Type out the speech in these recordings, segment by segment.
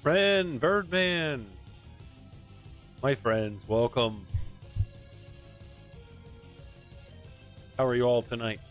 friend Birdman. My friends, welcome. How are you all tonight?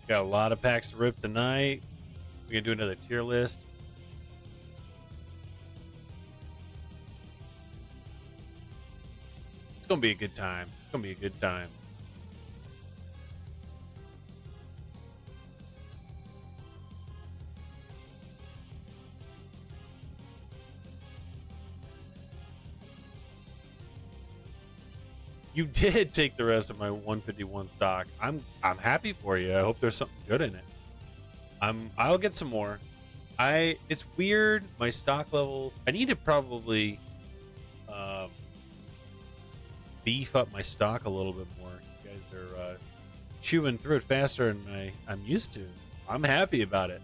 Got a lot of packs to rip tonight. We're gonna do another tier list. It's gonna be a good time. It's gonna be a good time. You did take the rest of my 151 stock. I'm happy for you. I hope there's something good in it. I'll get some more. It's weird, my stock levels. I need to probably beef up my stock a little bit more. You guys are chewing through it faster than I'm used to. I'm happy about it.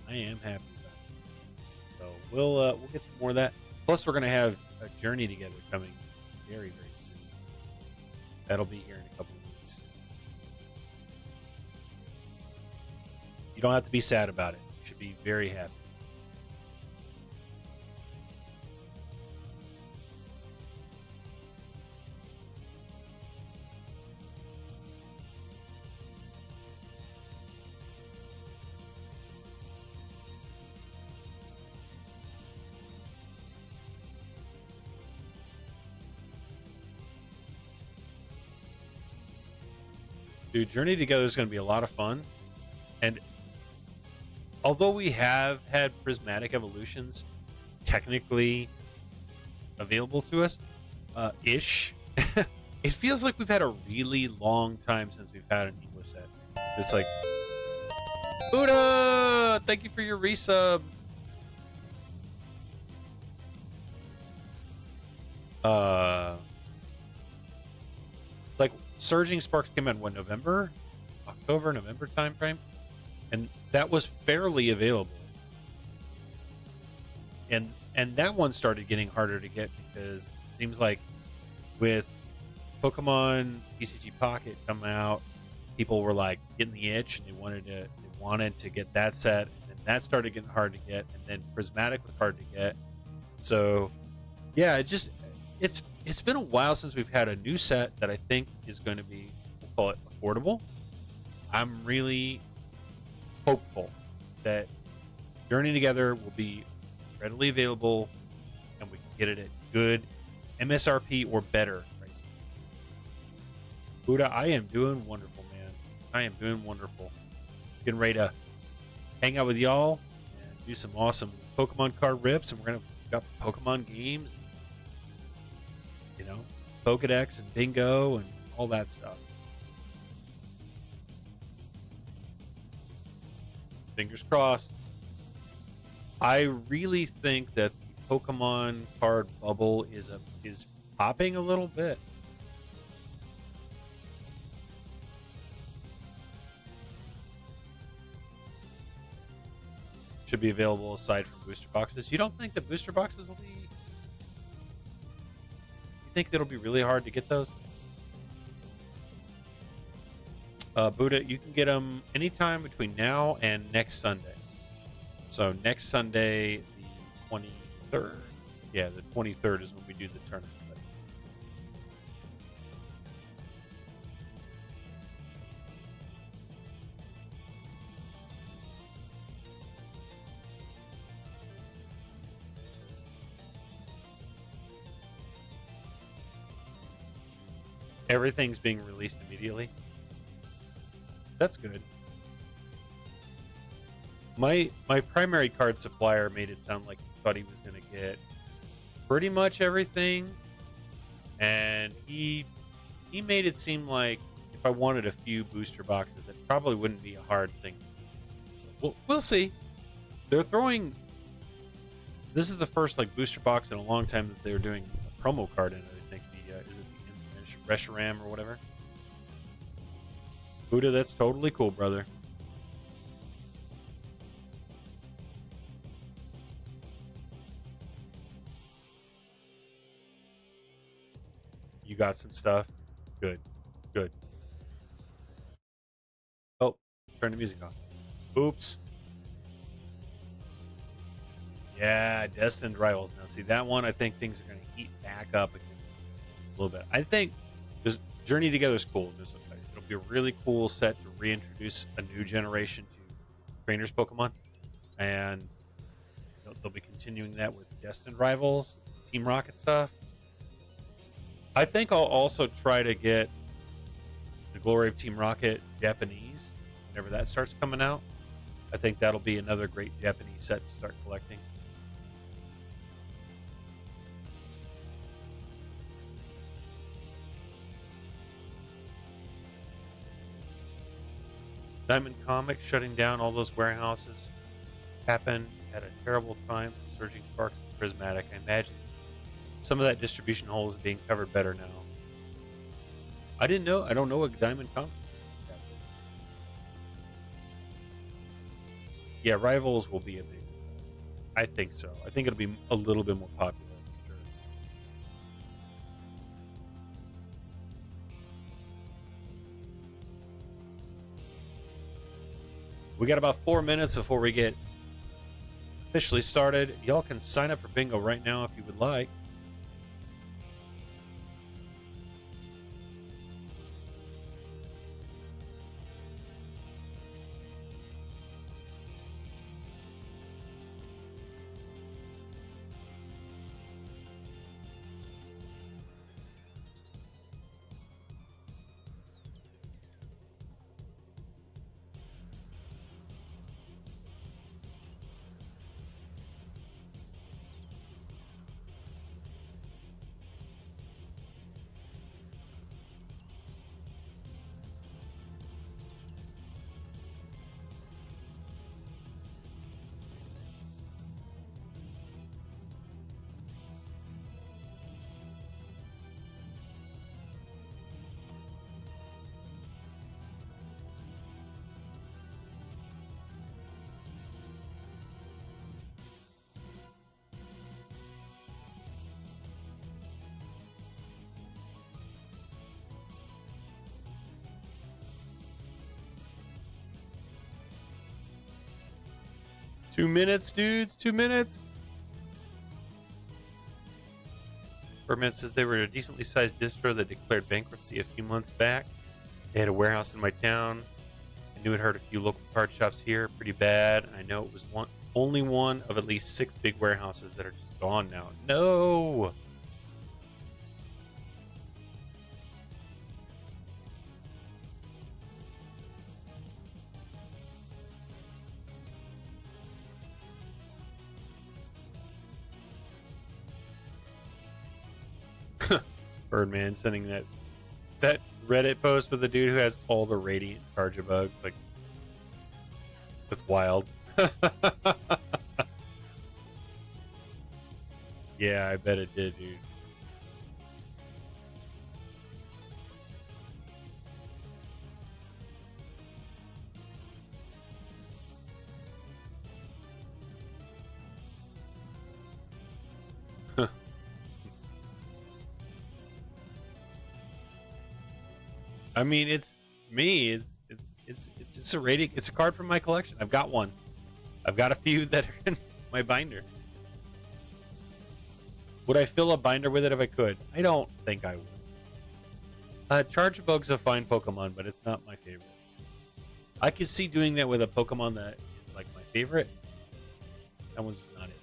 I am happy about it. So we'll get some more of that. Plus, we're gonna have a journey together coming very, very soon. That'll be here in a couple of weeks. You don't have to be sad about it. You should be very happy. Dude, Journey Together is going to be a lot of fun. And although we have had prismatic evolutions technically available to us, ish, it feels like we've had a really long time since we've had an English set. It's like, Buddha, thank you for your resub. Like Surging Sparks came out in November, November time frame, and that was fairly available. And that one started getting harder to get because it seems like with Pokemon TCG Pocket come out, people were like getting the itch and they wanted to get that set, and that started getting hard to get, and then Prismatic was hard to get. So yeah, it's been a while since we've had a new set that I think is going to be, we'll call it, affordable. I'm really hopeful that Journey Together will be readily available and we can get it at good MSRP or better prices. Buddha, I am doing wonderful, man. I am doing wonderful. Getting ready to hang out with y'all and do some awesome Pokemon card rips, and we're going to got Pokemon games, you know, Pokedex and Bingo and all that stuff. Fingers crossed. I really think that the Pokemon card bubble is popping a little bit. Should be available aside from booster boxes. You don't think that booster boxes will be? You think it'll be really hard to get those? Buddha, you can get them anytime between now and next Sunday. So next Sunday, the 23rd. Yeah, the 23rd is when we do the tournament. Everything's being released immediately. That's good. My primary card supplier made it sound like he thought he was going to get pretty much everything, and he made it seem like if I wanted a few booster boxes, that probably wouldn't be a hard thing. So we'll see. They're throwing. This is the first like booster box in a long time that they're doing a promo card in it. I think is it Reshiram or whatever. Buddha, that's totally cool, brother. You got some stuff? Good. Good. Oh, turn the music off. Oops. Yeah, Destined Rivals. Now, see, that one, I think things are going to heat back up again a little bit. I think this Journey Together is cool. It'll be a really cool set to reintroduce a new generation to trainers Pokemon. And they'll be continuing that with Destined Rivals, Team Rocket stuff. I think I'll also try to get the Glory of Team Rocket Japanese whenever that starts coming out. I think that'll be another great Japanese set to start collecting. Diamond Comics shutting down all those warehouses happened at a terrible time for Surging Sparks and Prismatic. I imagine some of that distribution hole is being covered better now. I didn't know. I don't know what Diamond Comics. Yeah, Rivals will be a big. I think so. I think it'll be a little bit more popular. For sure. We got about 4 minutes before we get officially started. Y'all can sign up for bingo right now if you would like. Two minutes, dudes. 2 minutes. Ferment says they were a decently sized distro that declared bankruptcy a few months back. They had a warehouse in my town. I knew it hurt a few local card shops here pretty bad. I know it was only one of at least 6 big warehouses that are just gone now. No. Birdman sending that Reddit post with the dude who has all the Radiant Chargebugs. Like, that's wild. Yeah, I bet it did, dude. I mean, it's me. It's just a Radiant. It's a card from my collection. I've got one. I've got a few that are in my binder. Would I fill a binder with it if I could? I don't think I would. Chargebug's a fine Pokemon, but it's not my favorite. I could see doing that with a Pokemon that is like my favorite. That one's just not it.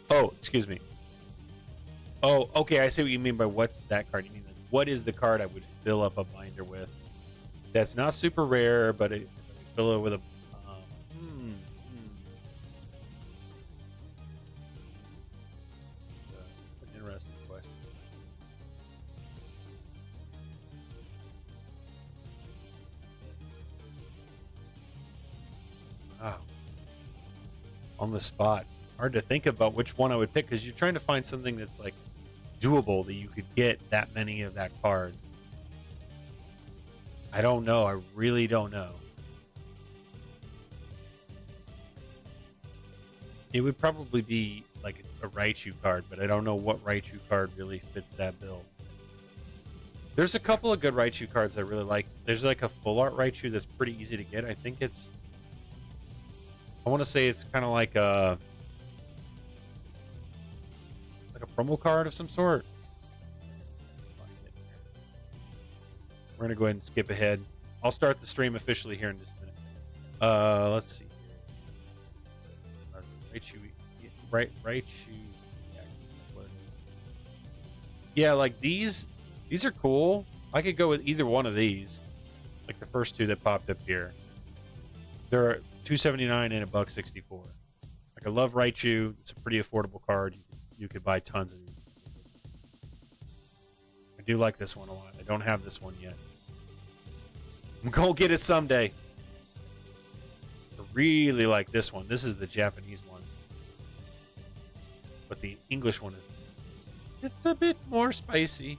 Oh, excuse me. Oh, okay. I see what you mean by what's that card. You mean like, what is the card I would fill up a binder with? That's not super rare, but it fill it with a. An interesting question. Wow. On the spot. hard to think about which one I would pick because you're trying to find something that's like doable that you could get that many of that card. I don't know. I really don't know. It would probably be like a Raichu card, but I don't know what Raichu card really fits that bill. There's a couple of good Raichu cards I really like. There's like a full art Raichu that's pretty easy to get. I think it's, I want to say it's kind of like a promo card of some sort. We're gonna go ahead and skip ahead. I'll start the stream officially here in just a minute. Let's see. Raichu, Raichu. Yeah, like these are cool. I could go with either one of these, like the first two that popped up here. They're $279 and $164. Like I love Raichu. It's a pretty affordable card. You could buy tons of these. I do like this one a lot. I don't have this one yet. I'm gonna get it someday. I really like this one. This is the Japanese one, but the English one is, it's a bit more spicy.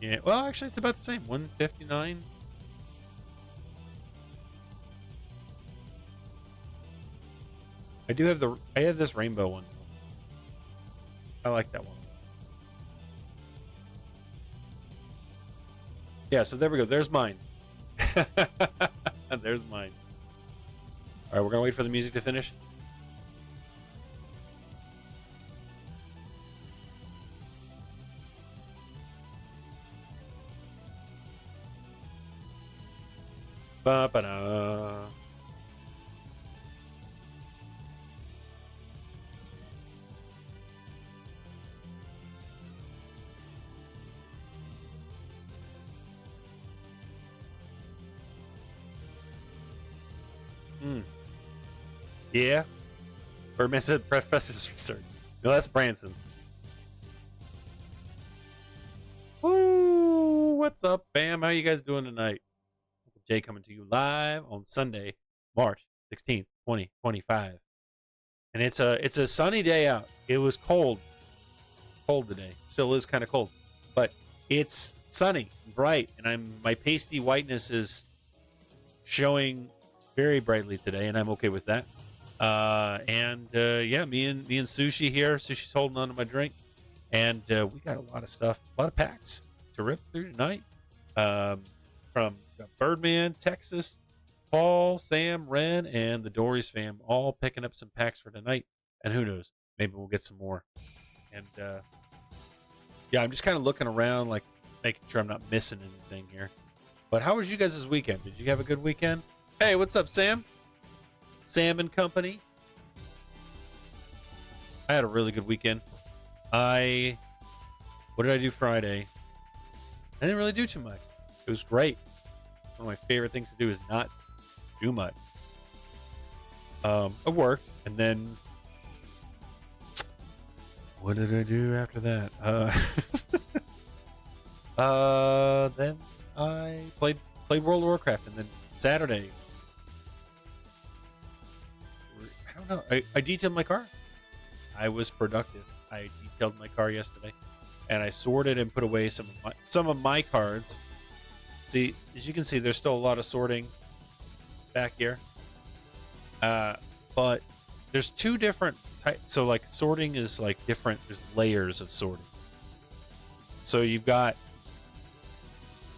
Yeah, well, actually, it's about the same. $159. I have this rainbow one. I like that one. Yeah, so there we go. There's mine. There's mine. All right, we're gonna wait for the music to finish. Ba-ba-da. Yeah. Birdman said Professor's research. No, that's Branson's. Woo! What's up, fam? How you guys doing tonight? Uncle Jay coming to you live on Sunday, March 16th, 2025. And it's a sunny day out. It was cold today. Still is kind of cold. But it's sunny, bright, and my pasty whiteness is showing very brightly today, and I'm okay with that. Yeah, me and Sushi here. Sushi's holding on to my drink, and we got a lot of stuff, a lot of packs to rip through tonight. From Birdman, Texas, Paul, Sam, Ren, and the Dories fam, all picking up some packs for tonight. And who knows, maybe we'll get some more. And yeah, I'm just kind of looking around, like making sure I'm not missing anything here. But how was you guys this weekend? Did you have a good weekend? Hey, what's up, Sam? Sam and company. I had a really good weekend. What did I do Friday? I didn't really do too much. It was great. One of my favorite things to do is not do much. I worked, and then what did I do after that? Then I played World of Warcraft, and then Saturday, I don't know. I detailed my car. I was productive. I detailed my car yesterday, and I sorted and put away some of my cards. See, as you can see, there's still a lot of sorting back here. But there's two different types. So like sorting is like different. There's layers of sorting. So you've got,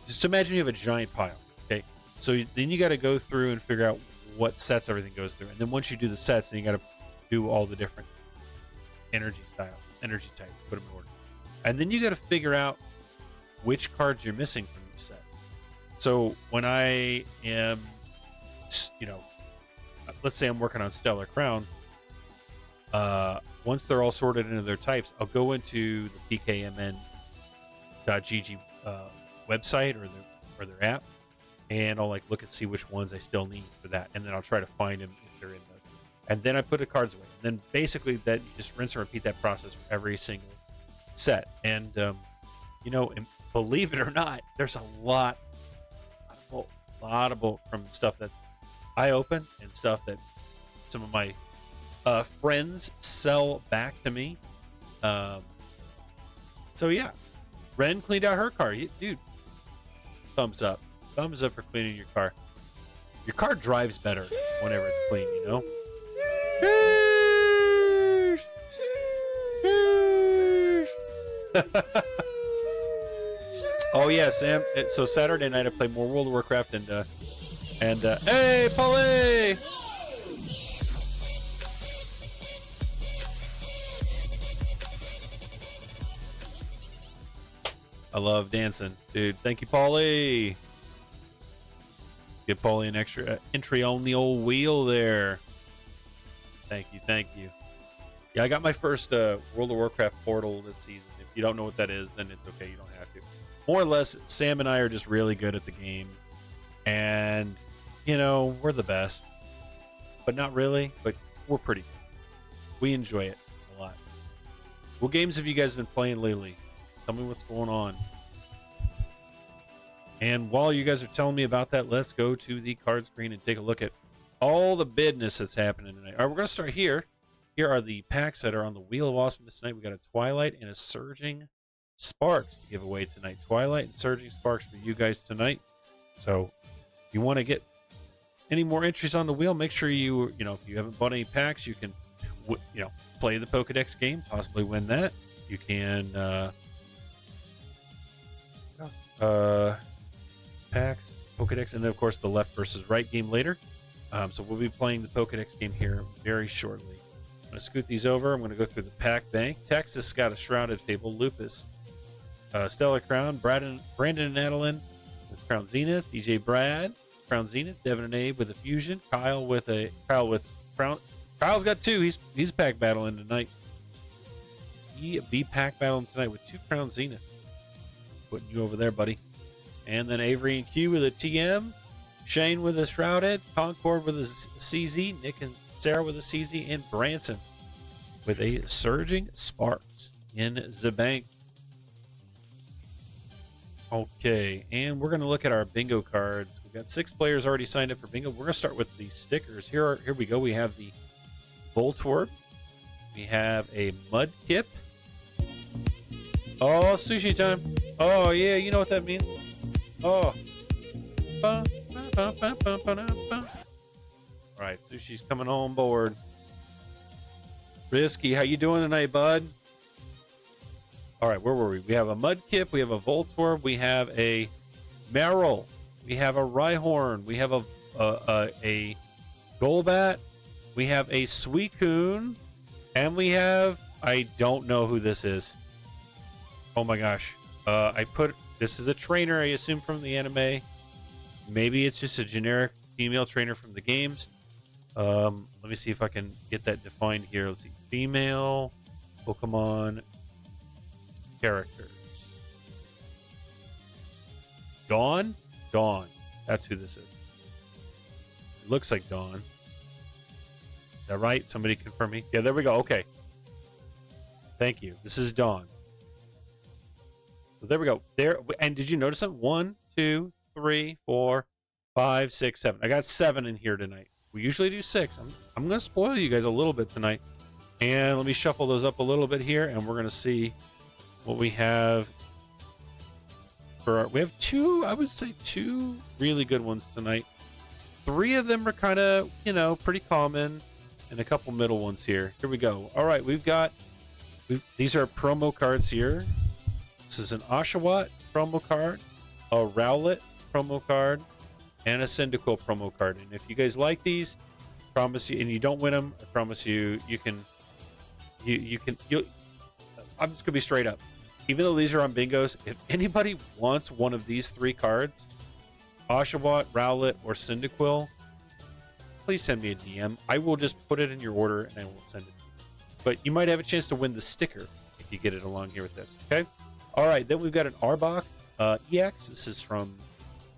just imagine you have a giant pile. Okay. So then you got to go through and figure out what sets everything goes through. And then once you do the sets, then you got to do all the different energy types, put them in order. And then you got to figure out which cards you're missing from each set. So when I am, let's say I'm working on Stellar Crown, once they're all sorted into their types, I'll go into the pkmn.gg website or their app, and I'll look and see which ones I still need for that, and then I'll try to find them if they're in those. And then I put the cards away. And then basically that you just rinse and repeat that process for every single set. And and believe it or not, there's a lot from stuff that I open and stuff that some of my friends sell back to me. So yeah, Ren cleaned out her car. Dude, thumbs up. Thumbs up for cleaning your car. Your car drives better whenever it's clean, you know? Oh yeah, Sam. So Saturday night I played more World of Warcraft and hey, Polly! I love dancing, dude. Thank you, Paulie. Give Paulie an extra entry on the old wheel there. Thank you, thank you. Yeah, I got my first World of Warcraft portal this season. If you don't know what that is, then it's okay. You don't have to. More or less, Sam and I are just really good at the game. And, you know, we're the best. But not really, but we're pretty good. We enjoy it a lot. What games have you guys been playing lately? Tell me what's going on. And while you guys are telling me about that, let's go to the card screen and take a look at all the bidness that's happening tonight. All right, we're going to start here. Here are the packs that are on the Wheel of Awesomeness tonight. We got a Twilight and a Surging Sparks to give away tonight. Twilight and Surging Sparks for you guys tonight. So if you want to get any more entries on the wheel, make sure you know, if you haven't bought any packs, you can, play the Pokedex game, possibly win that. You can, packs, Pokedex, and then of course the left versus right game later. So we'll be playing the Pokedex game here very shortly. I'm going to scoot these over. I'm going to go through the pack bank. Texas got a Shrouded Fable, Lupus, Stellar Crown, Brandon and Adeline with Crown Zenith, DJ Brad, Crown Zenith, Devin and Abe with a Fusion, Kyle with Crown. Kyle's got two. He's pack battling tonight. He be pack battling tonight with 2 Crown Zenith. Putting you over there, buddy. And then Avery and Q with a TM, Shane with a Shrouded, Concord with a CZ, Nick and Sarah with a CZ, and Branson with a Surging Sparks in the bank. Okay, and we're going to look at our bingo cards. We've got 6 players already signed up for bingo. We're going to start with the stickers. Here we go. We have the Voltorb. We have a Mudkip. Oh, sushi time. Oh, yeah, you know what that means. Oh. All right, Sushi's coming on board. Risky, how you doing tonight, bud? All right, where were we? We have a Mudkip, we have a Voltorb, we have a Marill, we have a Rhyhorn, we have a Golbat, we have a Suicune, and we have, I don't know who this is. Oh my gosh. This is a trainer, I assume, from the anime. Maybe it's just a generic female trainer from the games. Let me see if I can get that defined here. Let's see. Female Pokemon characters. Dawn? Dawn. That's who this is. It looks like Dawn. Is that right? Somebody confirm me. Yeah, there we go. Okay. Thank you. This is Dawn. So there we go. There. And did you notice them? 1, 2, 3, 4, 5, 6, 7. I got 7 in here tonight. We usually do 6. I'm going to spoil you guys a little bit tonight. And let me shuffle those up a little bit here, and we're going to see what we have. We have 2, I would say 2 really good ones tonight. 3 of them are kind of, pretty common, and a couple middle ones here. Here we go. All right, these are promo cards here. This is an Oshawott promo card, a Rowlet promo card, and a Cyndaquil promo card. And if you guys like these, promise you, and you don't win them, I promise you, I'm just gonna be straight up. Even though these are on bingos, if anybody wants one of these 3 cards, Oshawott, Rowlet, or Cyndaquil, please send me a DM. I will just put it in your order and I will send it. But you might have a chance to win the sticker if you get it along here with this. Okay. All right, then we've got an Arbok EX. This is from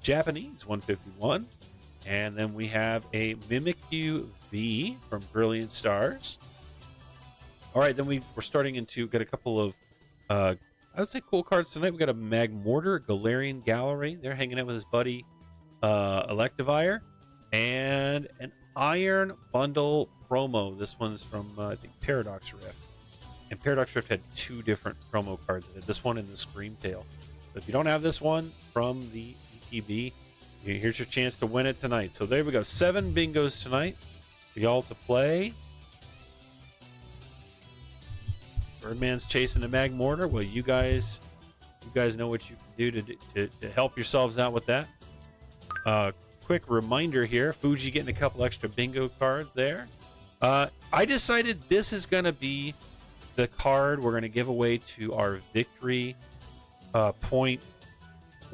Japanese 151. And then we have a Mimikyu V from Brilliant Stars. All right, then we're starting got a couple of, I would say, cool cards tonight. We got a Magmortar Galarian Gallery. They're hanging out with his buddy Electivire. And an Iron Bundle promo. This one's from, I think, Paradox Rift. And Paradox Rift had 2 different promo cards. This one and the Screamtail. So if you don't have this one from the ETB, here's your chance to win it tonight. So there we go. 7 bingos tonight for y'all to play. Birdman's chasing the Magmortar. Well, you guys know what you can do to help yourselves out with that. Quick reminder here, Fuji getting a couple extra bingo cards there. I decided this is going to be the card we're going to give away to our victory point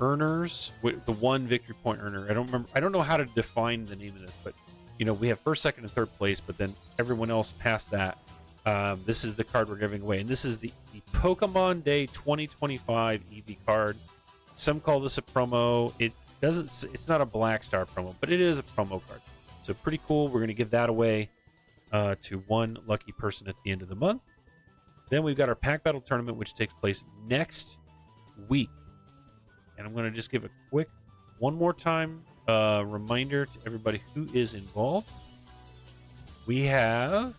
earners. The one victory point earner. I don't know how to define the name of this, but we have first, second, and third place, but then everyone else past that. This is the card we're giving away, and this is the Pokemon Day 2025 EV card. Some call this a promo. It's not a Black Star promo, but it is a promo card. So pretty cool. We're going to give that away to one lucky person at the end of the month. Then we've got our Pack Battle Tournament, which takes place next week. And I'm going to just give a quick, one more time, reminder to everybody who is involved. We have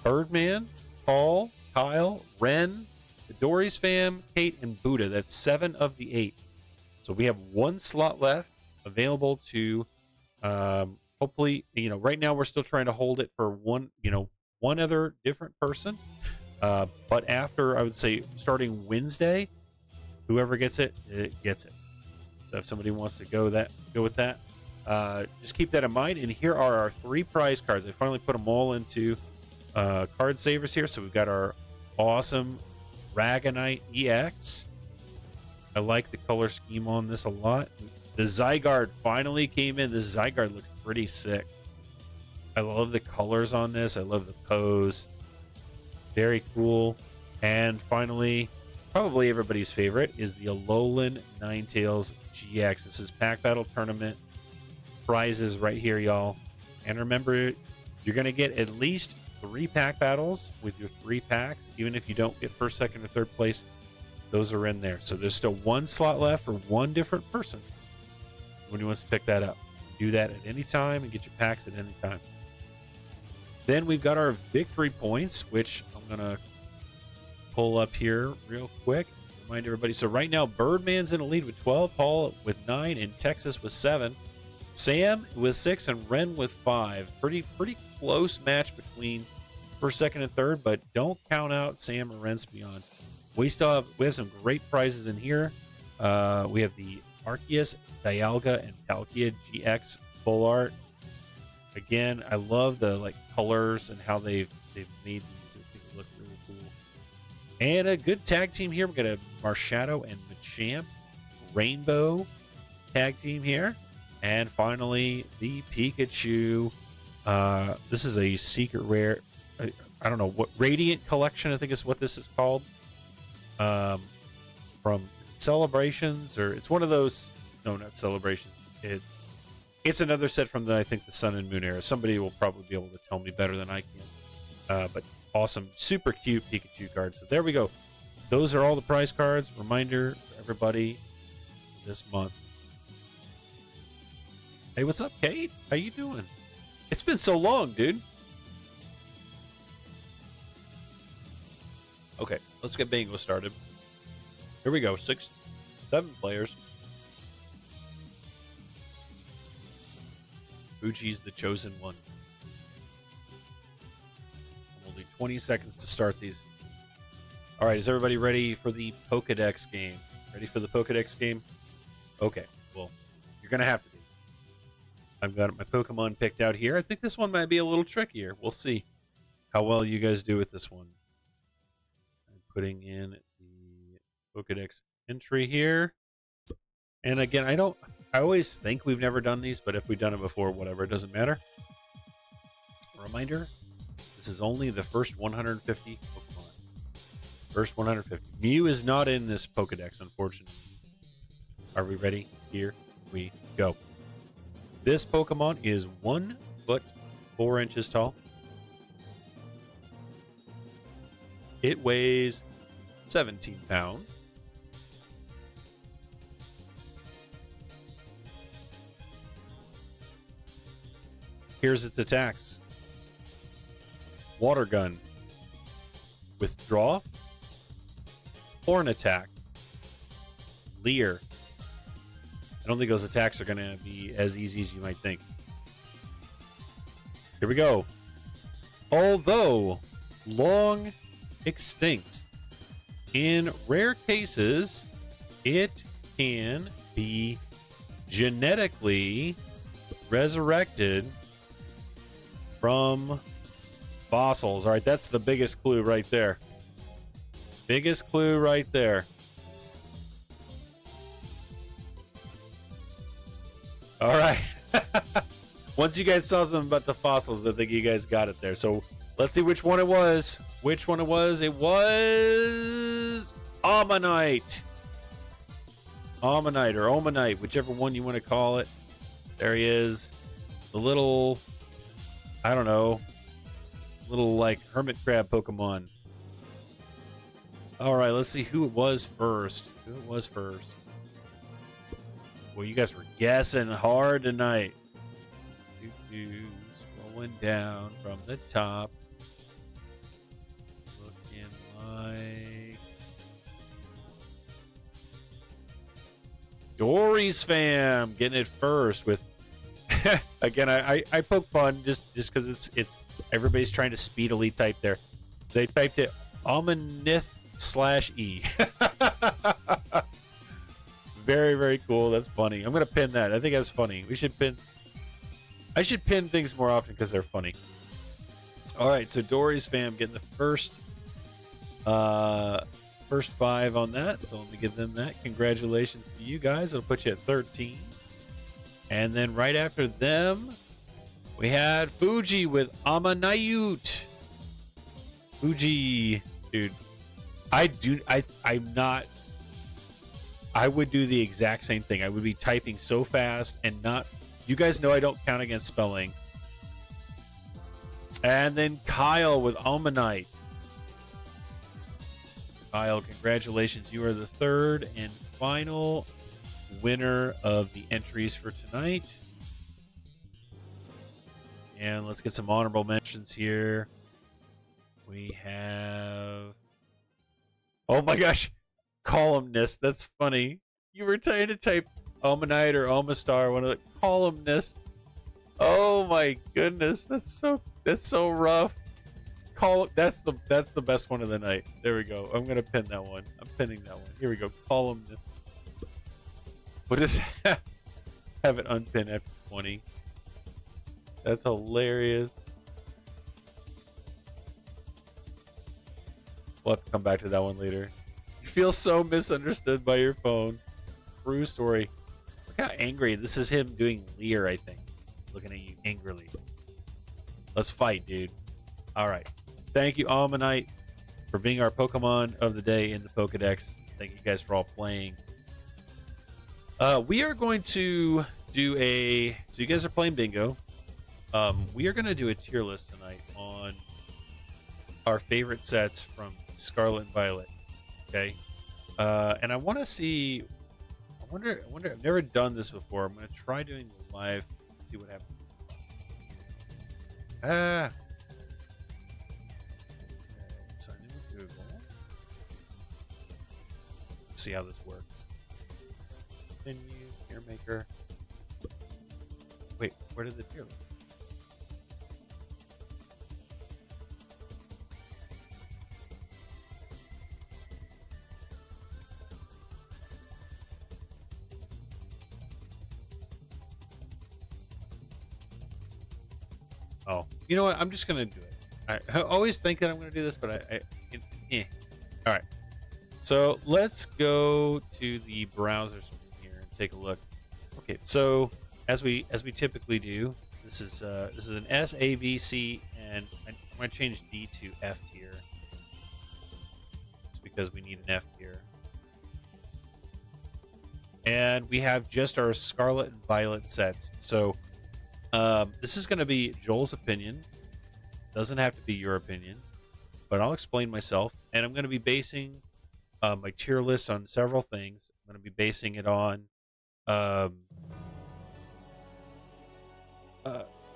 Birdman, Paul, Kyle, Ren, the Dory's fam, Kate, and Buddha. That's 7 of the 8. So we have 1 slot left available to hopefully, right now we're still trying to hold it for one other different person. But after, I would say, starting Wednesday, whoever gets it gets it. So if somebody wants to go with that, just keep that in mind. And here are our 3 prize cards. I finally put them all into card savers here. So we've got our awesome Dragonite EX. I like the color scheme on this a lot. The Zygarde finally came in. This Zygarde looks pretty sick. I love the colors on this. I love the pose. Very cool. And finally, probably everybody's favorite is the Alolan Ninetales GX. This is Pack Battle Tournament prizes right here, y'all. And remember, you're going to get at least 3 pack battles with your 3 packs. Even if you don't get first, second, or third place, those are in there. So there's still 1 slot left for 1 different person when he wants to pick that up. Do that at any time and get your packs at any time. Then we've got our victory points, which I'm going to pull up here real quick. Remind everybody. So right now, Birdman's in the lead with 12, Paul with 9, and Texas with 7. Sam with 6, and Ren with 5. Pretty close match between first, second, and third, but don't count out Sam or Ren's beyond. We have some great prizes in here. We have the Arceus, Dialga, and Palkia GX full art. Again, I love the colors and how they've made these. I think they look really cool. And a good tag team here. We've got a Marshadow and Machamp Rainbow tag team here. And finally, the Pikachu. This is a secret rare. I don't know what Radiant Collection, I think is what this is called. From Celebrations, or it's one of those. No, not Celebrations. It's another set from I think the Sun and Moon era. Somebody will probably be able to tell me better than I can. But awesome, super cute Pikachu card. So there we go. Those are all the prize cards. Reminder for everybody this month. Hey, what's up, Kate? How you doing? It's been so long, dude. Okay, let's get bingo started. Here we go. 7 players. Fuji's the chosen one. Only 20 seconds to start these. All right, is everybody ready for the Pokedex game? Ready for the Pokedex game? Okay, well, you're going to have to be. I've got my Pokemon picked out here. I think this one might be a little trickier. We'll see how well you guys do with this one. I'm putting in the Pokedex entry here. And again, I always think we've never done these, but if we've done it before, whatever, it doesn't matter. A reminder, this is only the first 150 Pokemon. First 150. Mew is not in this Pokedex, unfortunately. Are we ready? Here we go. This Pokemon is 1 foot 4 inches tall. It weighs 17 pounds. Here's its attacks. water gun, withdraw, horn attack, leer. I don't think those attacks are going to be as easy as you might think. Here we go. Although long extinct, in rare cases, it can be genetically resurrected from fossils. All right, that's the biggest clue right there. Biggest clue right there. All right. Once you guys saw something about the fossils, I think you guys got it there. So let's see which one it was. Which one it was? It was Ammonite. Ammonite or Omanite, whichever one you want to call it. There he is. The little, I don't know, little like hermit crab Pokemon. All right, let's see who it was first. Who it was first. Well, you guys were guessing hard tonight. Rolling down from the top. Looking like Dory's fam getting it first with again I poke fun just because it's everybody's trying to speedily type there. They typed it Almanith/E. Very, very cool. That's funny. I'm gonna pin that. I think that's funny. I should pin things more often because they're funny. All right, so Dory's fam getting the first 5 on that. So let me give them that. Congratulations to you guys. It'll put you at 13. And then right after them, we had Fuji with Amanayut. Fuji, dude. I would do the exact same thing. I would be typing so fast and not. You guys know I don't count against spelling. And then Kyle with Almanite. Kyle, congratulations. You are the third and final winner of the entries for tonight. And let's get some honorable mentions here. We have... Oh my gosh. Columnist. That's funny. You were trying to type Almanite or Almastar, one of the columnist. Oh my goodness. That's so rough. That's the best one of the night. There we go. I'm gonna pin that one. I'm pinning that one. Here we go. Columnist. We'll just have it unpin after 20. That's hilarious. We'll have to come back to that one later. You feel so misunderstood by your phone. True story. Look how angry. This is him doing Leer, I think. Looking at you angrily. Let's fight, dude. All right. Thank you, Almanite, for being our Pokemon of the day in the Pokedex. Thank you guys for all playing. We are going to do a... So you guys are playing bingo. We are going to do a tier list tonight on our favorite sets from Scarlet and Violet. Okay? And I want to see... I wonder, I've never done this before. I'm going to try doing it live and see what happens. Sign in with Google. Let's see how this works. Continue, tier maker. Wait, where did the tier list? Oh, you know what? I'm just gonna do it. I always think that I'm gonna do this, but All right. So let's go to the browser screen here and take a look. Okay, so as we typically do, this is an S, A, B, C, and I'm gonna change D to F tier, just because we need an F tier. And we have just our Scarlet and Violet sets. So this is going to be Joel's opinion. Doesn't have to be your opinion, but I'll explain myself. And I'm going to be basing my tier list on several things. I'm going to be basing it on, I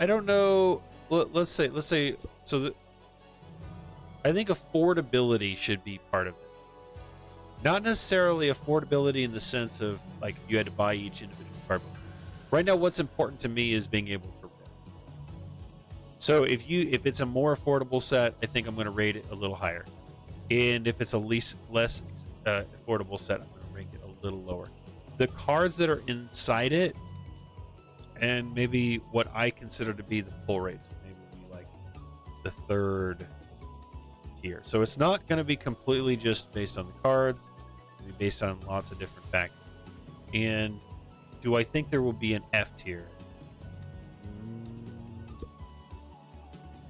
don't know. Let's say, so I think affordability should be part of it. Not necessarily affordability in the sense of like you had to buy each individual card. Right now, what's important to me is being able to rip. So if it's a more affordable set, I think I'm going to rate it a little higher. And if it's a less affordable set, I'm going to rank it a little lower. The cards that are inside it, and maybe what I consider to be the pull rates, maybe be like the third tier. So it's not going to be completely just based on the cards. It'll be based on lots of different factors. And do I think there will be an F tier?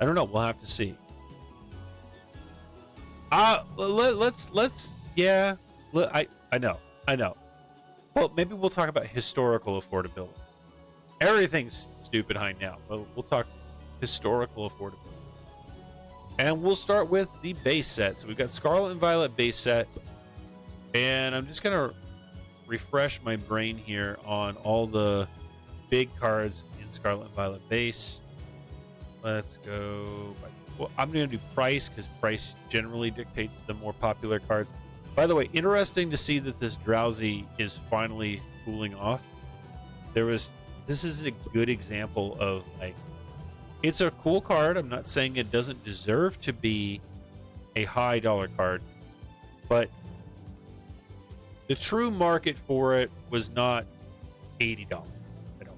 I don't know. We'll have to see. Let's yeah. I know. Well, maybe we'll talk about historical affordability. Everything's stupid high now, but we'll talk historical affordability. And we'll start with the base set. So we've got Scarlet and Violet base set. And I'm just going to refresh my brain here on all the big cards in Scarlet and Violet base. Let's go. Well, I'm going to do price because price generally dictates the more popular cards. By the way, interesting to see that this Drowsy is finally cooling off. This is a good example of like, it's a cool card. I'm not saying it doesn't deserve to be a high dollar card, but the true market for it was not $80. I don't think.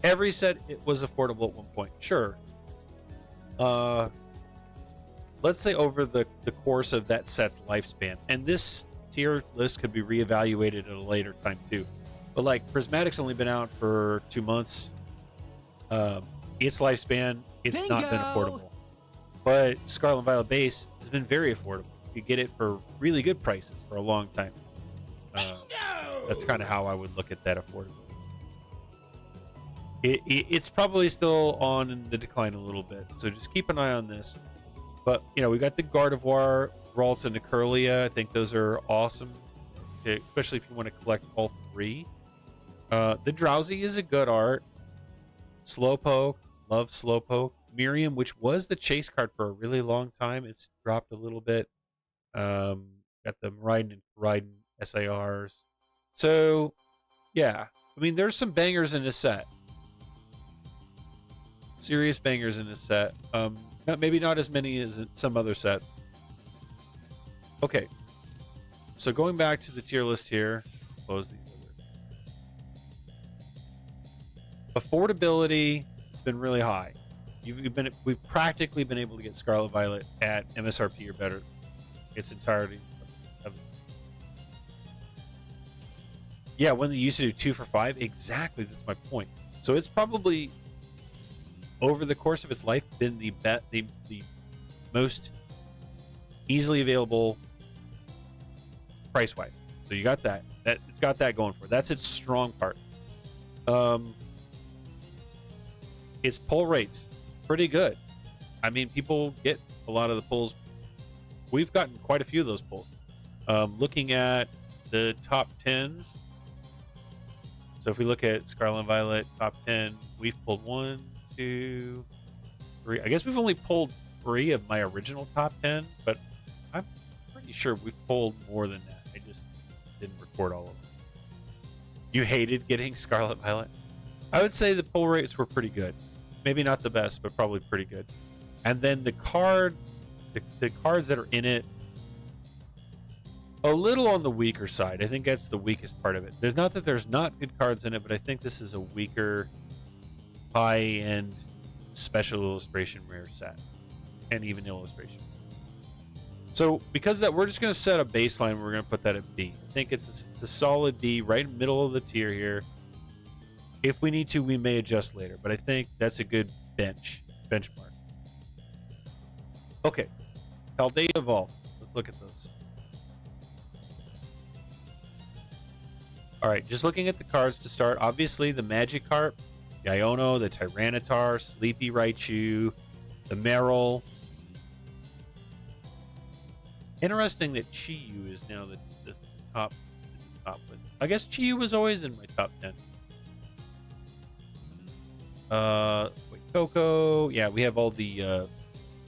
Every set it was affordable at one point, sure. Let's say over the course of that set's lifespan, and this tier list could be reevaluated at a later time too. But like Prismatic's only been out for 2 months. Its lifespan, it's Bingo! not been affordable. But Scarlet and Violet base has been very affordable. You get it for really good prices for a long time. That's kind of how I would look at that affordability. It's probably still on the decline a little bit, so just keep an eye on this. But we got the Gardevoir, Ralts, and Nicurlia. I think those are awesome, especially if you want to collect all three. The Drowsy is a good art. Slowpoke, love Slowpoke. Miriam, which was the chase card for a really long time, it's dropped a little bit. Got the Miraidon and Raiden SARs. So, yeah. I mean, there's some bangers in this set. Serious bangers in this set. Maybe not as many as in some other sets. Okay. So going back to the tier list here. Close these. Affordability, it's been really high. We've practically been able to get Scarlet Violet at MSRP or better. Its entirety. Yeah, when they used to do 2 for $5, exactly. That's my point. So it's probably over the course of its life been the most easily available price wise. So you got that. It's got that going for it. That's its strong part. Its pull rates pretty good. I mean, people get a lot of the pulls. We've gotten quite a few of those pulls. Looking at the top 10s. So if we look at Scarlet and Violet top 10, we've pulled 1, 2, 3. I guess we've only pulled 3 of my original top 10, but I'm pretty sure we've pulled more than that. I just didn't record all of them. You hated getting Scarlet Violet? I would say the pull rates were pretty good. Maybe not the best, but probably pretty good. And then the cards that are in it, a little on the weaker side. I think that's the weakest part of it. There's not that there's not good cards in it, but I think this is a weaker, high-end, special illustration rare set, and even illustration. So because of that, we're just going to set a baseline. We're going to put that at B. I think it's a solid B, right in the middle of the tier here. If we need to, we may adjust later, but I think that's a good benchmark. Okay, Paldea Evolve. Let's look at this. All right, just looking at the cards to start. Obviously, the Magikarp, the Iono, the Tyranitar, Sleepy Raichu, the Meryl. Interesting that Chi-Yu is now the top. But I guess Chi-Yu was always in my top 10. Wait, Coco. Yeah, we have all the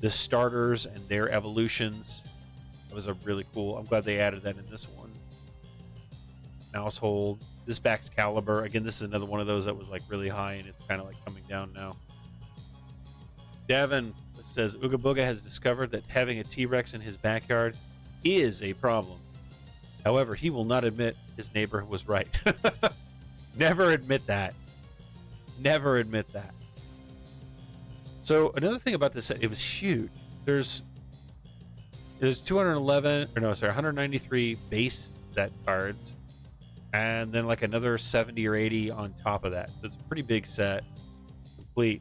the starters and their evolutions. That was a really cool. I'm glad they added that in this one. Mousehold. This Baxcalibur. Again, this is another one of those that was like really high, and it's kind of like coming down now. Devin says Ooga Booga has discovered that having a T-Rex in his backyard is a problem. However, he will not admit his neighbor was right. Never admit that. Never admit that. So another thing about this set, it was huge. There's 193 base set cards, and then like another 70 or 80 on top of that. It's a pretty big set, complete.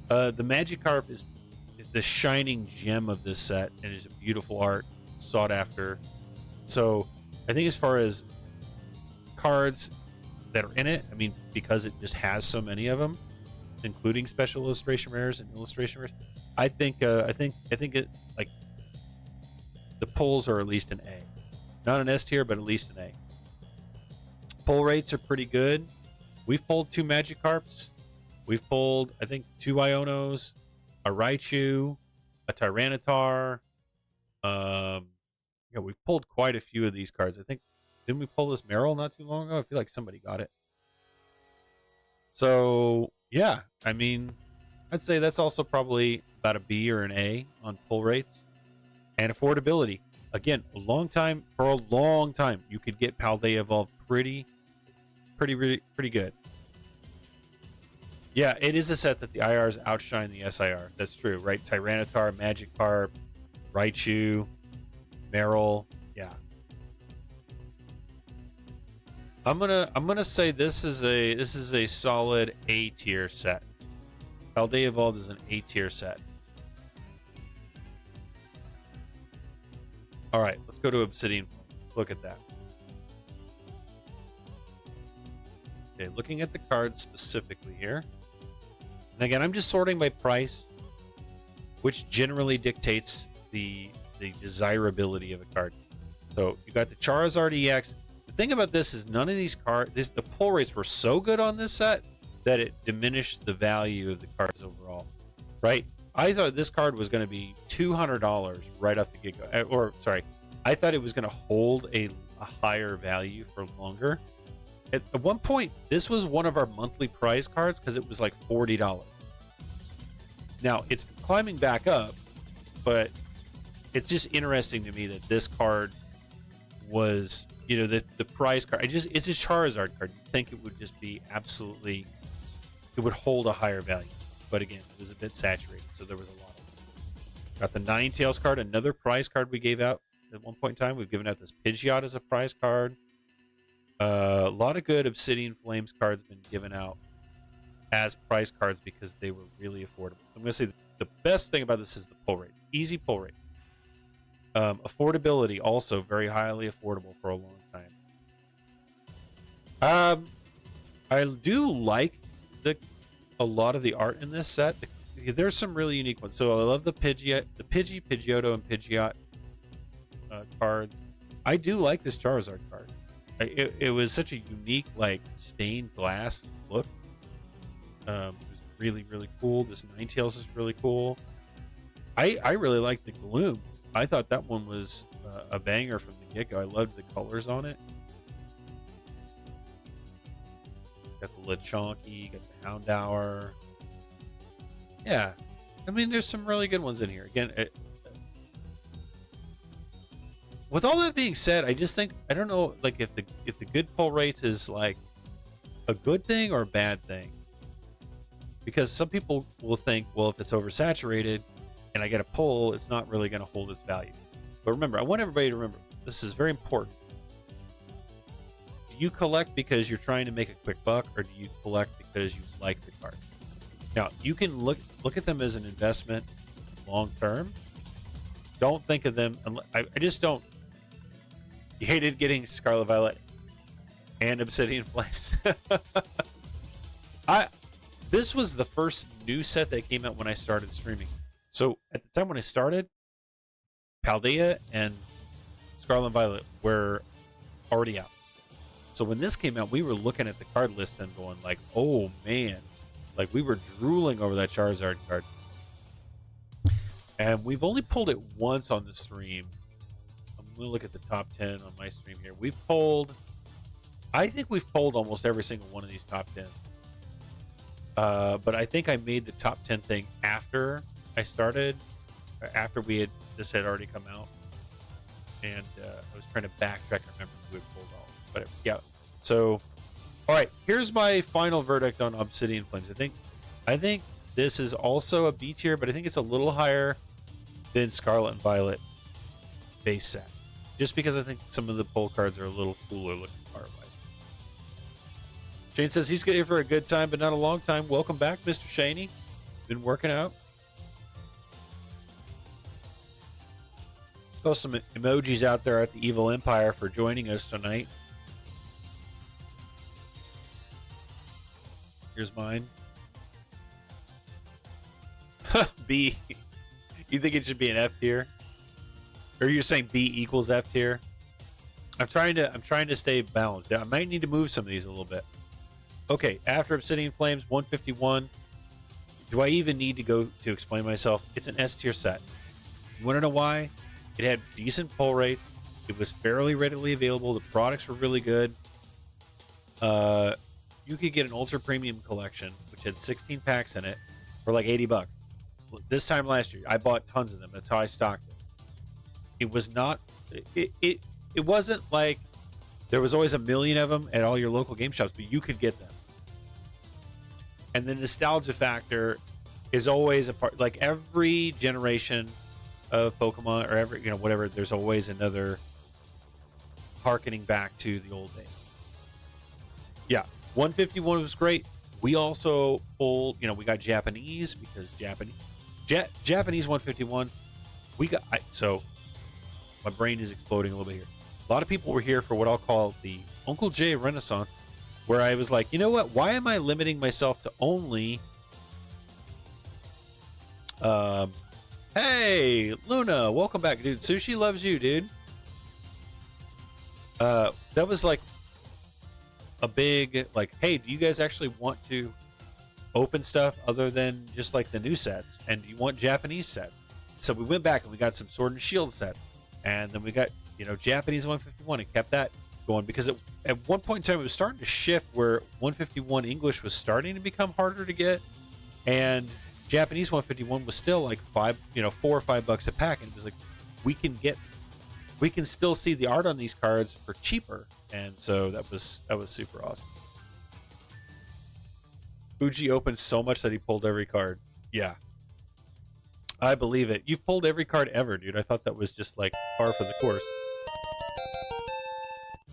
The Magikarp is the shining gem of this set, and is a beautiful art, sought after. So I think as far as cards that are in it, I mean, because it just has so many of them, including special illustration rares and illustration rares, I think it, like, the pulls are at least an A, not an S tier, but at least an A. Pull rates are pretty good. We've pulled 2 Magikarps. We've pulled, I think, 2 Ionos, a Raichu, a Tyranitar. Yeah, we've pulled quite a few of these cards. I think, didn't we pull this Meryl not too long ago? I feel like somebody got it. So, yeah, I mean, I'd say that's also probably about a B or an A on pull rates. And affordability. Again, for a long time, you could get Paldea Evolved pretty good. Yeah, it is a set that the IRs outshine the SIR. That's true, right? Tyranitar, Magikarp, Raichu, Meryl. Yeah. I'm gonna say this is a solid A tier set. Paldea Evolved is an A tier set. All right, let's go to Obsidian. Look at that. Okay, looking at the cards specifically here. And again, I'm just sorting by price, which generally dictates the desirability of a card. So you got the Charizard EX. The thing about this is none of these cards, the pull rates were so good on this set that it diminished the value of the cards overall, right? I thought this card was going to be $200 right off the get-go. Or, sorry, I thought it was going to hold a higher value for longer. At one point, this was one of our monthly prize cards because it was like $40. Now, it's climbing back up, but it's just interesting to me that this card was, the prize card. It's a Charizard card. You'd think it would just be absolutely, it would hold a higher value. But again, it was a bit saturated, so there was a lot of it. Got the Ninetales card, another prize card we gave out at one point in time. We've given out this Pidgeot as a prize card. A lot of good Obsidian Flames cards been given out as prize cards because they were really affordable. So I'm going to say the best thing about this is the pull rate. Easy pull rate. Affordability, also very highly affordable for a long time. I do like a lot of the art in this set. There's some really unique ones. So I love the Pidgeot, Pidgeotto, and Pidgeot cards. I do like this Charizard card. It was such a unique, like, stained glass look. It was really, really cool. This Ninetales is really cool. I really like the Gloom. I thought that one was a banger from the get-go. I loved the colors on it. Got the Lechonky, got the Houndour. Yeah, I mean, there's some really good ones in here. Again, with all that being said, I just think, I don't know, like, if the good pull rates is like a good thing or a bad thing, because some people will think, well, if it's oversaturated and I get a pull, it's not really going to hold its value. But remember, I want everybody to remember, this is very important. Do you collect because you're trying to make a quick buck, or do you collect because you like the card? Now, you can look at them as an investment long term. Don't think of them, I just don't. You hated getting Scarlet Violet and Obsidian Flames. This was the first new set that came out when I started streaming. So at the time when I started, Paldea and Scarlet Violet were already out. So when this came out, we were looking at the card list and going like, oh man, like we were drooling over that Charizard card. And we've only pulled it once on the stream. I'm going to look at the top 10 on my stream here. I think we've pulled almost every single one of these top 10. But I think I made the top 10 thing after I started, after this had already come out. And I was trying to backtrack and remember who had pulled all. But yeah. So, all right, here's my final verdict on Obsidian Flames. I think this is also a B tier, but I think it's a little higher than Scarlet and Violet base set. Just because I think some of the pull cards are a little cooler looking card-wise. Shane says he's here for a good time, but not a long time. Welcome back, Mr. Shaney. Been working out. Post some emojis out there at the Evil Empire for joining us tonight. Here's mine. B. You think it should be an F tier? Or you're saying B equals F tier? I'm trying to stay balanced. I might need to move some of these a little bit. Okay, after Obsidian Flames, 151. Do I even need to go to explain myself? It's an S tier set. You want to know why? It had decent pull rates. It was fairly readily available. The products were really good. You could get an ultra premium collection, which had 16 packs in it, for like $80. This time last year, I bought tons of them. That's how I stocked it. It was not. It wasn't like there was always a million of them at all your local game shops, but you could get them. And the nostalgia factor is always a part. Like every generation of Pokemon, or every whatever, there's always another harkening back to the old days. Yeah, 151 was great. We also pulled, we got Japanese because Japanese 151. We got so my brain is exploding a little bit here. A lot of people were here for what I'll call the Uncle J Renaissance, where I was like, you know what? Why am I limiting myself to only? Hey, Luna, welcome back, dude. Sushi loves you, dude. That was like a big, like, hey, do you guys actually want to open stuff other than just like the new sets? And do you want Japanese sets? So we went back and we got some Sword and Shield sets. And then we got, Japanese 151 and kept that going because at one point in time it was starting to shift where 151 English was starting to become harder to get. And Japanese 151 was still like $4 or $5 a pack. And it was like, we can still see the art on these cards for cheaper. And so that was super awesome. Fuji opened so much that he pulled every card. Yeah. I believe it. You've pulled every card ever, dude. I thought that was just like par for the course.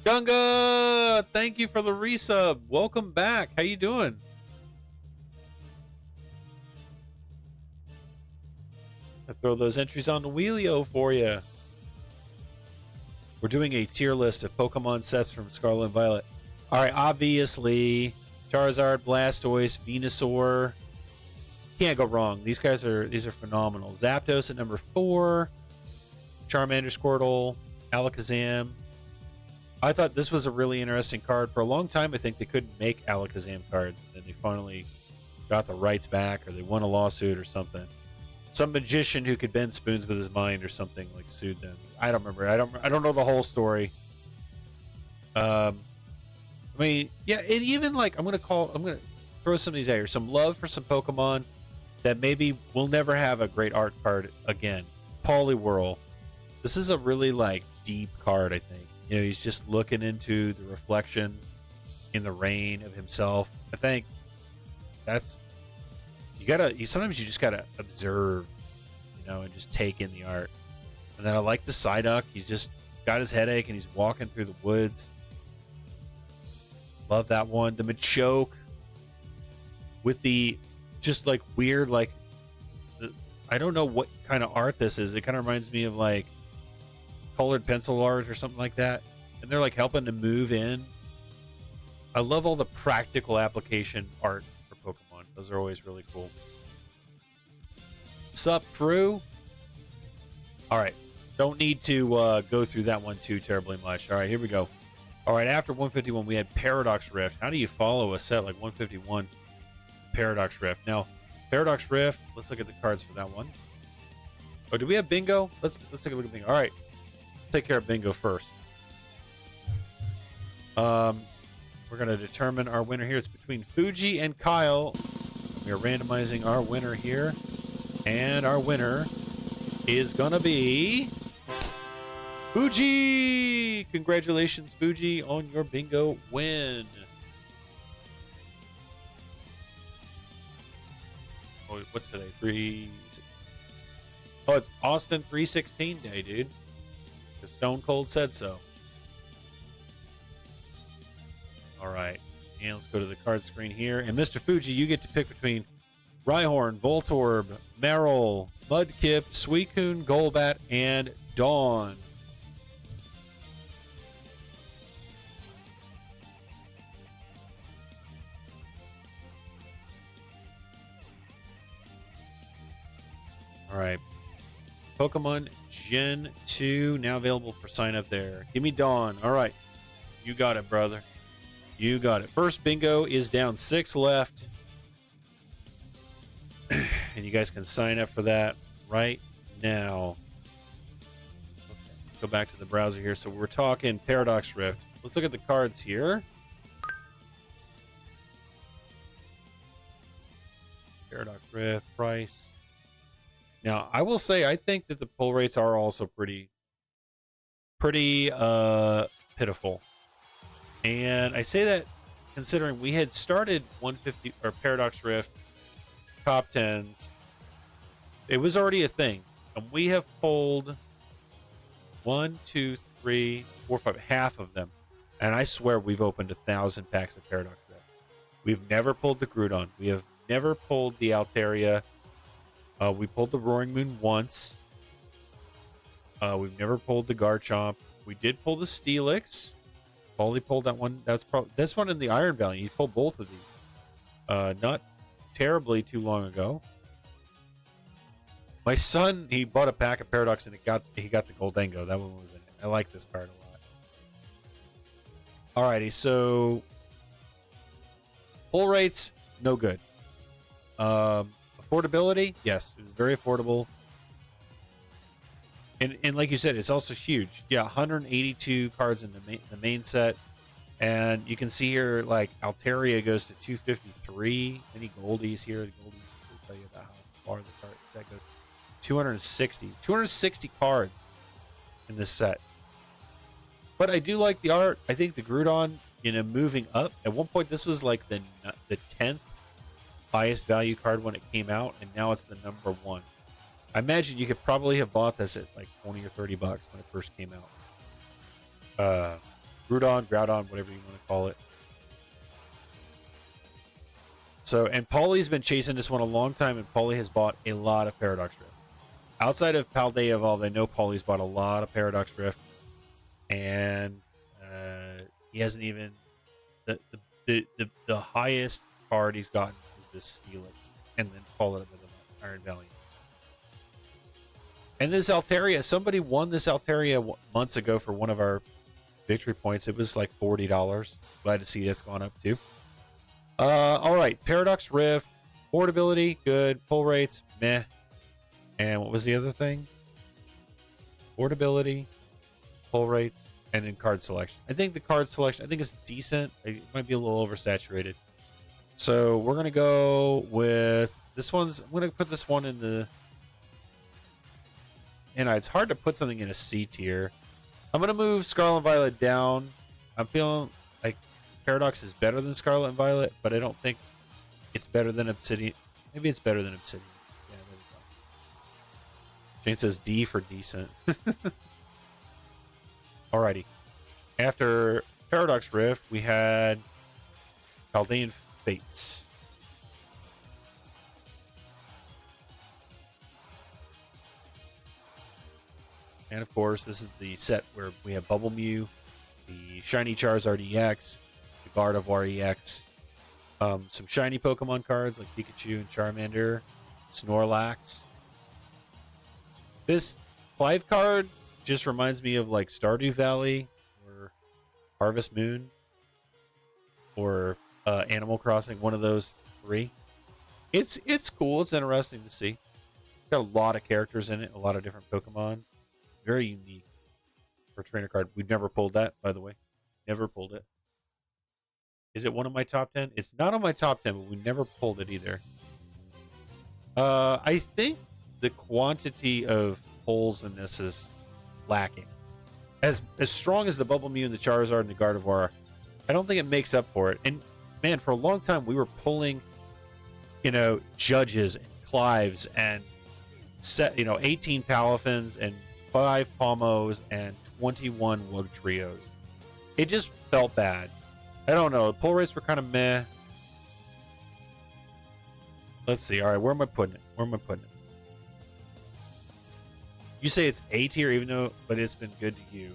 Gunga! Thank you for the resub. Welcome back. How you doing? I throw those entries on the Wheelio for you. We're doing a tier list of Pokemon sets from Scarlet and Violet. All right, obviously, Charizard, Blastoise, Venusaur. Can't go wrong. These are phenomenal. Zapdos at number 4. Charmander, Squirtle, Alakazam. I thought this was a really interesting card. For a long time, I think they couldn't make Alakazam cards. And then they finally got the rights back, or they won a lawsuit or something. Some magician who could bend spoons with his mind or something like sued them. I don't remember. I don't know the whole story. I mean, yeah, and even like I'm gonna throw some of these out here. Some love for some Pokemon that maybe will never have a great art card again. Poliwhirl. This is a really like deep card, I think. He's just looking into the reflection in the rain of himself. I think that's sometimes you just gotta observe, and just take in the art. And then I like the Psyduck. He's just got his headache and he's walking through the woods. Love that one. The Machoke with the just like weird, like I don't know what kind of art this is. It kind of reminds me of like colored pencil art or something like that. And they're like helping to move in. I love all the practical application art for Pokemon. Those are always really cool. Sup, crew? All right. Don't need to go through that one too terribly much. All right, here we go. All right, after 151, we had Paradox Rift. How do you follow a set like 151 Paradox Rift? Now, Paradox Rift, let's look at the cards for that one. Oh, do we have bingo? Let's take a look at bingo. All right, let's take care of bingo first. We're gonna determine our winner here. It's between Fuji and Kyle. We are randomizing our winner here, and our winner is gonna be Fuji. Congratulations, Fuji, on your bingo win. Oh, what's today? Oh, it's Austin 316 day, dude. The Stone Cold said so. All right. And let's go to the card screen here. And Mr. Fuji, you get to pick between Rhyhorn, Voltorb, Marill, Mudkip, Suicune, Golbat, and Dawn. All right. Pokemon Gen 2 now available for sign up there. Give me Dawn. All right. You got it, brother. You got it. First bingo is down 6 left. And you guys can sign up for that right now. Okay. Go back to the browser here. So we're talking Paradox Rift. Let's look at the cards here. Paradox Rift, price. Now, I will say I think that the pull rates are also pretty pitiful. And I say that considering we had started 150 or Paradox Rift top 10s. It was already a thing. And we have pulled 1, 2, 3, 4, 5, half of them. And I swear we've opened 1,000 packs of Paradox Rift. We've never pulled the Groudon. We have never pulled the Altaria. We pulled the Roaring Moon once. We've never pulled the Garchomp. We did pull the Steelix. Only pulled that one. That's probably this one in the Iron Valley. You pulled both of these. Not terribly too long ago. My son, he bought a pack of Paradox and he got the Goldengo. That one was in it. I like this card a lot. Alrighty, so pull rates, no good. Affordability, yes, it was very affordable. And like you said, it's also huge. Yeah, 182 cards in the main set. And you can see here, like, Altaria goes to 253. Any Goldies here? The Goldies will tell you about how far the card set goes. 260 cards in this set. But I do like the art. I think the Groudon, moving up. At one point, this was like the 10th highest value card when it came out, and now it's the number 1. I imagine you could probably have bought this at like 20 or 30 bucks when it first came out. Groudon, whatever you want to call it. So, and Paulie's been chasing this one a long time, and Paulie has bought a lot of Paradox Rift. Outside of Paldea Evolved, I know Paulie's bought a lot of Paradox Rift, and he hasn't even the highest card he's gotten is this Steelix, and then follow it with an Iron Valley. And this Altaria, somebody won this Altaria months ago for one of our victory points. It was like $40. Glad to see that's gone up too. All right, Paradox Rift, portability, good. Pull rates, meh. And what was the other thing? Portability, pull rates, and then card selection. I think the card selection, I think it's decent. It might be a little oversaturated. So we're gonna go with this one's. I'm gonna put this one in the. And it's hard to put something in a C tier. I'm going to move Scarlet and Violet down. I'm feeling like Paradox is better than Scarlet and Violet, but I don't think it's better than Obsidian. Maybe it's better than Obsidian. Yeah, there we go. Shane says D for decent. Alrighty. After Paradox Rift, we had Chaldean Fates. And of course, this is the set where we have Bubble Mew, the Shiny Charizard EX, the Gardevoir EX, some shiny Pokemon cards like Pikachu and Charmander, Snorlax. This 5 card just reminds me of like Stardew Valley or Harvest Moon or Animal Crossing, one of those 3. It's cool. It's interesting to see. Got a lot of characters in it, a lot of different Pokemon. Very unique for a trainer card. We've never pulled that, by the way. Never pulled it. Is it one of my top 10? It's not on my top 10, but we never pulled it either. I think the quantity of pulls in this is lacking. As strong as the Bubble Mew and the Charizard and the Gardevoir, I don't think it makes up for it. And man, for a long time we were pulling, Judges and Clives and 18 Palafins and 5 Palmos and 21 Wugtrios. It just felt bad. I don't know. The pull rates were kind of meh. Let's see. All right, where am I putting it? You say it's A tier, but it's been good to you.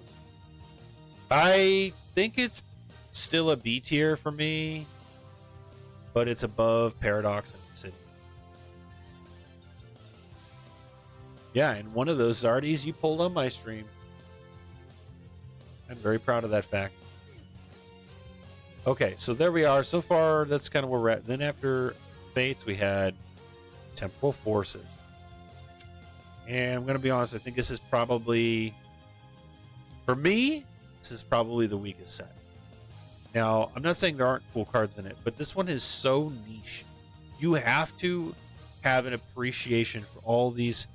I think it's still a B tier for me, but it's above Paradox and City. Yeah, and one of those Zardis you pulled on my stream. I'm very proud of that fact. Okay, so there we are. So far, that's kind of where we're at. Then after Fates, we had Temporal Forces. And I'm going to be honest, I think this is probably, for me, this is probably the weakest set. Now, I'm not saying there aren't cool cards in it, but this one is so niche. You have to have an appreciation for all these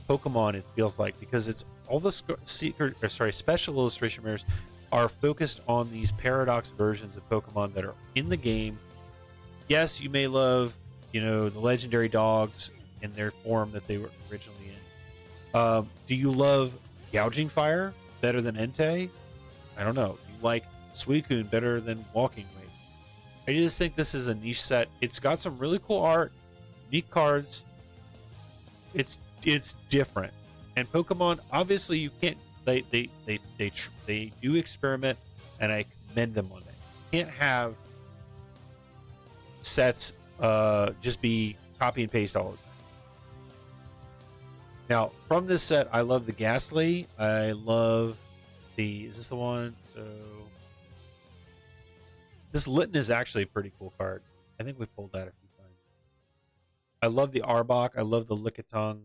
Pokemon, it feels like, because it's all the special illustration mirrors are focused on these Paradox versions of Pokemon that are in the game. Yes, you may love, the legendary dogs in their form that they were originally in. Do you love Gouging Fire better than Entei? I don't know. Do you like Suicune better than Walking Wave? I just think this is a niche set. It's got some really cool art, unique cards. It's different. And Pokemon, obviously, you can't. They do experiment, and I commend them on that. You can't have sets just be copy and paste all the time. Now, from this set, I love the Ghastly. I love the. Is this the one? So this Litten is actually a pretty cool card. I think we pulled that a few times. I love the Arbok. I love the Lickitung.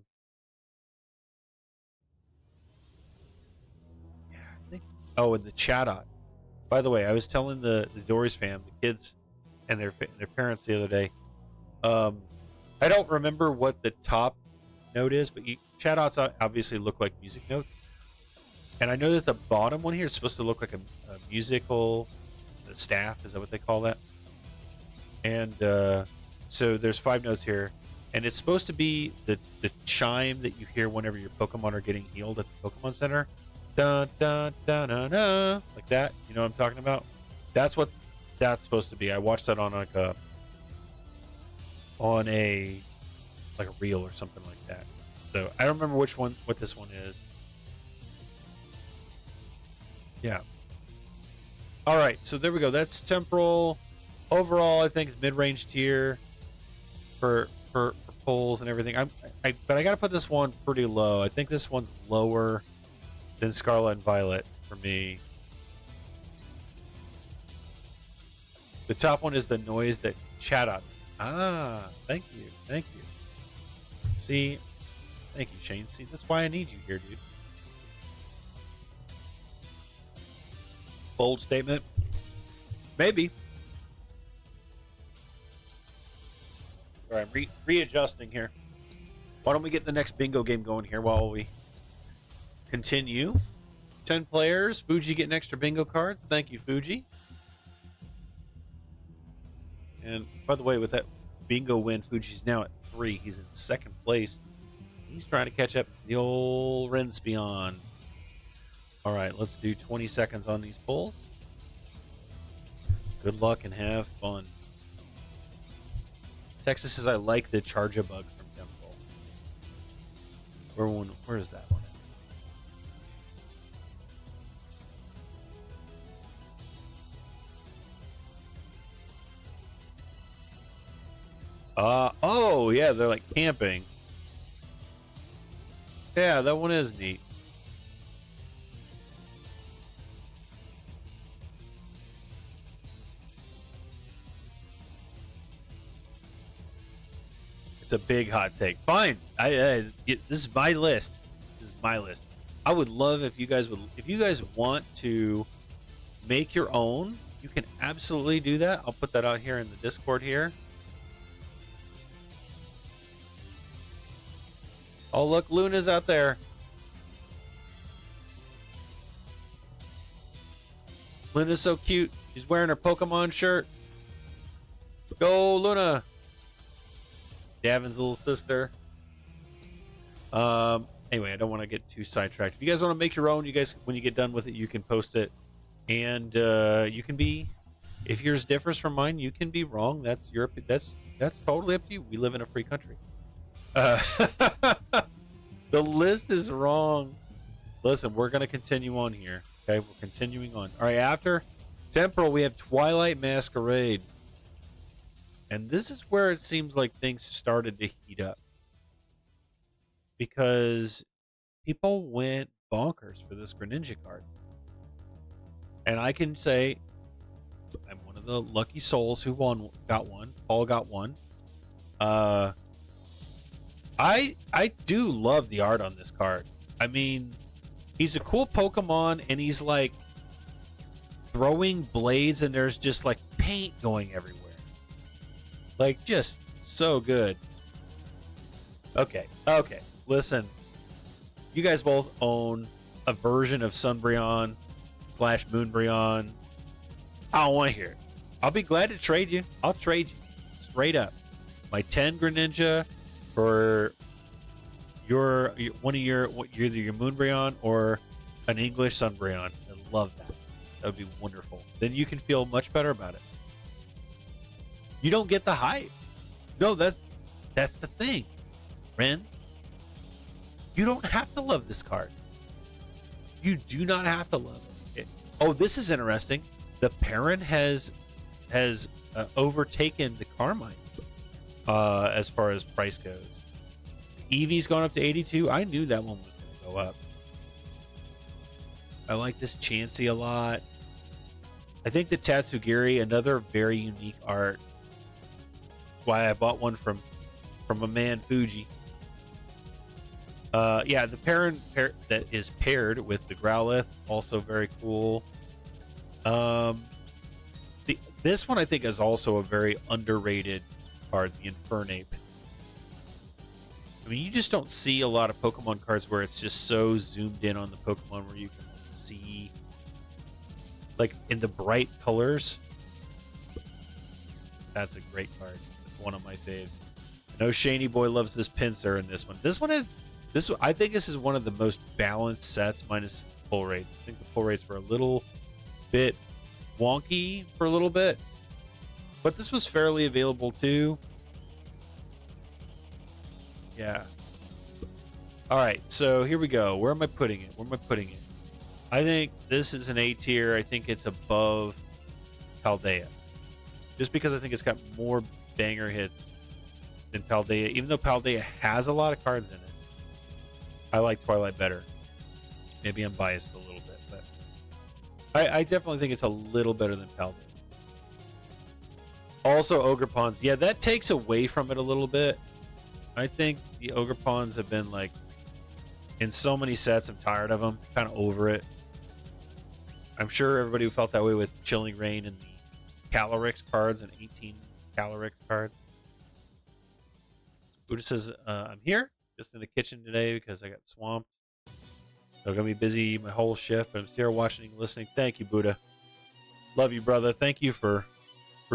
Yeah, I think. Oh, and the Chatot. By the way, I was telling the Dories fam, the kids, and their parents the other day. I don't remember what the top note is, but Chatots obviously look like music notes. And I know that the bottom one here is supposed to look like a musical staff. Is that what they call that? And so there's 5 notes here. And it's supposed to be the chime that you hear whenever your Pokemon are getting healed at the Pokemon Center. Dun, dun, dun, dun, dun, like that. You know what I'm talking about? That's what that's supposed to be. I watched that on a reel or something like that. So I don't remember what this one is. Yeah. All right, so there we go. That's Temporal. Overall, I think it's mid-range tier for pulls and everything. But I got to put this one pretty low. I think this one's lower than Scarlet and Violet for me. The top one is the noise that Chatot. Ah, thank you. See, thank you, Shane. See, that's why I need you here, dude. Bold statement? Maybe. All right, I'm readjusting here. Why don't we get the next bingo game going here while we continue? 10 players. Fuji getting extra bingo cards. Thank you, Fuji. And by the way, with that bingo win, Fuji's now at 3. He's in second place. He's trying to catch up to the old Renspion. All right, let's do 20 seconds on these pulls. Good luck and have fun. Texas says, I like the Charjabug from Temple. Where is that one? Oh, yeah, they're like camping. Yeah, that one is neat. It's a big hot take. Fine. This is my list. This is my list. I would love if you guys want to make your own, you can absolutely do that. I'll put that out here in the Discord here. Oh, look, Luna's out there. Luna's so cute. She's wearing her Pokemon shirt. Go, Luna. Davin's little sister. Anyway, I don't want to get too sidetracked. If you guys want to make your own, you guys, when you get done with it, you can post it. And you can be, if yours differs from mine, you can be wrong. That's your, that's totally up to you. We live in a free country. The list is wrong. Listen, we're going to continue on here. Okay, we're continuing on. All right, after Temporal, we have Twilight Masquerade. And this is where it seems like things started to heat up. Because people went bonkers for this Greninja card. And I can say I'm one of the lucky souls who got one. Paul got one. I do love the art on this card. I mean, he's a cool Pokemon, and he's like throwing blades, and there's just like paint going everywhere. Like, just so good. Okay. Listen, you guys both own a version of Sunbreon / Moonbreon. I don't want to hear it. I'll be glad to trade you. I'll trade you straight up my 10 Greninja for either your Moonbreon or an English Sunbreon. I love that. That would be wonderful. Then you can feel much better about it. You don't get the hype. No, that's the thing, Ren. You don't have to love this card. You do not have to love it. Oh, this is interesting. The parent has overtaken the Carmine as far as price goes. Eevee's gone up to 82. I knew that one was going to go up. I like this Chansey a lot. I think the Tatsugiri, another very unique art. Why I bought one from a man, Fuji. Yeah, the parent that is paired with the Growlithe, also very cool. This one I think is also a very underrated card, the Infernape. I mean, you just don't see a lot of Pokemon cards where it's just so zoomed in on the Pokemon where you can see, like, in the bright colors. That's a great card. It's one of my faves. I know Shany Boy loves this Pinsir in this one. I think this is one of the most balanced sets, minus pull rates. I think the pull rates were a little bit wonky for a little bit, but this was fairly available too. Yeah. All right, so here we go. Where am I putting it? I think this is an A tier. I think it's above Paldea, just because I think it's got more banger hits than Paldea. Even though Paldea has a lot of cards in it, I like Twilight better. Maybe I'm biased a little bit, but I definitely think it's a little better than Paldea. Also, Ogerpons. Yeah, that takes away from it a little bit. I think the Ogerpons have been, like, in so many sets, I'm tired of them. Kind of over it. I'm sure everybody who felt that way with Chilling Reign and the Calyrex cards and 18 Calyrex cards. Buddha says, I'm here. Just in the kitchen today because I got swamped. So I'm going to be busy my whole shift, but I'm still watching and listening. Thank you, Buddha. Love you, brother. Thank you for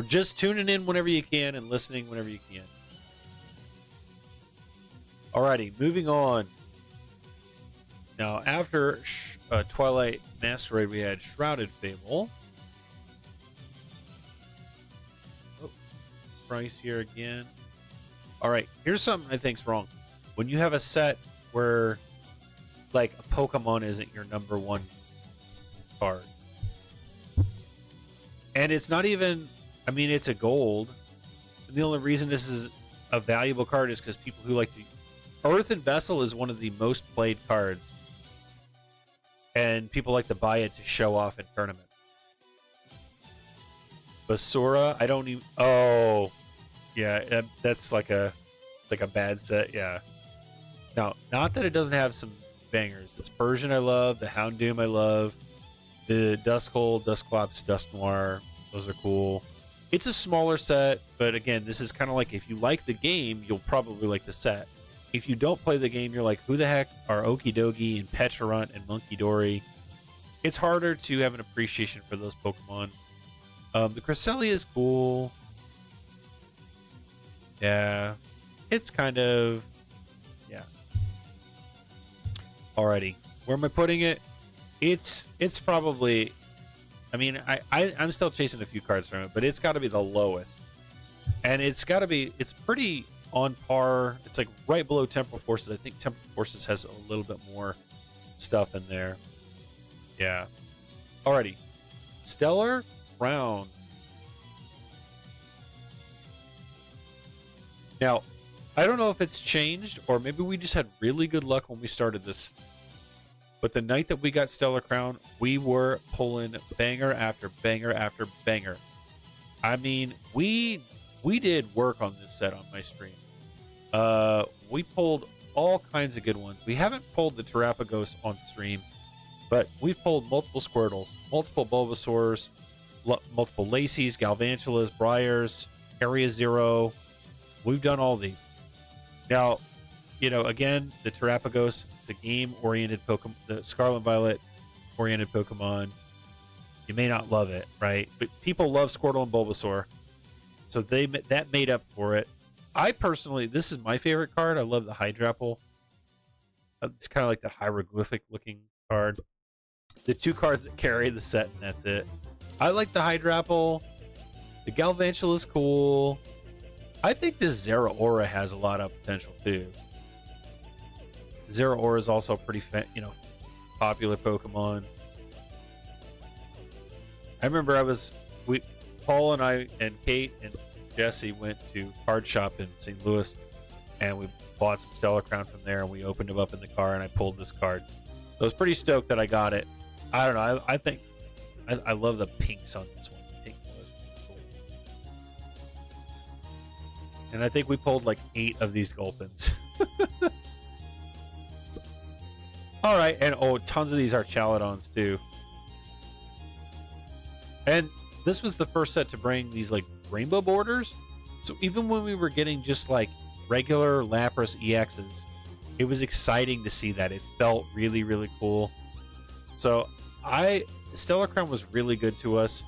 just tuning in whenever you can and listening whenever you can. Alrighty, moving on. Now, after Twilight Masquerade, we had Shrouded Fable. Oh, price here again. Alright, here's something I think's wrong. When you have a set where, like, a Pokemon isn't your number one card. And it's not even, I mean, it's a gold. And the only reason this is a valuable card is because people who like to... Earthen Vessel is one of the most played cards. And people like to buy it to show off in tournaments. Basura, I don't even... Oh, yeah, that's like a bad set, yeah. Now, not that it doesn't have some bangers. This Persian I love, the Houndoom I love, the Duskull, Dusclops, Dusknoir, those are cool. It's a smaller set, but again, this is kind of like if you like the game, you'll probably like the set. If you don't play the game, you're like, who the heck are Okidogi and Pecharunt and Monkey Dory? It's harder to have an appreciation for those Pokemon. The Cresselia is cool. Yeah. It's kind of... Yeah. Alrighty. Where am I putting it? It's probably... I mean, I'm still chasing a few cards from it, but it's got to be the lowest. And it's got to be... It's pretty on par. It's like right below Temporal Forces. I think Temporal Forces has a little bit more stuff in there. Yeah. Alrighty. Stellar Crown. Now, I don't know if it's changed, or maybe we just had really good luck when we started this. But the night that we got Stellar Crown, we were pulling banger after banger after banger. I mean, we did work on this set on my stream. We pulled all kinds of good ones. We haven't pulled the Terapagos on stream, but we've pulled multiple Squirtles, multiple Bulbasaurs, multiple Lacey's, Galvantulas, Briars, Area Zero. We've done all these. Now, you know, again, the Terapagos, the game-oriented Pokemon, the Scarlet and Violet-oriented Pokemon, you may not love it, right? But people love Squirtle and Bulbasaur, so that made up for it. I personally, this is my favorite card. I love the Hydrapple. It's kind of like that hieroglyphic-looking card. The two cards that carry the set, and that's it. I like the Hydrapple. The Galvantula is cool. I think this Zeraora has a lot of potential too. Zeraora is also a pretty, popular Pokemon. I remember Paul and I and Kate and Jesse went to Card Shop in St. Louis, and we bought some Stellar Crown from there, and we opened them up in the car, and I pulled this card. I was pretty stoked that I got it. I don't know. I think I love the pinks on this one. And I think we pulled like 8 of these Gulpins. All right, and tons of these are Chaladons too. And this was the first set to bring these like rainbow borders. So even when we were getting just like regular Lapras EXs, it was exciting to see that. It felt really, really cool. So Stellar Crown was really good to us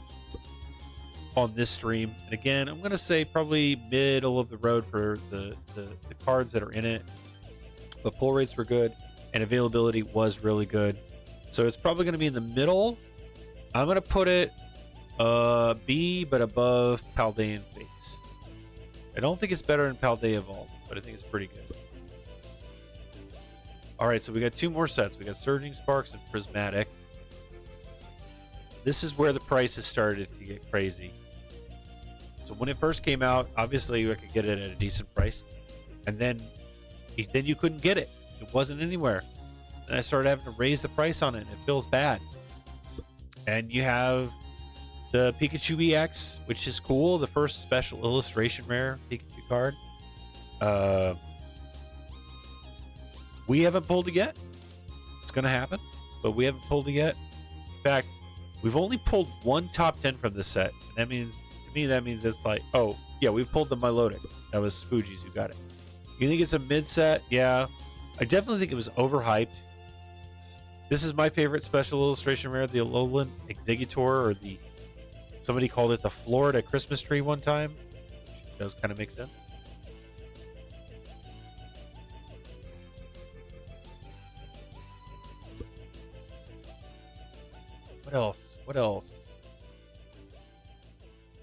on this stream. And again, I'm going to say probably middle of the road for the cards that are in it. But pull rates were good, and availability was really good. So it's probably going to be in the middle. I'm going to put it B, but above Paldean Fates. I don't think it's better than Paldea Evolved, but I think it's pretty good. All right, so we got 2 more sets. We got Surging Sparks and Prismatic. This is where the prices started to get crazy. So when it first came out, obviously you could get it at a decent price, and then you couldn't get it. It wasn't anywhere. And I started having to raise the price on it, and it feels bad. And you have the Pikachu EX, which is cool. The first special illustration rare Pikachu card. We haven't pulled it yet. It's going to happen, but we haven't pulled it yet. In fact, we've only pulled 1 top 10 from this set. And that means, to me, it's like, oh, yeah, we've pulled the Milotic. That was Fuji's who got it. You think it's a mid set? Yeah. I definitely think it was overhyped. This is my favorite special illustration rare, the Alolan Exeggutor, or somebody called it the Florida Christmas tree one time. Which does kind of make sense. What else?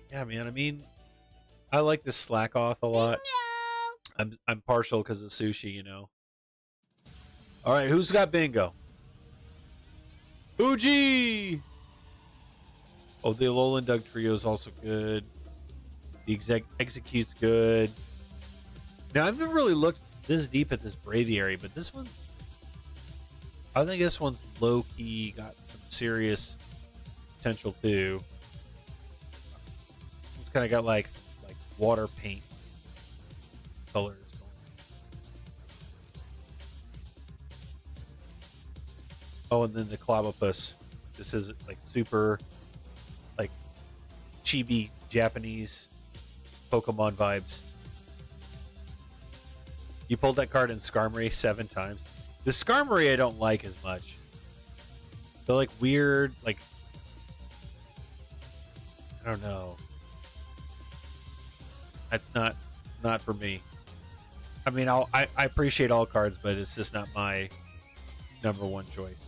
Yeah, man. I mean, I like this Slackoth a lot. I'm partial because of sushi, you know. All right, who's got bingo? Fuji! Oh, the Alolan Doug Trio is also good. The Execute's good. Now, I've never really looked this deep at this Braviary, but I think this one's low-key got some serious potential too. It's kind of got like water paint colors going. Oh, and then the Clobbopus. This is like super, like chibi Japanese Pokemon vibes. You pulled that card in Skarmory 7 times. The Skarmory I don't like as much. They're like weird, like I don't know. That's not for me. I mean, I appreciate all cards, but it's just not my number one choice.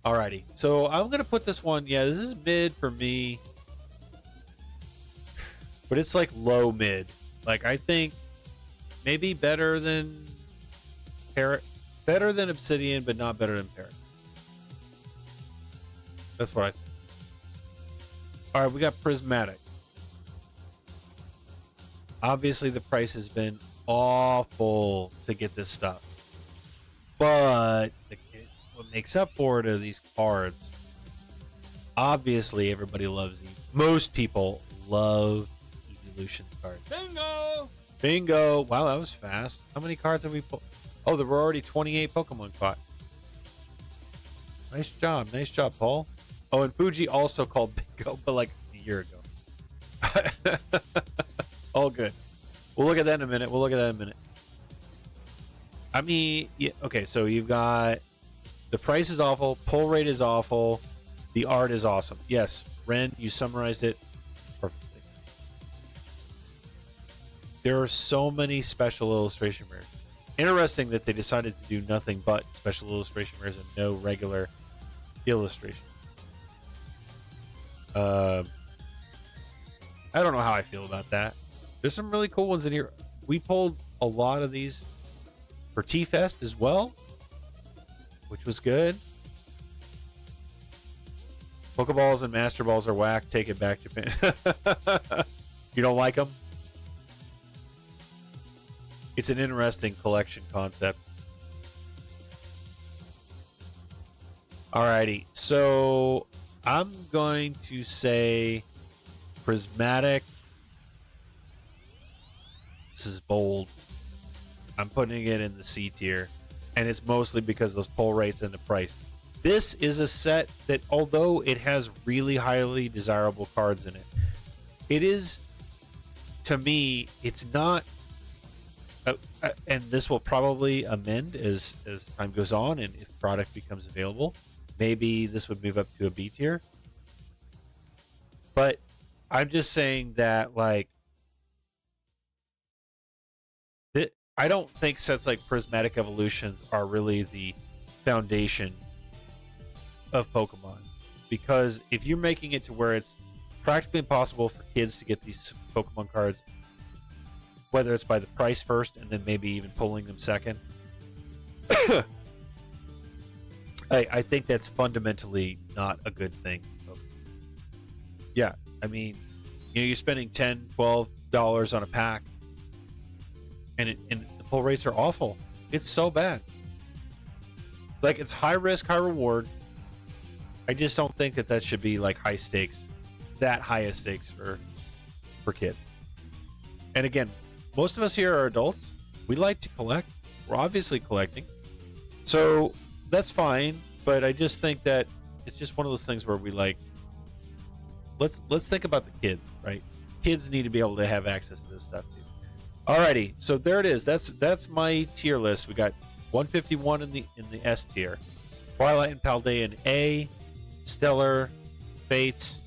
Alrighty, so I'm gonna put this one. Yeah, this is mid for me, but it's like low mid. Like I think maybe better than Parrot, better than Obsidian, but not better than Parrot. That's what I think. All right, we got Prismatic. Obviously, the price has been awful to get this stuff, but what makes up for it are these cards. Obviously, everybody loves these. Most people love Evolution cards. Bingo! Bingo! Wow, that was fast. How many cards have we pulled? Oh, there were already 28 Pokemon caught. Nice job, Paul. Oh, and Fuji also called Bingo, but like a year ago. All good. We'll look at that in a minute. I mean, yeah, okay, so you've got the price is awful, pull rate is awful, the art is awesome. Yes, Ren, you summarized it perfectly. There are so many special illustration rares. Interesting that they decided to do nothing but special illustration rares and no regular illustration. I don't know how I feel about that. There's some really cool ones in here. We pulled a lot of these for T-Fest as well, which was good. Pokeballs and Master Balls are whack. Take it back, Japan. You don't like them? It's an interesting collection concept. Alrighty, so I'm going to say Prismatic. This is bold. I'm putting it in the C tier, and it's mostly because of those pull rates and the price. This is a set that, although it has really highly desirable cards in it, it is, to me, it's not. And this will probably amend as time goes on, and if product becomes available, maybe this would move up to a B tier. But I'm just saying that, like, I don't think sets like Prismatic Evolutions are really the foundation of Pokemon, because if you're making it to where it's practically impossible for kids to get these Pokemon cards, whether it's by the price first and then maybe even pulling them second, I think that's fundamentally not a good thing. Yeah, I mean, you're spending $10, $12 on a pack, and the pull rates are awful. It's so bad. Like, it's high risk, high reward. I just don't think that should be like high stakes, that highest stakes for kids. And again, most of us here are adults. We like to collect. We're obviously collecting, so that's fine. But I just think that it's just one of those things where we like, let's think about the kids, right? Kids need to be able to have access to this stuff too. Alrighty, so there it is. That's my tier list. We got 151 in the S tier, Twilight and Paldea in A, Stellar, Fates,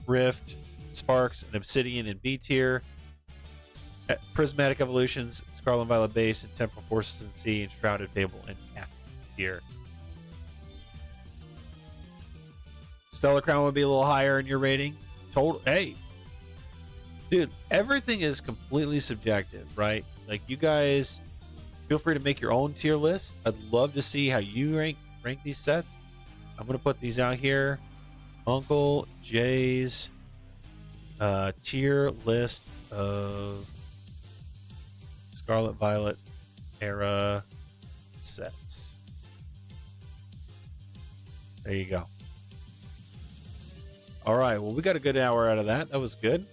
Rift, Sparks, and Obsidian in B tier, Prismatic Evolutions, Scarlet and Violet Base, and Temporal Forces in C, and Shrouded Fable in F tier. Stellar Crown would be a little higher in your rating. Total, hey, dude, everything is completely subjective, right? Like, you guys feel free to make your own tier list. I'd love to see how you rank these sets. I'm gonna put these out here. Uncle Jay's tier list of Scarlet Violet era sets. There you go. All right, well, we got a good hour out of that. That was good.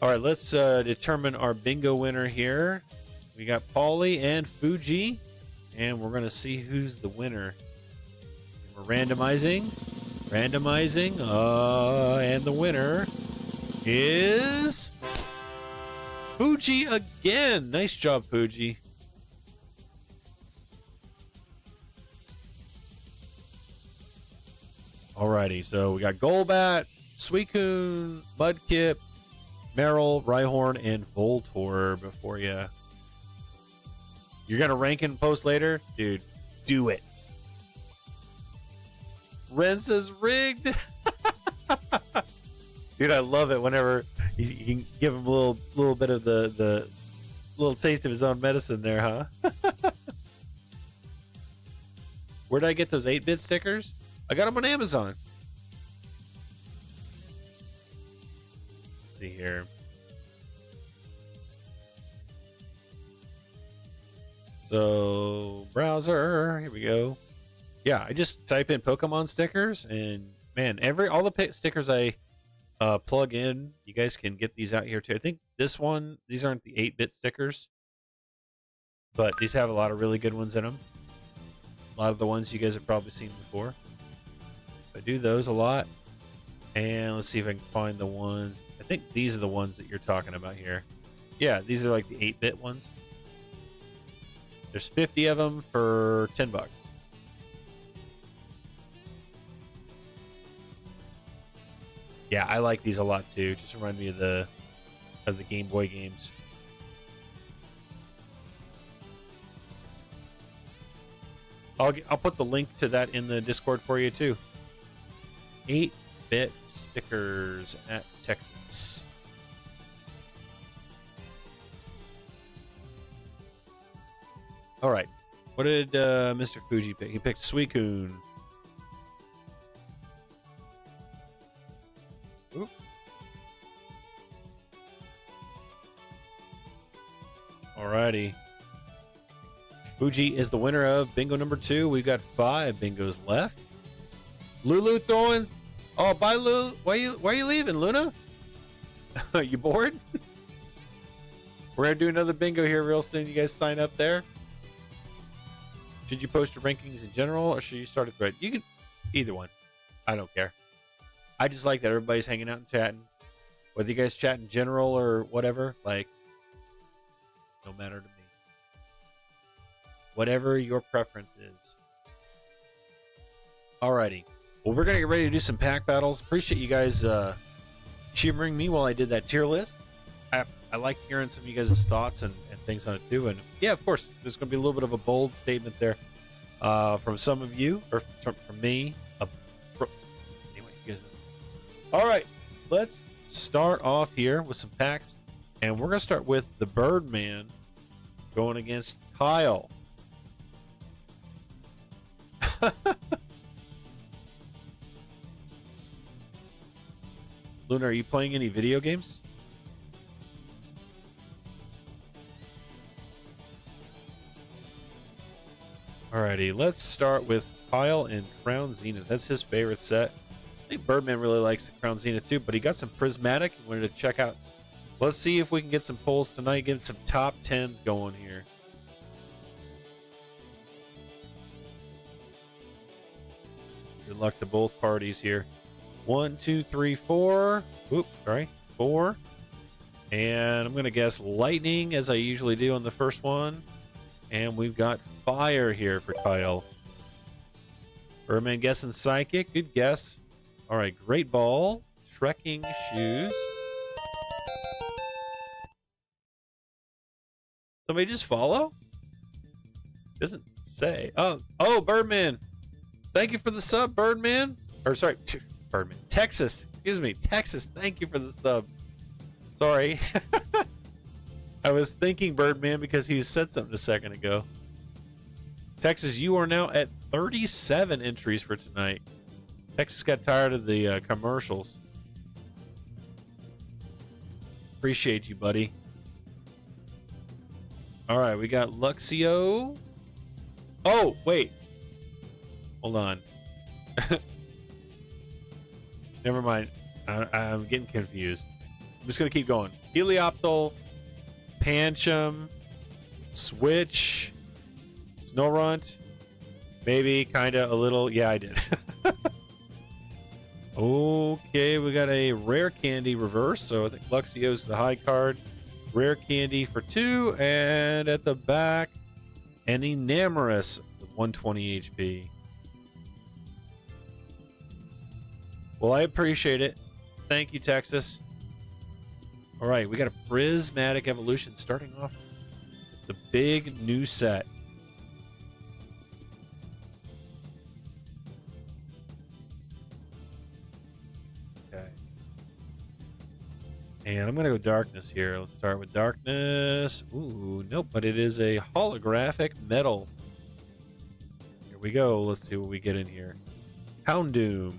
All right, let's determine our bingo winner here. We got Paulie and Fuji. and we're gonna see who's the winner. We're randomizing, and the winner is Fuji again. Nice job, Fuji. Alrighty, so we got Golbat, Suicune, Mudkip, Meryl, Rhyhorn, and Voltorb for you. You're gonna rank and post later? Dude, do it. Ren says rigged. Dude, I love it whenever you can give him a little bit of the little taste of his own medicine there, huh? Where did I get those 8-bit stickers? I got them on Amazon. Let's see here. So, browser, here we go. Yeah, I just type in Pokemon stickers, and man, all the stickers I plug in, you guys can get these out here too. I think these aren't the 8-bit stickers, but these have a lot of really good ones in them. A lot of the ones you guys have probably seen before. I do those a lot. And let's see if I can find the ones. I think these are the ones that you're talking about here. Yeah, these are like the 8-bit ones. There's 50 of them for $10. Yeah, I like these a lot too. Just remind me of the Game Boy games. I'll put the link to that in the Discord for you too. 8-bit stickers at Texas. All right. What did Mr. Fuji pick? He picked Suicune. Oop. Alrighty. Fuji is the winner of bingo number 2. We've got 5 bingos left. Lulu throwing. Oh, bye, Lulu. Why are you leaving, Luna? You bored? We're gonna do another bingo here real soon. You guys sign up there. Should you post your rankings in general, or should you start a thread? You can either one. I don't care. I just like that everybody's hanging out and chatting. Whether you guys chat in general or whatever, like, no matter to me. Whatever your preference is. Alrighty. Well, we're gonna get ready to do some pack battles. Appreciate you guys humoring me while I did that tier list. I like hearing some of you guys' thoughts and things on it too. And yeah, of course, there's gonna be a little bit of a bold statement there from some of you, or from me. Anyway, you guys know. All right, let's start off here with some packs, and we're gonna start with the Birdman going against Kyle. Luna, are you playing any video games? Alrighty, let's start with Kyle and Crown Zenith. That's his favorite set. I think Birdman really likes the Crown Zenith too, but he got some Prismatic and wanted to check out. Let's see if we can get some polls tonight, get some top 10s going here. Good luck to both parties here. 1, 2, 3, 4. Oops, sorry. 4. And I'm going to guess lightning, as I usually do on the first one. And we've got fire here for Kyle. Birdman guessing psychic. Good guess. All right, great ball. Trekking shoes. Somebody just follow? Doesn't say. Oh, Birdman. Thank you for the sub, Birdman. Or sorry, Birdman. Texas. Excuse me. Texas. Thank you for the sub. Sorry. I was thinking Birdman because he said something a second ago. Texas, you are now at 37 entries for tonight. Texas got tired of the commercials. Appreciate you, buddy. All right, we got Luxio. Oh, wait. Hold on. Never mind. I'm getting confused. I'm just going to keep going. Helioptile, Pancham, Switch, Snorunt. Maybe, kinda, a little. Yeah, I did. Okay, we got a rare candy reverse, so I think Luxio's the high card. Rare candy for 2, and at the back, an Enamorous with 120 HP. Well, I appreciate it. Thank you, Texas. All right, we got a Prismatic Evolution starting off with the big new set. Okay. And I'm going to go Darkness here. Let's start with Darkness. Ooh, nope, but it is a holographic metal. Here we go. Let's see what we get in here. Houndoom.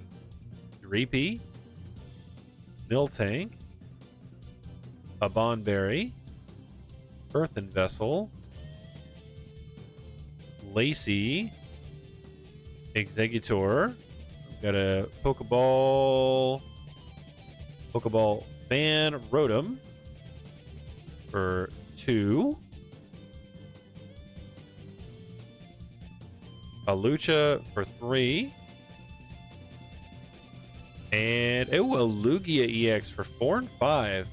Dreepy. Miltank. A Bonberry. Earthen Vessel. Lacey. Executor. We've got a Pokeball Fan Rotom for 2. A Lucha for 3. And a Lugia EX for 4 and 5.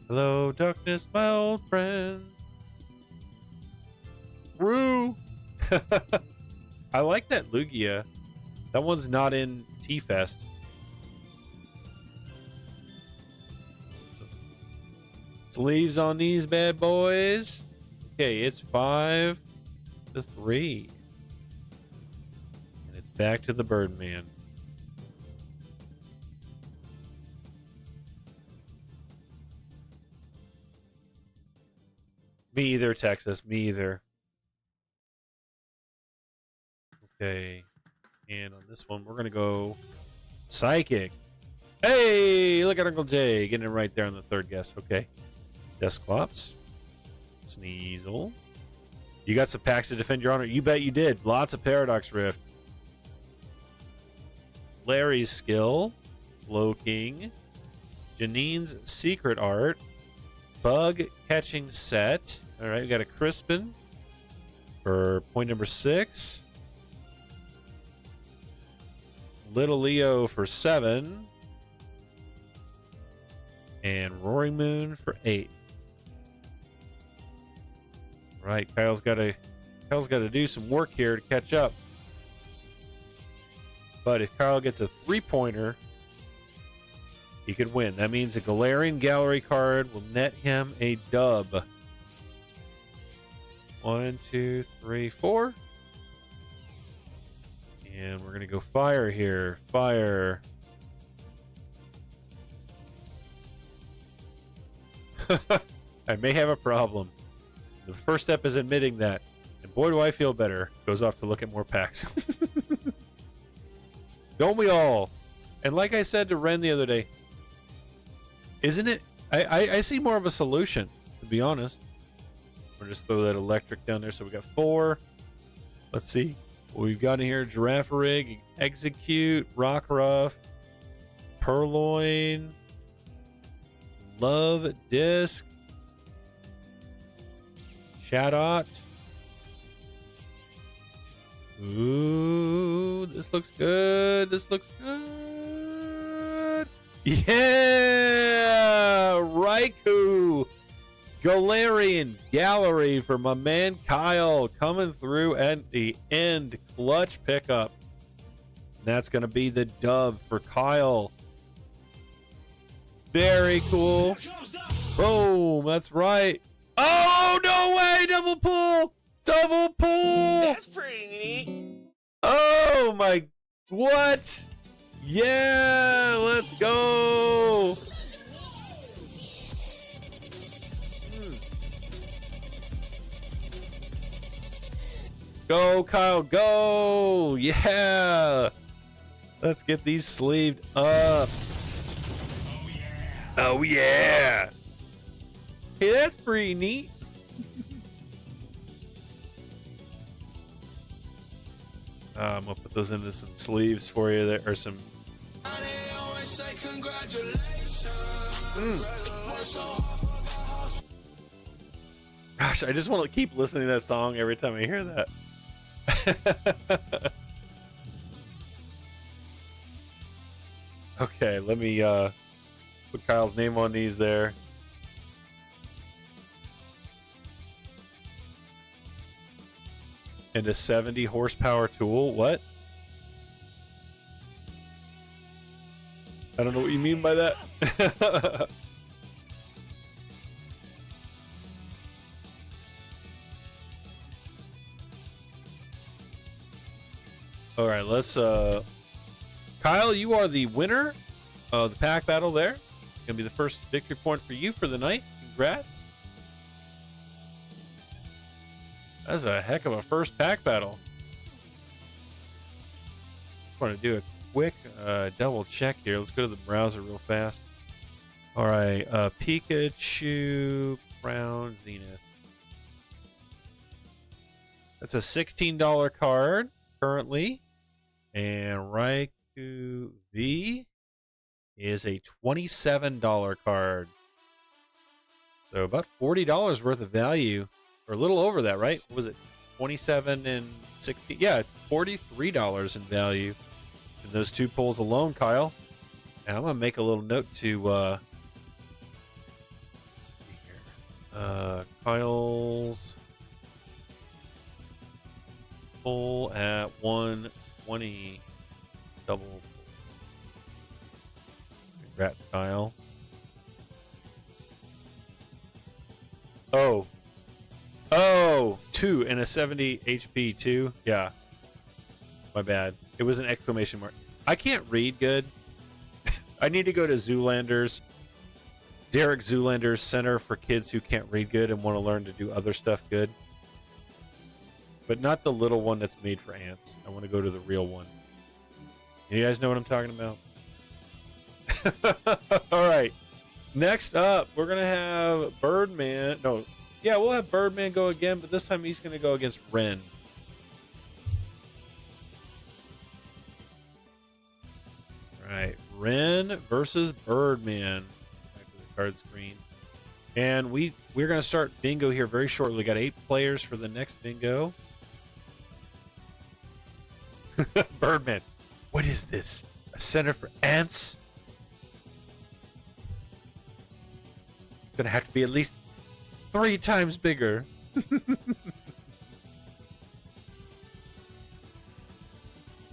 Hello, darkness, my old friend. Roo! I like that Lugia. That one's not in T-Fest. Sleeves on these bad boys. Okay, it's 5-3. And it's back to the Birdman. Me either, Texas. Me either. Okay. And on this one, we're going to go Psychic. Hey, look at Uncle Jay. Getting it right there on the third guess. Okay. Dusclops. Sneasel. You got some packs to defend your honor. You bet you did. Lots of Paradox Rift. Larry's Skill. Slowking. Janine's Secret Art. Bug Catching Set. All right, we got a Crispin for point number 6. Little Leo for 7. And Roaring Moon for 8. Right, Kyle's got to do some work here to catch up. But if Kyle gets a 3-pointer, he could win. That means a Galarian Gallery card will net him a dub. 1, 2, 3, 4. And we're going to go fire here. Fire. I may have a problem. The first step is admitting that. And boy, do I feel better. Goes off to look at more packs. Don't we all? And like I said to Ren the other day, isn't it? I see more of a solution, to be honest. We'll just throw that electric down there. So we got 4. Let's see what we've got in here. Girafarig, Execute, Rockruff, Purloin, Love Disc, Shadot. Ooh, this looks good. This looks good. Yeah! Raikou. Galarian Gallery for my man Kyle coming through at the end. Clutch pickup. That's going to be the dub for Kyle. Very cool. Boom. That's right. Oh, no way. Double pull. Double pull. That's pretty neat. Oh, my. What? Yeah. Let's go. Go, Kyle, go! Yeah! Let's get these sleeved up. Oh, yeah. Oh, yeah! Hey, that's pretty neat. I'm gonna put those into some sleeves for you. There are some. Gosh, I just want to keep listening to that song every time I hear that. Okay, let me put Kyle's name on these there. And a 70 horsepower tool. What? I don't know what you mean by that. All right, let's Kyle, you are the winner of the pack battle there. Gonna be the first victory point for you for the night. Congrats. That's a heck of a first pack battle. Just want to do a quick double check here. Let's go to the browser real fast. All right, Pikachu Crown Zenith. That's a $16 card currently. And Raikou V is a $27 card. So about $40 worth of value. Or a little over that, right? What was it? 27 and 60? Yeah, $43 in value in those two pulls alone, Kyle. And I'm going to make a little note to Kyle's pull at 120 double. Congrats, Kyle. Oh, 2 and a 70 HP too. Yeah, my bad. It was an exclamation mark. I can't read good. I need to go to Zoolander's, Derek Zoolander's Center for Kids Who Can't Read Good and want to learn to do other stuff good. But not the little one that's made for ants. I want to go to the real one. You guys know what I'm talking about? All right. Next up, we're going to have Birdman. No, yeah, we'll have Birdman go again, but this time he's going to go against Ren. All right. Ren versus Birdman. Back to the card screen. And we're going to start bingo here very shortly. We got 8 players for the next bingo. Birdman. What is this? A center for ants? It's gonna have to be at least 3 times bigger.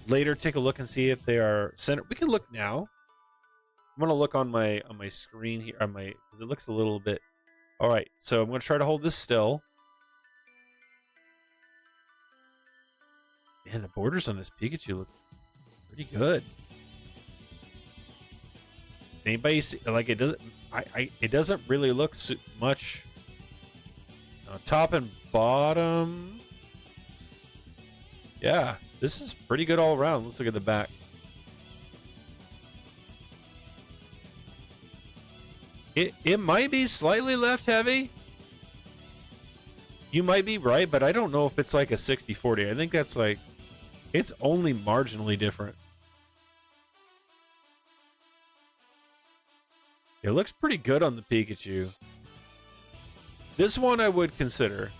Later, take a look and see if they are center. We can look now. I'm gonna look on my screen here because it looks a little bit. All right, so I'm gonna try to hold this still. Man, the borders on this Pikachu look pretty good. Anybody see, like, it doesn't? It doesn't really look much. Top and bottom. Yeah, this is pretty good all around. Let's look at the back. It might be slightly left heavy. You might be right, but I don't know if it's like a 60-40. I think that's like, it's only marginally different. It looks pretty good on the Pikachu. This one I would consider.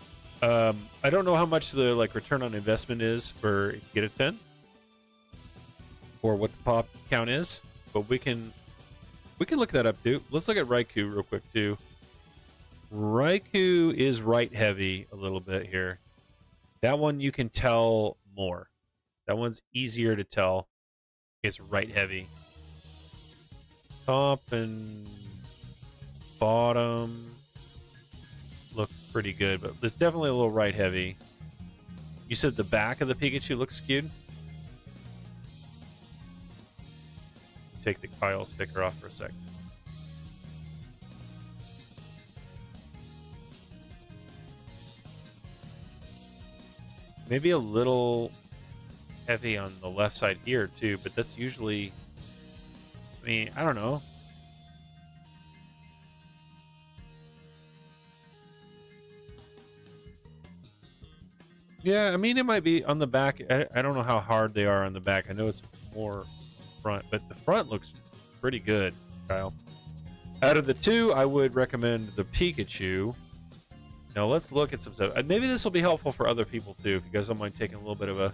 I don't know how much the return on investment is for get a 10, or what the pop count is, but we can look that up too. Let's look at Raikou real quick too. Raikou is right heavy a little bit here. That one you can tell more. That one's easier to tell. It's right heavy. Top and bottom look pretty good, but it's definitely a little right heavy. You said the back of the Pikachu looks skewed? Take the Kyle sticker off for a sec. Maybe a little heavy on the left side here too, but that's usually, I mean, I don't know. Yeah, I mean, it might be on the back. I don't know how hard they are on the back. I know it's more front, but the front looks pretty good, Kyle. Out of the two, I would recommend the Pikachu. Now let's look at some stuff. Maybe this will be helpful for other people too, if you guys don't mind taking a little bit of a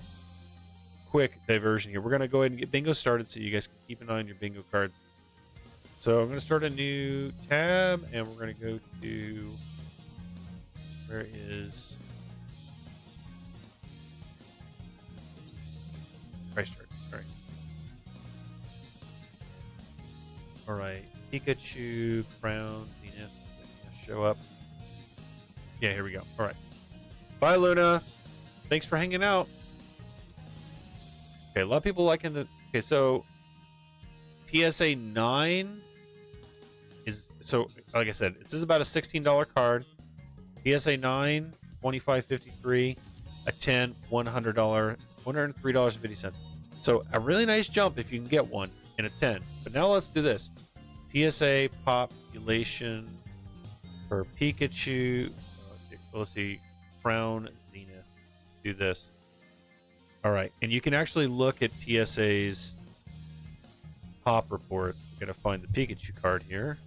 quick diversion here. We're going to go ahead and get bingo started so you guys can keep an eye on your bingo cards. So I'm going to start a new tab, and we're going to go to, where is price chart? All right, Pikachu, Crown, Zenith, show up. Yeah, here we go. All right, bye, Luna. Thanks for hanging out. Okay, a lot of people liking the. Okay, so PSA 9 is, so like I said, this is about a $16 card. PSA 9, $25.53. A 10, $100, $103.50. So a really nice jump if you can get one in a 10. But now let's do this. PSA population for Pikachu. Let's see. Crown Zenith. Do this. All right, and you can actually look at PSA's pop reports. We're gonna find the Pikachu card here.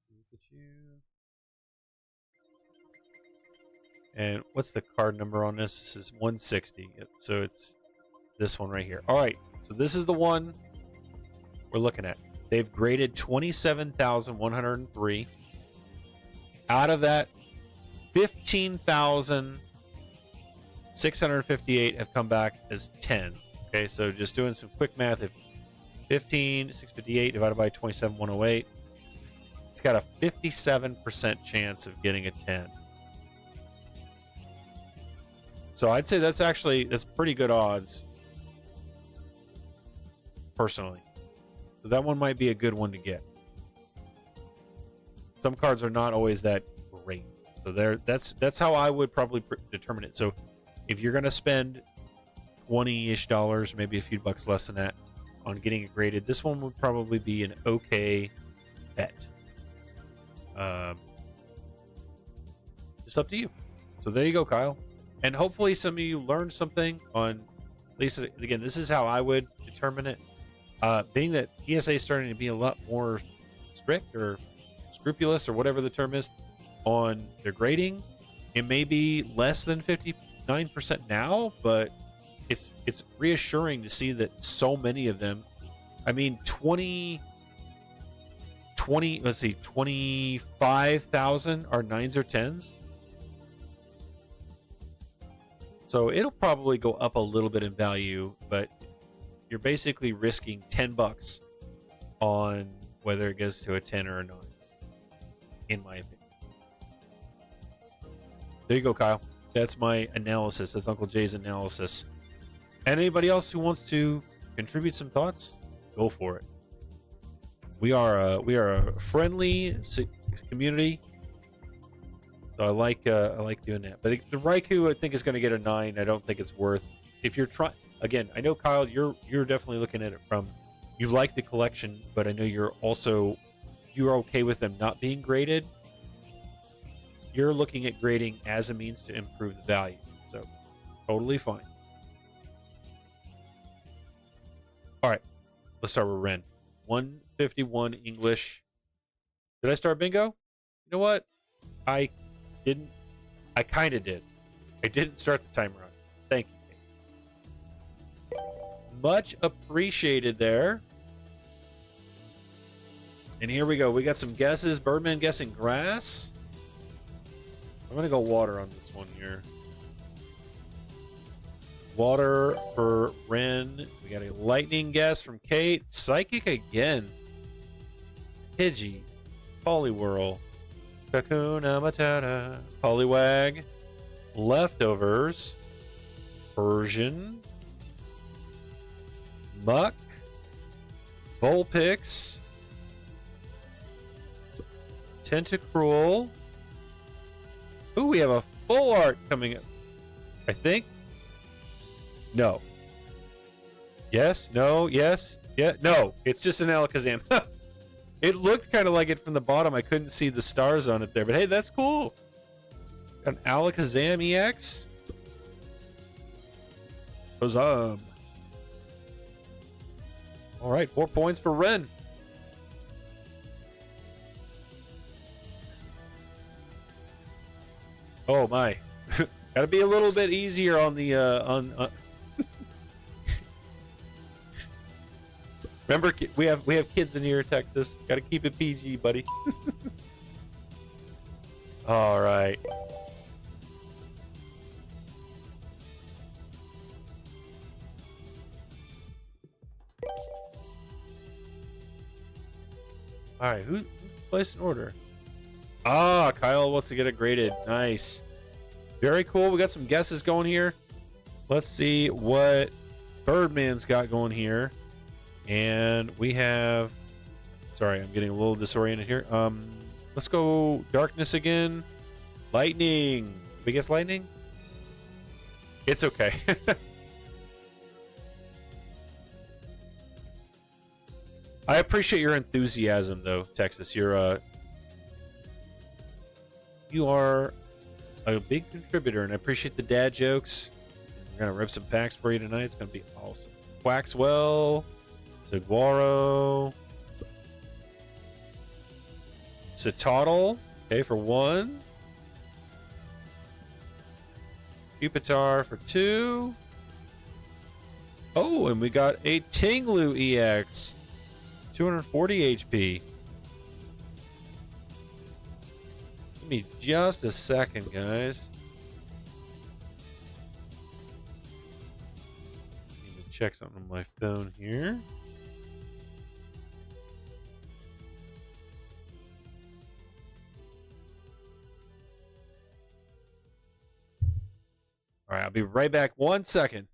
Pikachu. And what's the card number on this? This is 160. So it's this one right here. All right, so this is the one we're looking at. They've graded 27,103. Out of that, 15,658 have come back as 10s. Okay, so just doing some quick math, if 15,658 divided by 27,108, it's got a 57% chance of getting a 10. So I'd say that's pretty good odds, personally. So that one might be a good one to get. Some cards are not always that great. So that's how I would probably determine it. So if you're going to spend $20-ish, maybe a few bucks less than that, on getting it graded, this one would probably be an okay bet. Just up to you. So there you go, Kyle. And hopefully some of you learned something on, at least, again, this is how I would determine it. Being that PSA is starting to be a lot more strict or scrupulous or whatever the term is on their grading, it may be less than 59% now, but it's reassuring to see that so many of them, I mean, 25,000 are 9s or 10s. So it'll probably go up a little bit in value, but you're basically risking $10 on whether it goes to a 10 or a 9, in my opinion. There you go, Kyle. That's my analysis. That's Uncle Jay's analysis. And anybody else who wants to contribute some thoughts, go for it. We are a friendly community. So I like doing that. But the Raikou, I think, is going to get a 9. I don't think it's worth. If you're trying, again, I know, Kyle, you're definitely looking at it from, you like the collection, but I know you're okay with them not being graded. You're looking at grading as a means to improve the value. So totally fine. All right, let's start with Ren. 151 English. Did I start bingo? You know what? I didn't. I kind of did. I didn't start the timer on. Thank you. Much appreciated there. And here we go. We got some guesses. Birdman guessing grass. I'm going to go water on this one here. Water for Ren. We got a lightning guess from Kate. Psychic again. Pidgey. Poliwhirl. Kakuna Matata. Poliwag. Leftovers. Persian. Muck. Vulpix. Tentacruel. Ooh, we have a full art coming up. I think. No. Yes. No. Yes. Yeah. No. It's just an Alakazam. It looked kind of like it from the bottom. I couldn't see the stars on it there, but hey, that's cool. An Alakazam EX. Huzzah. All right, 4 points for Ren. Oh my. Gotta be a little bit easier on the Remember, we have kids in here, Texas. Gotta keep it PG, buddy. All right. All right, who placed an order? Ah, Kyle wants to get it graded. Nice. Very cool. We got some guesses going here. Let's see what Birdman's got going here. And we have... Sorry, I'm getting a little disoriented here. Let's go Darkness again. Lightning. Did we guess Lightning? It's okay. I appreciate your enthusiasm, though, Texas. You are a big contributor, and I appreciate the dad jokes. We're gonna rip some packs for you tonight. It's gonna be awesome. Quaxwell, Saguaro, Citadel, okay, for 1. Pupitar for 2. Oh, and we got a Tinglu EX. 240 HP. Give me just a second, guys. Need to check something on my phone here. All right, I'll be right back. 1 second.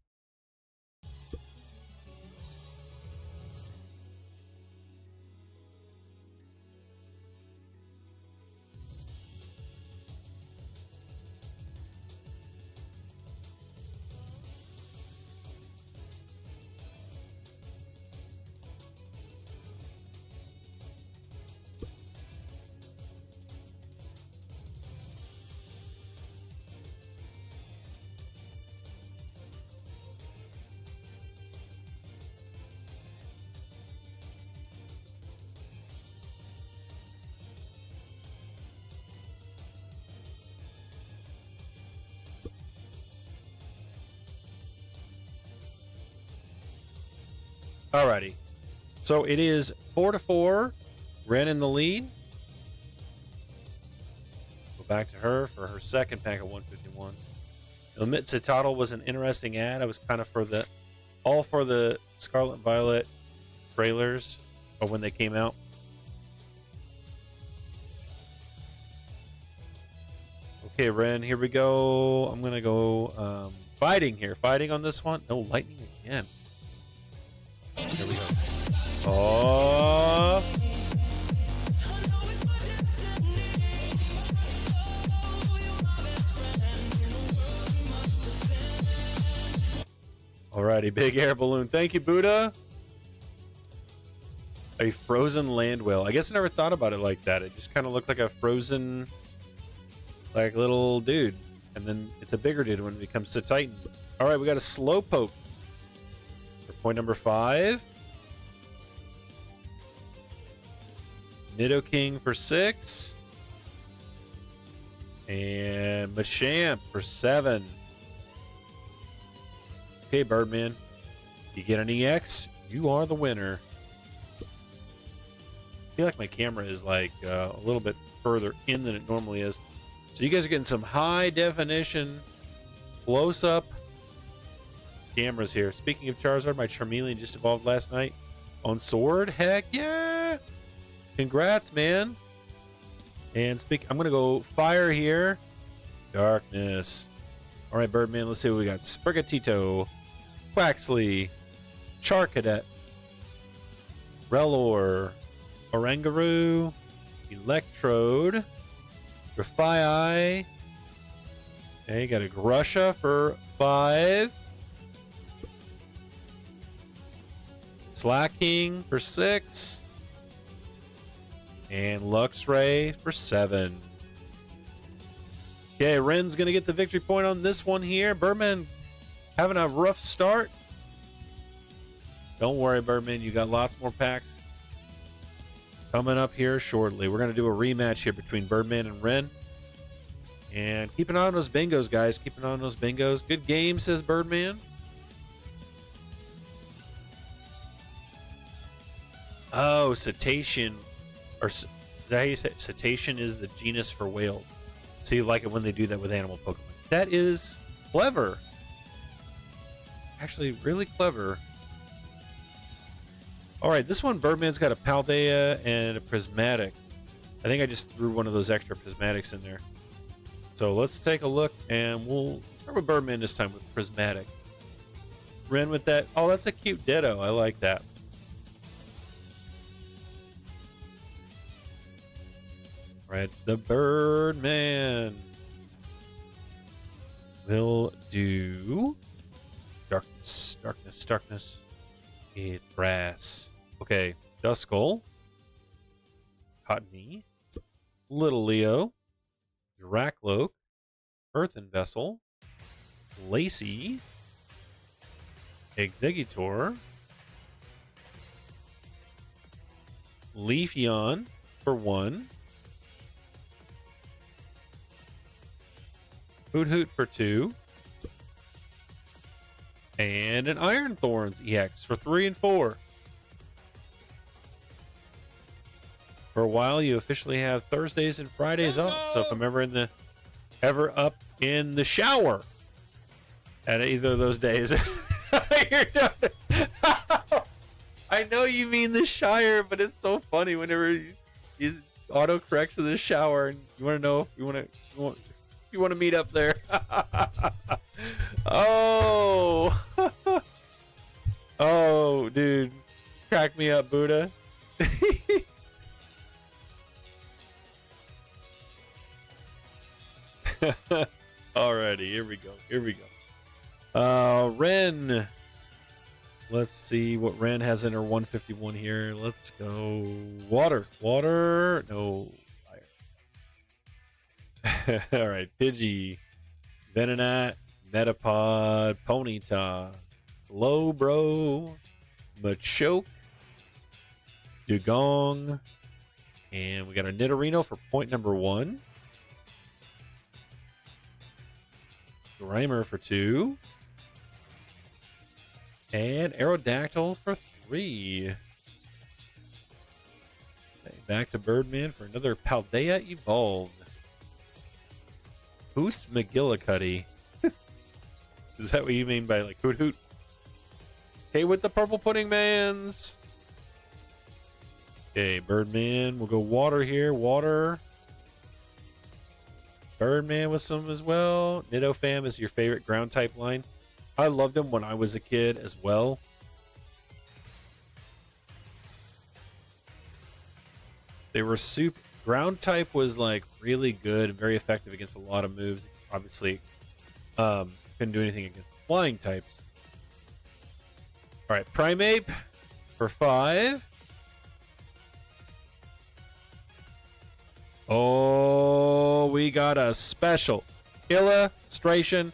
Alrighty. So it is 4-4. Ren in the lead. Go back to her for her second pack of 151. I'll admit Citadel was an interesting ad. I was kind of for the Scarlet and Violet trailers or when they came out. Okay, Ren, here we go. I'm gonna go fighting here. Fighting on this one. No lightning again. Here we go. Oh. Alrighty, big air balloon. Thank you, Buddha. A frozen land whale. I guess I never thought about it like that. It just kind of looked like a frozen, like little dude. And then it's a bigger dude when it becomes the Titan. Alright, we got a Slowpoke. Point number 5. Nidoking for 6. And Machamp for 7. Okay, Birdman. You get an EX, you are the winner. I feel like my camera is like a little bit further in than it normally is. So you guys are getting some high definition close-up cameras here. Speaking of Charizard, my Charmeleon just evolved last night on Sword. Heck yeah! Congrats, man. And I'm gonna go fire here. Darkness. All right, Birdman. Let's see what we got. Sprigatito, Quaxley, Charcadet, Rellor, Oranguru, Electrode, Grafaiai. Okay, got a Grusha for 5. Slacking for 6. And Luxray for 7. Okay, Ren's going to get the victory point on this one here. Birdman having a rough start. Don't worry, Birdman. You got lots more packs coming up here shortly. We're going to do a rematch here between Birdman and Ren. And keep an eye on those bingos, guys. Keep an eye on those bingos. Good game, says Birdman. Oh, cetacean. Or is that how you say it? Cetacean is the genus for whales. So you like it when they do that with animal Pokemon. That is clever. Actually, really clever. All right, this one, Birdman's got a Paldea and a Prismatic. I think I just threw one of those extra Prismatics in there. So let's take a look, and we'll start with Birdman this time with Prismatic. Ren with that. Oh, that's a cute Ditto. I like that. Right, the Birdman will do darkness, darkness, darkness. It's brass. Okay, Duskull, Cottony, Little Leo, Drakloak, Earthen Vessel, Lacey, Exeggutor, Leafeon for 1, Hoot for 2, and an Iron Thorns EX for 3 and 4. For a while, you officially have Thursdays and Fridays off. So if I'm ever up in the shower at either of those days, you're done. I know you mean the Shire, but it's so funny whenever you auto corrects in the shower and you want to know if you want to meet up there. Oh. Oh, dude. Crack me up, Buddha. Alrighty, here we go. Here we go. Ren. Let's see what Ren has in her 151 here. Let's go. Water. Water. No. Fire. Alright, Pidgey. Venonat. Metapod. Ponyta. Slowbro. Machoke. Dugong. And we got a Nidorino for point number 1. Grimer for 2. And Aerodactyl for 3. Okay, back to Birdman for another Paldea Evolved. Hoot McGillicuddy. Is that what you mean by like Hoot Hoot? Okay, with the Purple Pudding Mans. Okay, Birdman. We'll go water here. Water. Birdman with some as well. Nidofam is your favorite ground type line. I loved him when I was a kid as well. They were super. Ground type was like really good and very effective against a lot of moves. Obviously, couldn't do anything against flying types. All right, Primeape for 5. Oh, we got a special illustration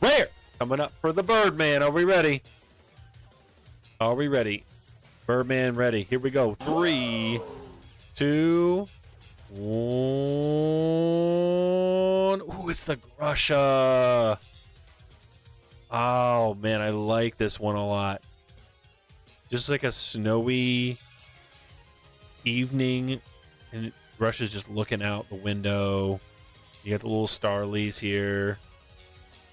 rare coming up for the Birdman. Are we ready? Are we ready? Birdman ready. Here we go. 3, 2, 1. Ooh, it's the Grusha. Oh, man, I like this one a lot. Just like a snowy evening, and Grusha's just looking out the window. You got the little Starlies here.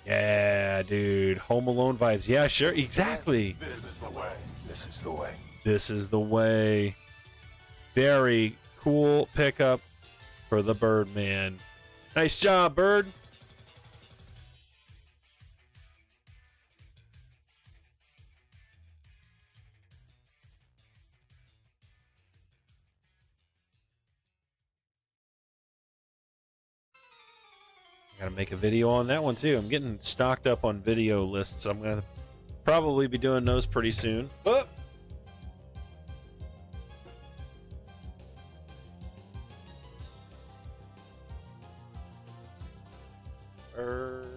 Yeah, dude. Home Alone vibes. Yeah, sure. Exactly. This is the way. This is the way. This is the way. Very cool pickup for the Birdman. Nice job, Bird. Gotta make a video on that one too. I'm getting stocked up on video lists. I'm gonna probably be doing those pretty soon. Oh. Birdman.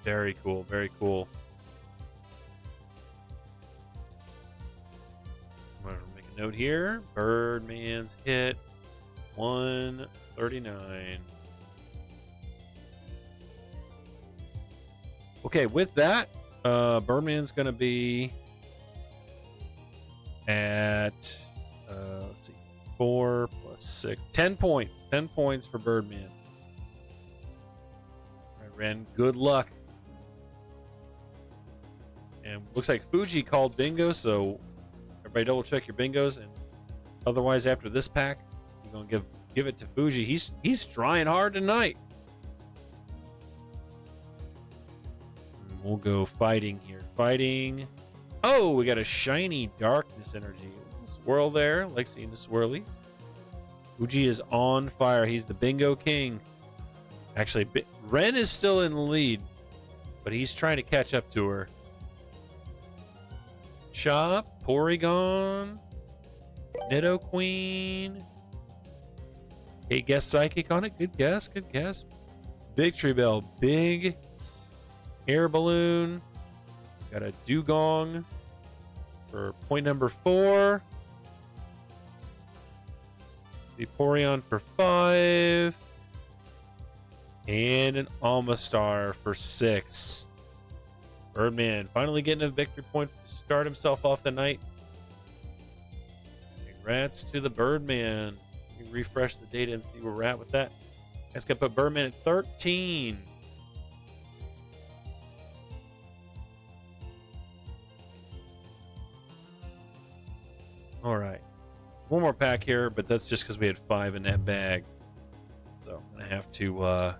Very cool. Very cool. I'm going to make a note here. Birdman's hit 139. Okay, with that, Birdman's going to be at, let's see, 4 plus 6, 10 points. 10 points for Birdman. All right, Ren, good luck. And looks like Fuji called bingo, so everybody double check your bingos. And otherwise, after this pack, we're going to give it to Fuji. He's trying hard tonight. We'll go fighting here. Fighting. Oh, we got a shiny darkness energy. Swirl there. Like seeing the swirlies. Fuji is on fire. He's the bingo king. Actually, Ren is still in the lead, but he's trying to catch up to her. Chop. Porygon. Nidoqueen. Hey, guess Psychic on it. Good guess. Good guess. Victory Bell. Big air balloon. Got a Dugong for point number 4. Vaporeon for 5. And an Almastar for 6. Birdman finally getting a victory point to start himself off the night. Congrats to the Birdman. Let me refresh the data and see where we're at with that. That's going to put Birdman at 13. All right. One more pack here, but that's just because we had 5 in that bag. So I'm going to have to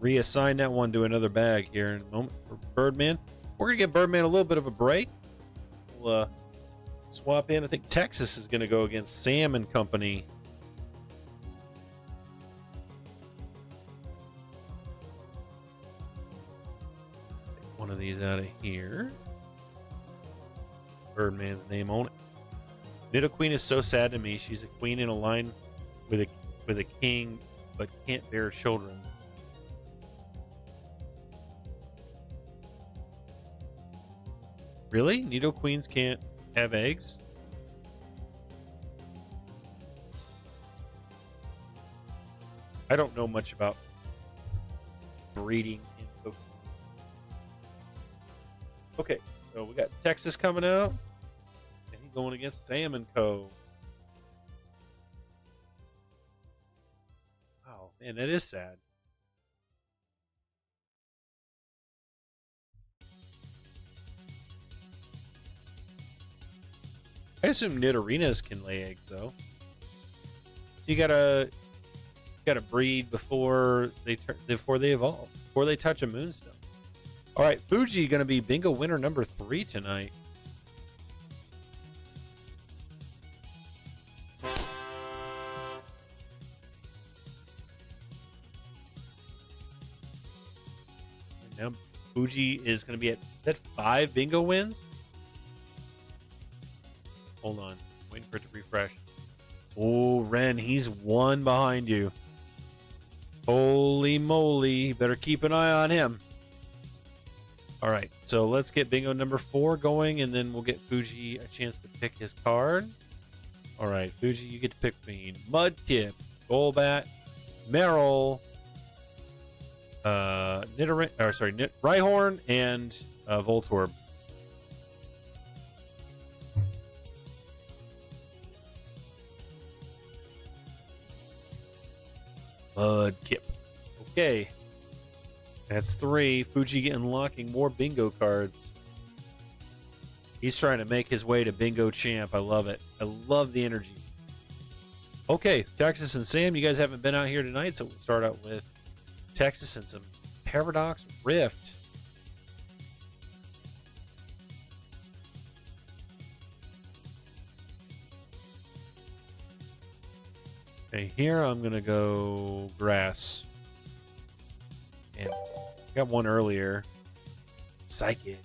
reassign that one to another bag here in a moment for Birdman. We're going to give Birdman a little bit of a break. We'll swap in. I think Texas is going to go against Sam and Company. Take one of these out of here. Birdman's name on it. Nidoqueen is so sad to me. She's a queen in a line with a king, but can't bear children. Really? Nidoqueens can't have eggs? I don't know much about breeding in Pokemon. Okay, so we got Texas coming out. Going against Sam and Co. Oh, man, that is sad. I assume Nidorinas can lay eggs, though. So you gotta breed before they evolve, before they touch a moonstone. All right, Fuji gonna be bingo winner number 3 tonight. Now Fuji is going to be at 5 bingo wins. Hold on. Waiting for it to refresh. Oh, Ren, he's 1 behind you. Holy moly. Better keep an eye on him. All right. So let's get bingo number 4 going, and then we'll get Fuji a chance to pick his card. All right. Fuji, you get to pick me. Mudkip, Golbat, Meryl, Rhyhorn, and Voltorb. Mudkip. Okay. That's 3. Fuji unlocking more bingo cards. He's trying to make his way to bingo champ. I love it. I love the energy. Okay, Texas and Sam, you guys haven't been out here tonight, so we'll start out with Texas and some Paradox Rift. Okay, here I'm going to go grass. And I got one earlier. Psychic.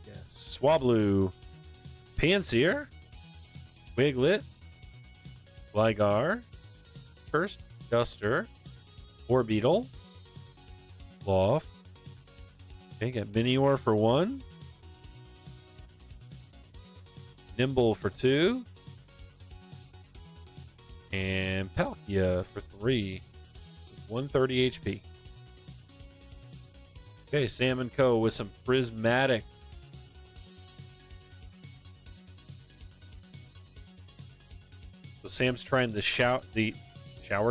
Yes. Swablu. Panseer. Wiglet. Gligar. First Duster. Orbeetle. Loft. Okay, got Minior for 1. Nimble for 2. And Palkia for 3. 130 HP. Okay, Sam & Co. with some prismatic. So Sam's trying the shower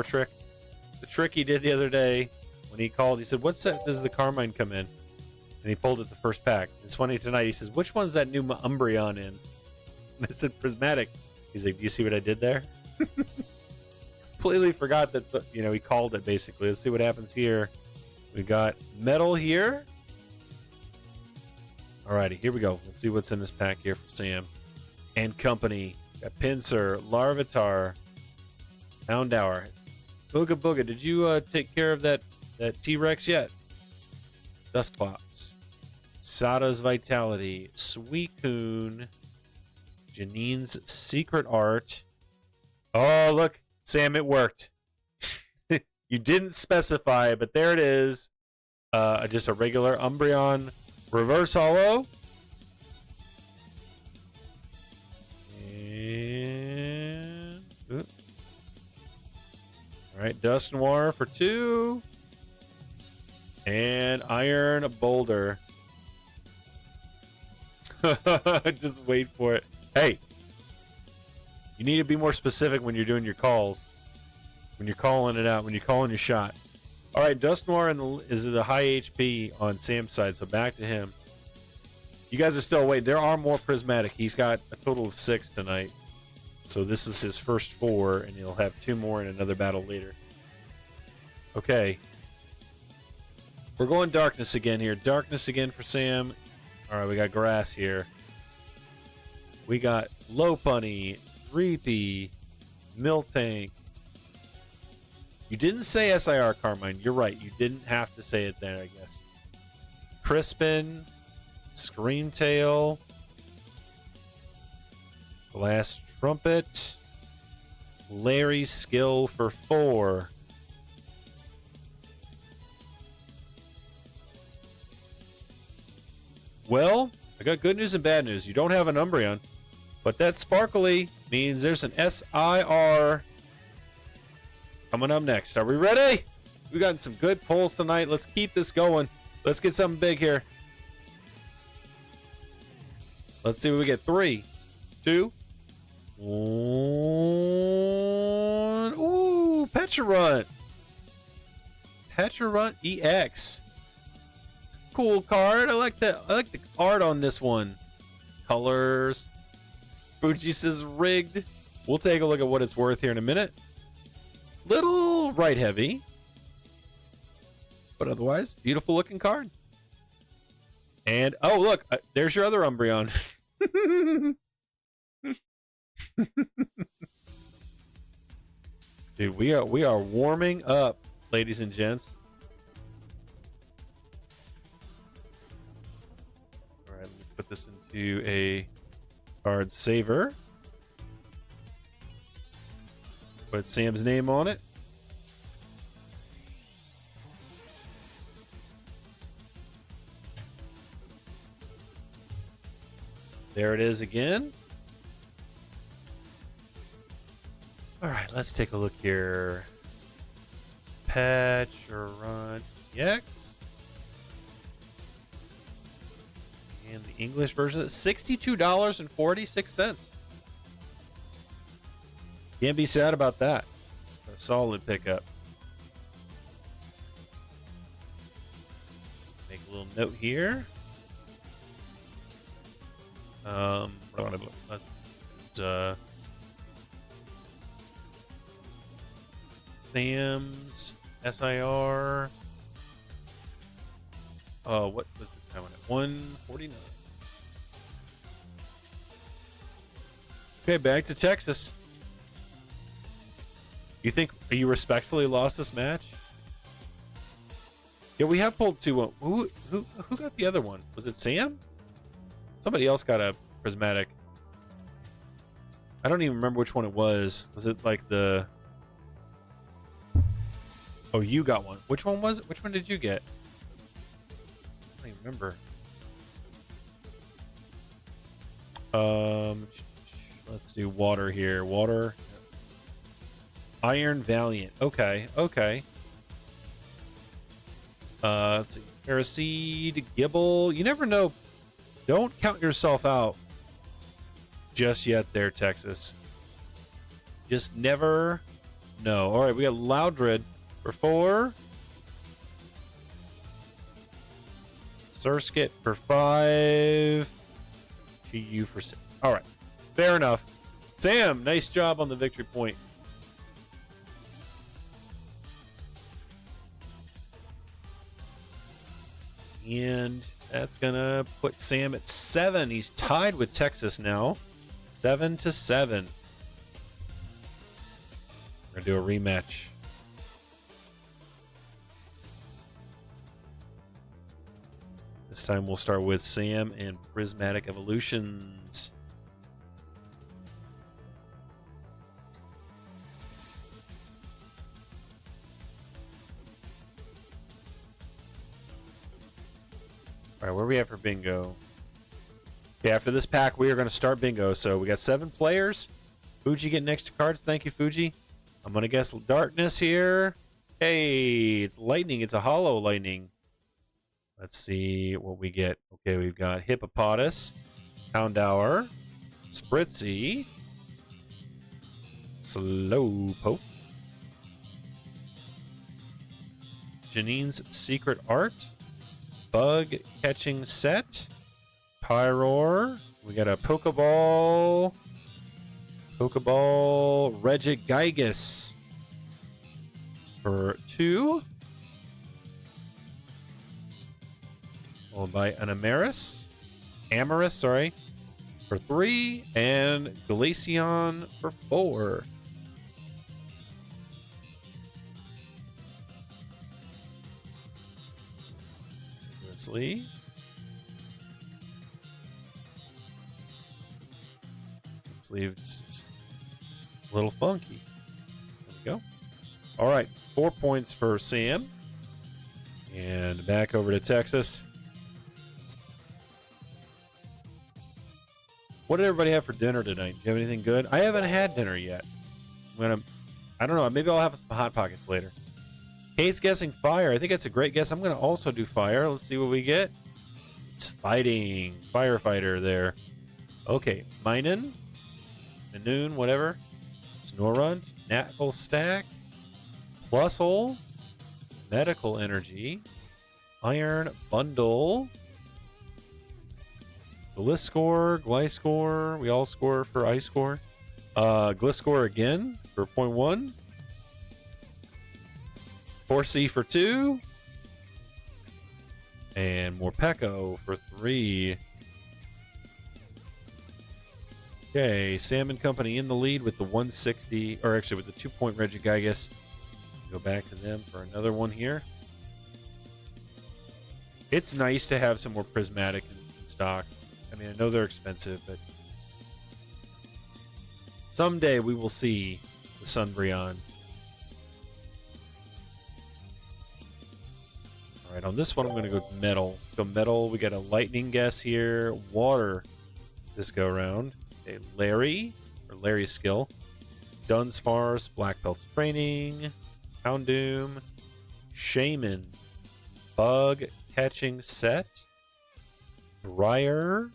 trick. The trick he did the other day when he called, he said, "What set does the Carmine come in?" And he pulled it the first pack. It's funny tonight. He says, "Which one's that new Umbreon in?" And I said, "Prismatic." He's like, "Do you see what I did there?" Completely forgot that, he called it basically. Let's see what happens here. We got Metal here. Alrighty, here we go. Let's see what's in this pack here for Sam and company. Got Pinsir, Larvitar, Houndour. Booga Booga, did you take care of that T-Rex yet? Dusclops, Sada's Vitality, Suicune, Janine's Secret Art. Oh, look, Sam, it worked. You didn't specify, but there it is. Just a regular Umbreon Reverse Holo. And all right, Dusknoir for 2. And Iron Boulder. Just wait for it. Hey, you need to be more specific when you're doing your calls. When you're calling it out, when you're calling your shot. All right, Dusknoir is at a high HP on Sam's side, so back to him. You guys are still waiting. There are more prismatic. He's got a total of 6 tonight. So this is his first 4, and he'll have 2 more in another battle later. Okay. We're going darkness again here. Darkness again for Sam. All right, we got grass here. We got Lopunny, Reapy, Miltank. You didn't say SIR, Carmine. You're right. You didn't have to say it there, I guess. Crispin, Screamtail, Glass Trumpet, Larry Skill for 4. Well, I got good news and bad news. You don't have an Umbreon, but that sparkly means there's an SIR coming up next. Are we ready? We've gotten some good pulls tonight. Let's keep this going. Let's get something big here. Let's see what we get. 3, 2, 1. Ooh, Pecharunt. Pecharunt EX. Cool card. I like the art on this one. Colors. Fuji says rigged. We'll take a look at what it's worth here in a minute. Little right heavy, but otherwise beautiful looking card. And oh look, there's your other Umbreon. Dude, we are warming up, ladies and gents. All right, let me put this into a card saver. Put Sam's name on it. There it is again. All right, let's take a look here. Pecharunt EX. And the English version is $62.46. Can't be sad about that. A solid pickup. Make a little note here. Sam's SIR. Oh, what was the time on it? 149. Okay, back to Texas. You think you respectfully lost this match? Yeah, we have pulled 2. Who got the other one? Was it Sam? Somebody else got a prismatic. I don't even remember which one it was. Was it like the... Oh, you got one. Which one was it? Which one did you get? don't even remember. Let's do water here. Water. Iron Valiant. Okay. Let's see. Paraseed, Gibble. You never know. Don't count yourself out just yet there, Texas. Just never know. All right, we got Loudred for 4. Surskit for 5. GU for 6. All right, fair enough. Sam, nice job on the victory point. And that's going to put Sam at 7. He's tied with Texas now. 7-7. We're going to do a rematch. This time we'll start with Sam and Prismatic Evolutions. All right, where are we at for bingo? Okay, after this pack, we are going to start bingo. So we got 7 players. Fuji getting extra cards. Thank you, Fuji. I'm going to guess Darkness here. Hey, it's lightning. It's a hollow lightning. Let's see what we get. Okay, we've got Hippopotas, Houndour, Spritzy, Slowpoke, Janine's Secret Art, Bug Catching Set, Pyroar. We got a Pokeball, Regigigas for 2. Followed by an Amorous, for 3, and Glaceon for 4. Seriously. Sleeve just a little funky. There we go. All right, 4 points for Sam. And back over to Texas. What did everybody have for dinner tonight? Do you have anything good? I haven't had dinner yet. I don't know. Maybe I'll have some Hot Pockets later. Kate's guessing fire. I think that's a great guess. I'm going to also do fire. Let's see what we get. It's fighting. Firefighter there. Okay. Minun, Minoon, whatever. Snorunt, Knuckle Stack, Plusle, Medical Energy, Iron Bundle, Gliscor, we all score for Ice Score. Gliscor again for 0.1. Horsey for 2. And Morpeko for 3. Okay, Salmon Company in the lead with the 160, or actually with the 2-point Regigigas. Go back to them for another one here. It's nice to have some more Prismatic in stock. I mean, I know they're expensive, but someday we will see the Sunbreon. All right, on this one, I'm going to go metal. Go metal. We got a lightning guess here. Water this go around. Okay, Larry's skill. Dunsparce, Black Belt's training. Houndoom. Shaman. Bug catching set. Dryer.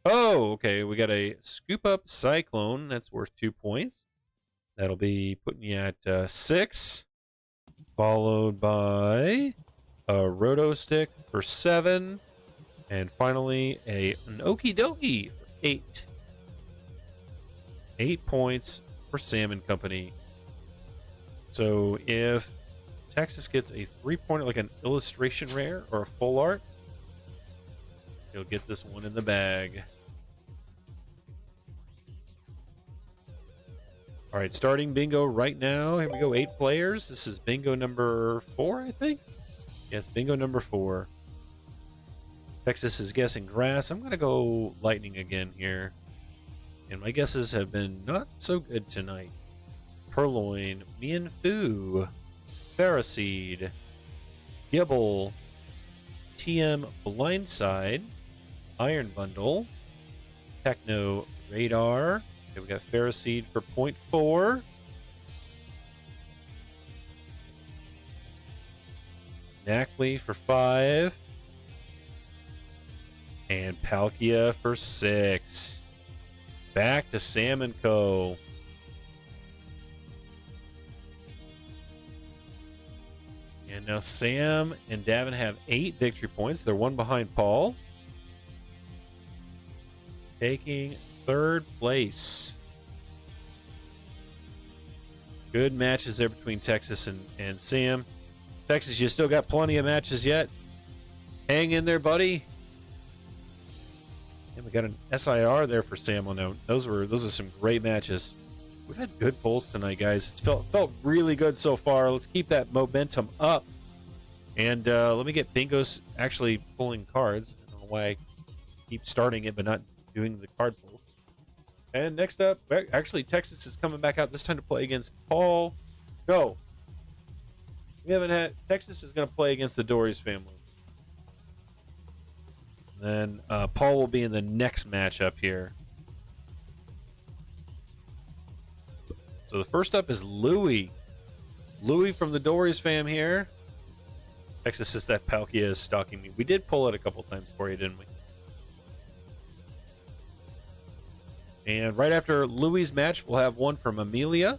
Oh, okay. We got a Scoop Up Cyclone. That's worth 2 points. That'll be putting you at 6. Followed by a Roto Stick for 7. And finally, an Okie Dokie for 8. 8 points for Salmon Company. So if Texas gets a 3-pointer, like an illustration rare or a full art, he'll get this one in the bag. All right, starting bingo right now. Here we go, 8 players. This is bingo number 4, I think. Yes, bingo number 4. Texas is guessing grass. I'm going to go lightning again here. And my guesses have been not so good tonight. Purloin, Mian Fu, Phariseed, Gibble, TM Blindside, Iron Bundle, Techno Radar. Okay, we got Phariseed for 0.4. Nackley for 5. And Palkia for 6. Back to Sam & Co. And now Sam and Davin have 8 victory points. They're 1 behind Paul. Taking 3rd place. Good matches there between Texas and Sam. Texas, you still got plenty of matches yet. Hang in there, buddy. And we got an SIR there for Sam. No, those are some great matches. We've had good polls tonight, guys. It's felt really good so far. Let's keep that momentum up. And let me get Bingo's actually pulling cards. I don't know why I keep starting it but not doing the card pulls. And next up, actually Texas is coming back out this time to play against Paul. Go. We haven't had Texas is going to play against the Dories family. Then Paul will be in the next matchup here. So the first up is Louie. Louie from the Dories fam here. Texas says that Palkia is stalking me. We did pull it a couple times for you, didn't we? And right after Louie's match, we'll have one from Amelia.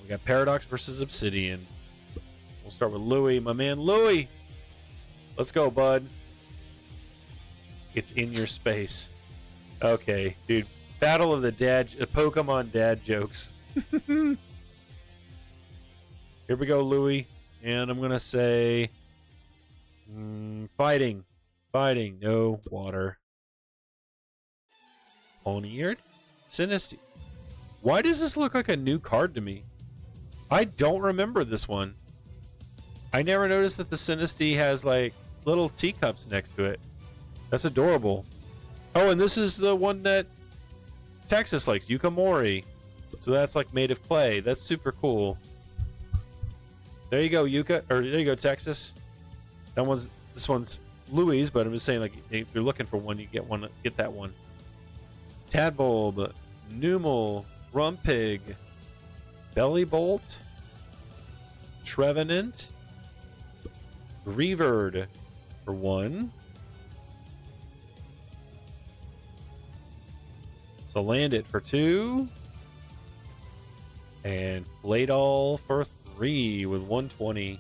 We got Paradox versus Obsidian. We'll start with Louie. My man Louie. Let's go, bud. It's in your space. Okay, dude. Battle of the Pokemon dad jokes. Here we go, Louie. And I'm going to say... fighting. Fighting. No water. Pony-eared? Sinistea. Why does this look like a new card to me? I don't remember this one. I never noticed that the Sinistea has, like, little teacups next to it. That's adorable. Oh, and this is the one that Texas likes, Yukamori. So that's like made of clay. That's super cool. There you go, there you go, Texas. This one's Louie's, but I'm just saying, like, if you're looking for one, you get that one. Tadbulb, Numel, Rumpig, Bellybolt, Trevenant, Reaverd for 1. Salandit for 2. And Bladeall for 3 with 120.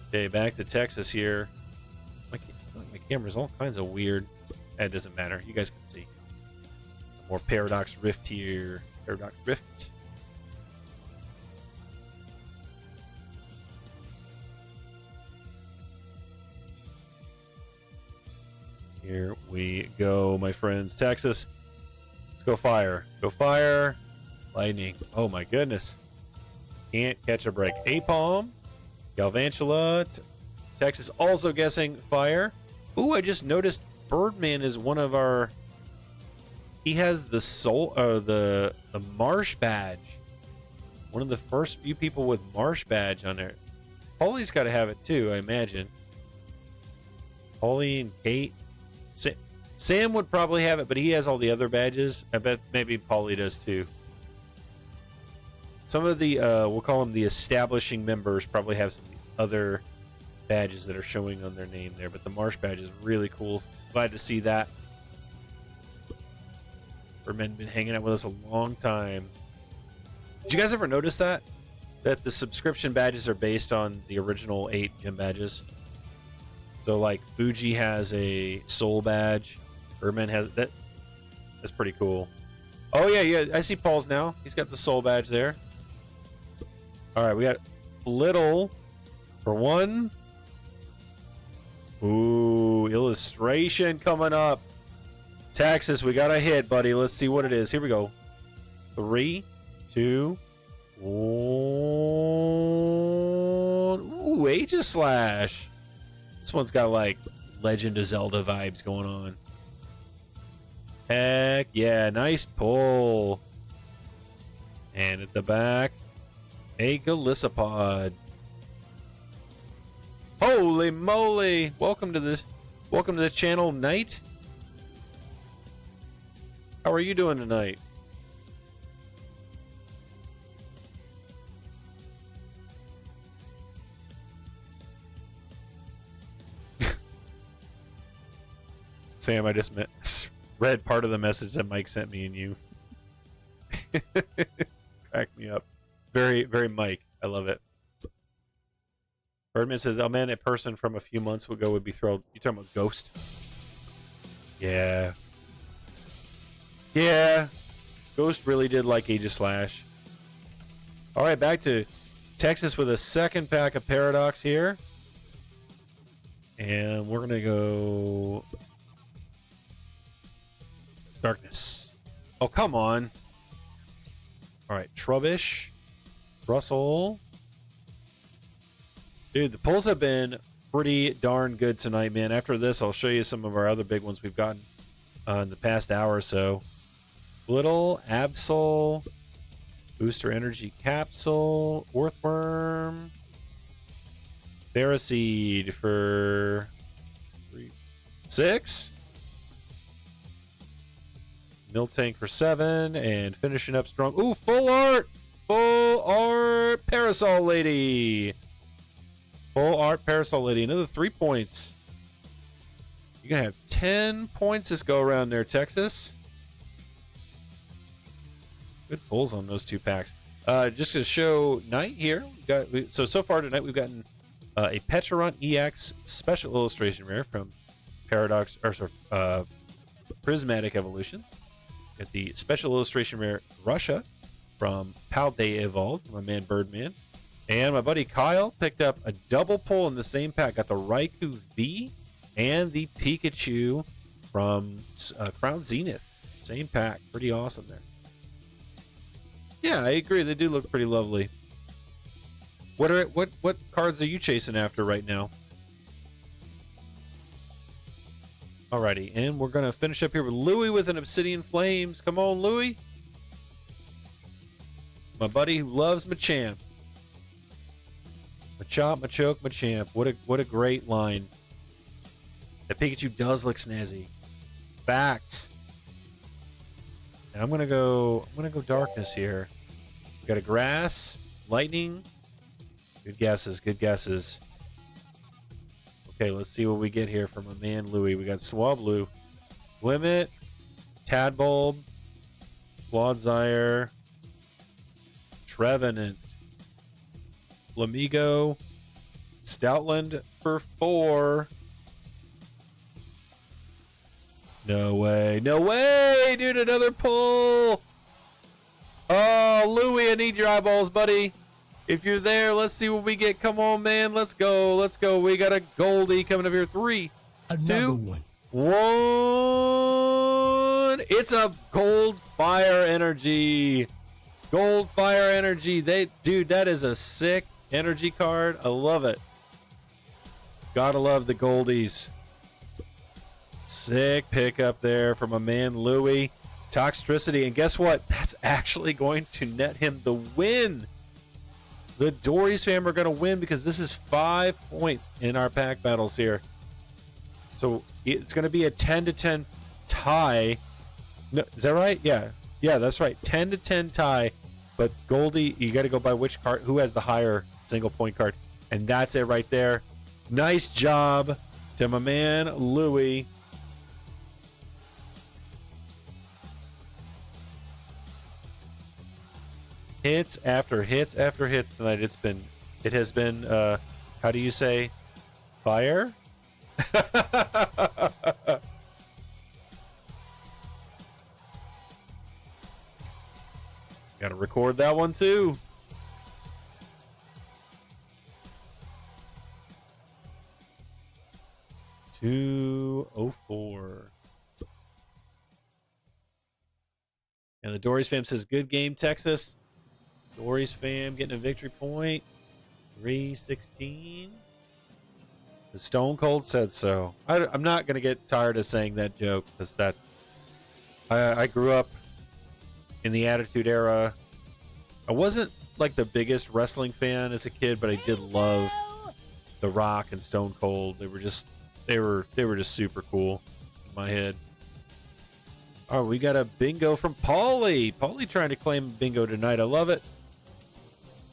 Okay, back to Texas here. My camera's all kinds of weird. That doesn't matter. You guys can see. More Paradox Rift here. Paradox Rift. Here we go, my friends. Texas. Let's go fire. Go fire. Lightning. Oh my goodness. Can't catch a break. Apom. Galvantula. Texas also guessing fire. Ooh, I just noticed Birdman is one of our... He has the the Marsh badge. One of the first few people with Marsh badge on there. Paulie's got to have it too, I imagine. Paulie and Kate. Sam would probably have it, but he has all the other badges. I bet maybe Paulie does too. Some of the, we'll call them the establishing members, probably have some other badges that are showing on their name there, but the Marsh badge is really cool. Glad to see that. Birdman been hanging out with us a long time. Did you guys ever notice that? That the subscription badges are based on the original 8 gym badges? So, like, Fuji has a Soul badge. Birdman has... That's pretty cool. Oh, yeah, I see Paul's now. He's got the Soul badge there. All right, we got Little for 1. Ooh, illustration coming up. Texas, we got a hit, buddy. Let's see what it is. Here we go. 3, 2, 1. Ooh, Aegislash. This one's got like Legend of Zelda vibes going on. Heck yeah, nice pull. And at the back, a Golisopod. Holy moly! Welcome to the channel, Knight. How are you doing tonight? Sam, I just read part of the message that Mike sent me and you. Cracked me up. Very, very Mike. I love it. Birdman says, oh man, a person from a few months ago would be thrilled. You talking about Ghost? Yeah. Yeah. Ghost really did like Aegislash. Alright, back to Texas with a second pack of Paradox here. And we're going to go... Darkness. Oh, come on. Alright, Trubbish. Russell. Dude, the pulls have been pretty darn good tonight, man. After this, I'll show you some of our other big ones we've gotten in the past hour or so. Little, Absol, Booster Energy Capsule, Orthworm, Ferroseed for 6, Miltank for 7, and finishing up strong. Ooh, full art Parasol Lady. Full art Parasol Lady, another 3 points. You're gonna have 10 points this go around there, Texas. Good pulls on those 2 packs. Just to show Knight here, so far tonight we've gotten a Petron EX special illustration rare from Paradox, or Prismatic Evolution. Got the special illustration rare Russia from Palday Evolved, my man Birdman. And my buddy Kyle picked up a double pull in the same pack. Got the Raikou V and the Pikachu from Crown Zenith. Same pack. Pretty awesome there. Yeah, I agree. They do look pretty lovely. What cards are you chasing after right now? Alrighty, and we're gonna finish up here with Louie with an Obsidian Flames. Come on, Louie. My buddy who loves Machamp. Machop, Machoke, Machamp. What a great line. That Pikachu does look snazzy. Facts. And I'm gonna go Darkness here. We got a Grass, Lightning. Good guesses, good guesses. Okay, let's see what we get here from a man Louie. We got Swablu, Limit, Tadbulb, Quagsire, Trevenant, Flamigo, Stoutland for 4. No way. No way, dude. Another pull. Oh, Louie, I need your eyeballs, buddy. If you're there, let's see what we get. Come on, man. Let's go. Let's go. We got a Goldie coming up here. 3, Another 2, one. 1. It's a Gold Fire Energy. Gold Fire Energy. Dude, that is a sick energy card. I love it. Gotta love the Goldies. Sick pickup there from a man Louie. Toxtricity, and guess what? That's actually going to net him the win. The Dories fam are going to win because this is 5 points in our pack battles here. So it's going to be a 10-10 tie. No, is that right? Yeah, that's right. 10-10 tie. But Goldie, you got to go by which card, who has the higher single point card, and that's it right there. Nice job to my man Louie. Hits after hits after hits tonight. It has been how do you say fire? Gotta record that one too. $204. And the Dories fam says, good game, Texas. Dories fam getting a victory point. 316. The Stone Cold said so. I'm not going to get tired of saying that joke because I grew up in the Attitude Era. I wasn't like the biggest wrestling fan as a kid, but I did love The Rock and Stone Cold. They were just super cool in my head. Oh, we got a bingo from Paulie. Paulie trying to claim bingo tonight. I love it.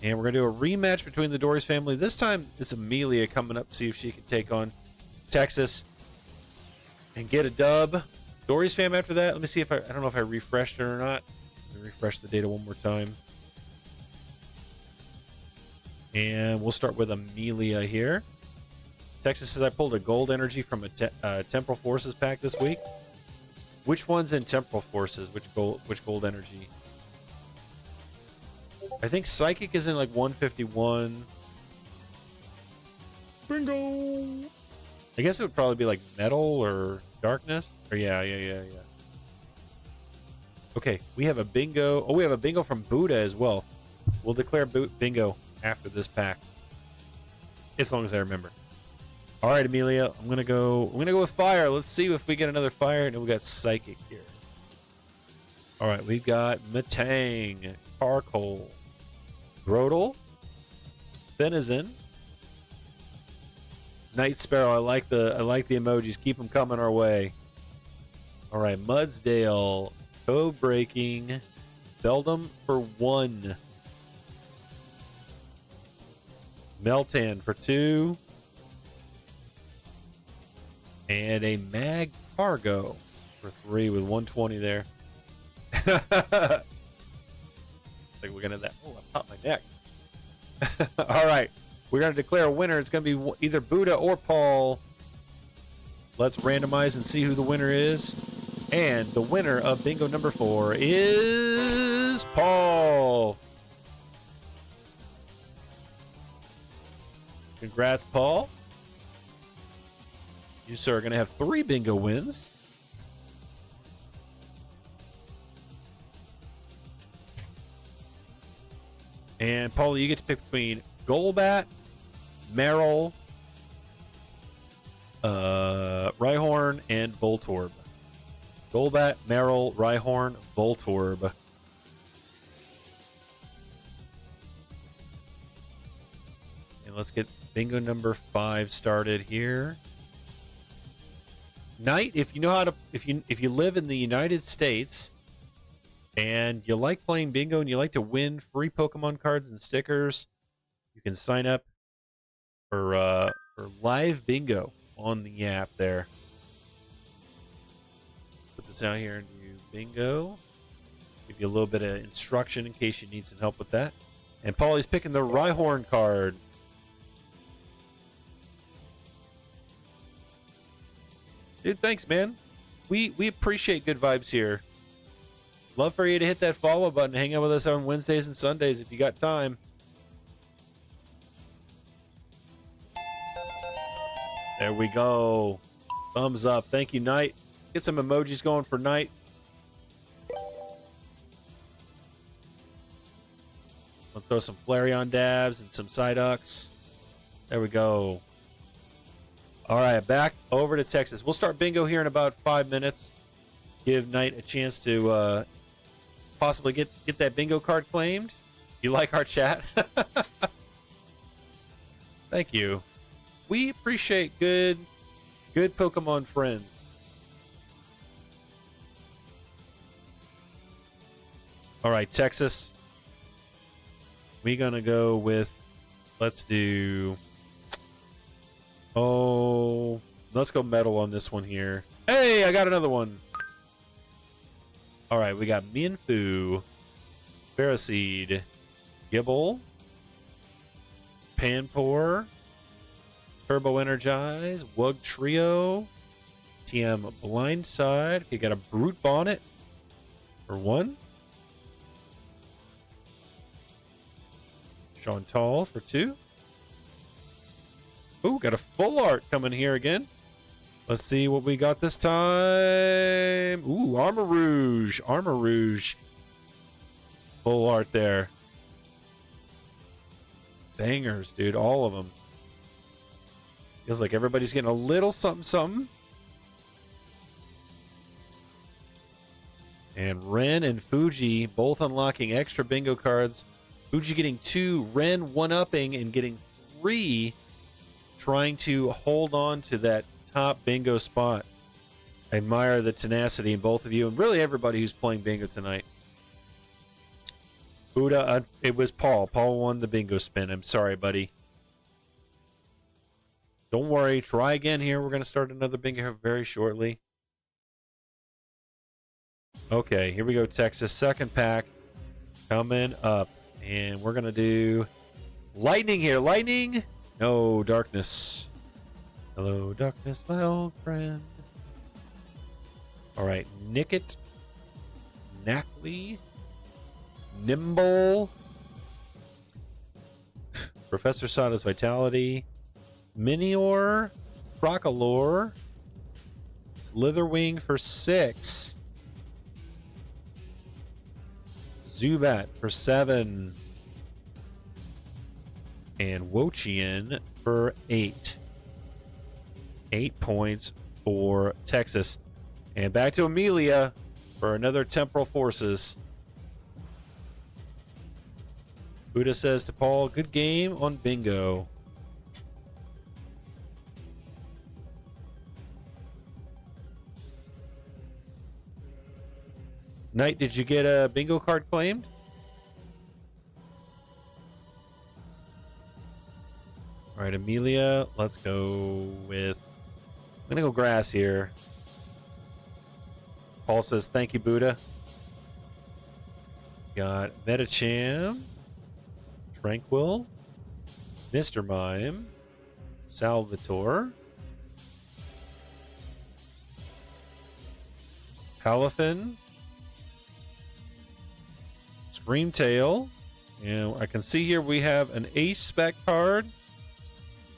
And we're going to do a rematch between the Doris family. This time, it's Amelia coming up to see if she can take on Texas and get a dub. Doris fam after that. Let me see if I don't know if I refreshed it or not. Let me refresh the data one more time. And we'll start with Amelia here. Texas says I pulled a gold energy from a Temporal Forces pack this week. Which one's in Temporal Forces? Which gold energy? I think Psychic is in like 151. Bingo! I guess it would probably be like Metal or Darkness. Or yeah. Okay, we have a bingo. Oh, we have a bingo from Buddha as well. We'll declare bingo after this pack. As long as I remember. All right, Amelia, I'm gonna go with fire. Let's see if we get another fire. And we got Psychic here. All right, we've got Matang, Carcoal, Grodel, Fenizen, Night Sparrow. I like the emojis. Keep them coming our way. All right, Mudsdale, Code Breaking, Beldum for 1, Meltan for 2. And a Mag Cargo for 3 with 120 there. I think we're gonna that. Oh, I popped my neck. All right, we're gonna declare a winner. It's gonna be either Buddha or Paul. Let's randomize and see who the winner is. And the winner of bingo number 4 is Paul. Congrats, Paul. You, sir, are going to have 3 bingo wins. And, Paula, you get to pick between Golbat, Meryl, Rhyhorn, and Voltorb. Golbat, Meryl, Rhyhorn, Voltorb. And let's get bingo number 5 started here. Knight, if you know how to, if you live in the United States and you like playing bingo and you like to win free Pokemon cards and stickers, you can sign up for live bingo on the app there. Put this out here and do bingo. Give you a little bit of instruction in case you need some help with that. And Paulie's picking the Rhyhorn card. Dude, thanks, man. We appreciate good vibes here. Love for you to hit that follow button. Hang out with us on Wednesdays and Sundays if you got time. There we go. Thumbs up. Thank you, Knight. Get some emojis going for Knight. I'll throw some Flareon dabs and some Psyducks. There we go. All right, back over to Texas. We'll start bingo here in about 5 minutes. Give Knight a chance to possibly get that bingo card claimed. You like our chat? Thank you. We appreciate good Pokemon friends. All right, Texas. We're gonna go with. Let's do. Oh, let's go metal on this one here. Hey, I got another one. All right, we got Mienfoo, Ferroseed, Gibble, Panpour, Turbo Energize, Wug Trio, TM Blindside. Okay, got a Brute Bonnet for 1. Chantal for 2. Ooh, got a full art coming here again. Let's see what we got this time. Ooh, Armor Rouge. Armor Rouge. Full art there. Bangers, dude. All of them. Feels like everybody's getting a little something, something. And Ren and Fuji both unlocking extra bingo cards. Fuji getting 2, Ren 1-upping and getting 3, trying to hold on to that top bingo spot. I admire the tenacity in both of you and really everybody who's playing bingo tonight. Buddha, it was Paul. Paul won the bingo spin. I'm sorry, buddy. Don't worry. Try again here. We're going to start another bingo very shortly. Okay, here we go, Texas. Second pack coming up. And we're going to do lightning here. Lightning. No, darkness. Hello, darkness, my old friend. All right, Nickett, Knackley, Nimble, Professor Sada's Vitality, Minior, Crocolore, Slitherwing for 6, Zubat for 7, and Wochian for 8. 8 points for Texas. And back to Amelia for another Temporal Forces. Buddha says to Paul, good game on bingo. Knight, did you get a bingo card claimed? All right, Amelia, let's go with... I'm going to go grass here. Paul says, thank you, Buddha. Got Metacham, Tranquil, Mr. Mime, Salvatore, Palafin, Screamtail, and I can see here we have an Ace Spec card.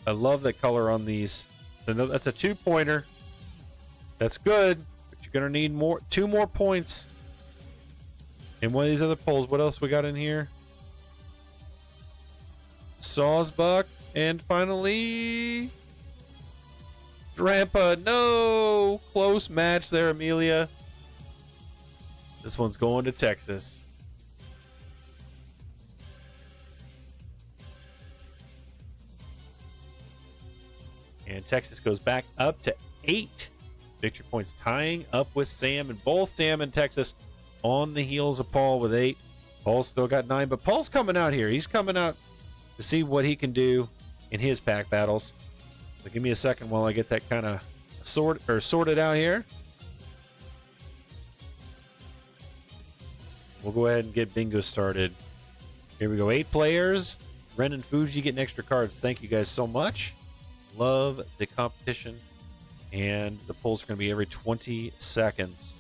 I love that color on these. That's a 2-pointer. That's good. You're gonna need 2 more points in one of these other polls. What else we got in here? Sawsbuck, and finally Drampa. No, close match there, Amelia. This one's going to Texas. And Texas goes back up to 8 victory points, tying up with Sam, and both Sam and Texas on the heels of Paul with 8. Paul's still got 9, but Paul's coming out here. He's coming out to see what he can do in his pack battles. So give me a second while I get that kind of sorted out here. We'll go ahead and get bingo started. Here we go. 8 players. Ren and Fuji getting extra cards. Thank you guys so much. Love the competition. And the polls are going to be every 20 seconds.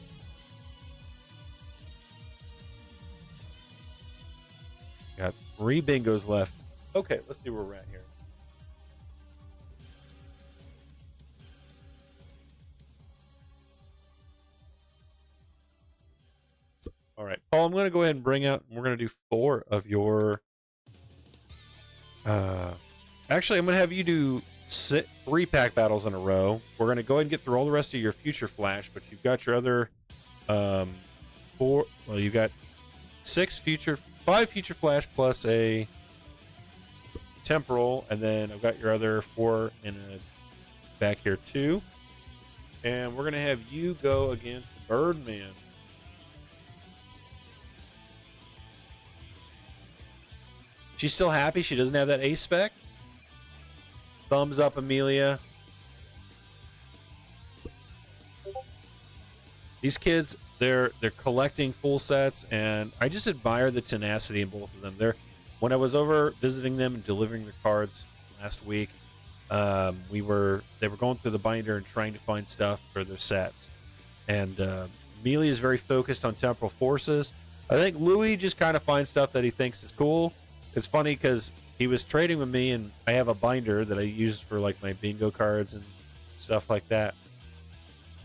Got 3 bingos left. Okay, let's see where we're at here. All right, Paul, I'm going to go ahead and bring out, we're going to do 4 of your... Actually, I'm going to have you do 3 pack battles in a row. We're going to go ahead and get through all the rest of your Future Flash, but you've got your other 4... Well, you've got 5 Future Flash plus a Temporal, and then I've got your other 4 in a back here too. And we're going to have you go against Birdman. She's still happy she doesn't have that Ace Spec. Thumbs up, Amelia. These kids, they're collecting full sets, and I just admire the tenacity in both of them. When I was over visiting them and delivering the cards last week, they were going through the binder and trying to find stuff for their sets. And Amelia is very focused on Temporal Forces. I think Louis just kind of finds stuff that he thinks is cool. It's funny because he was trading with me, and I have a binder that I use for like my bingo cards and stuff like that.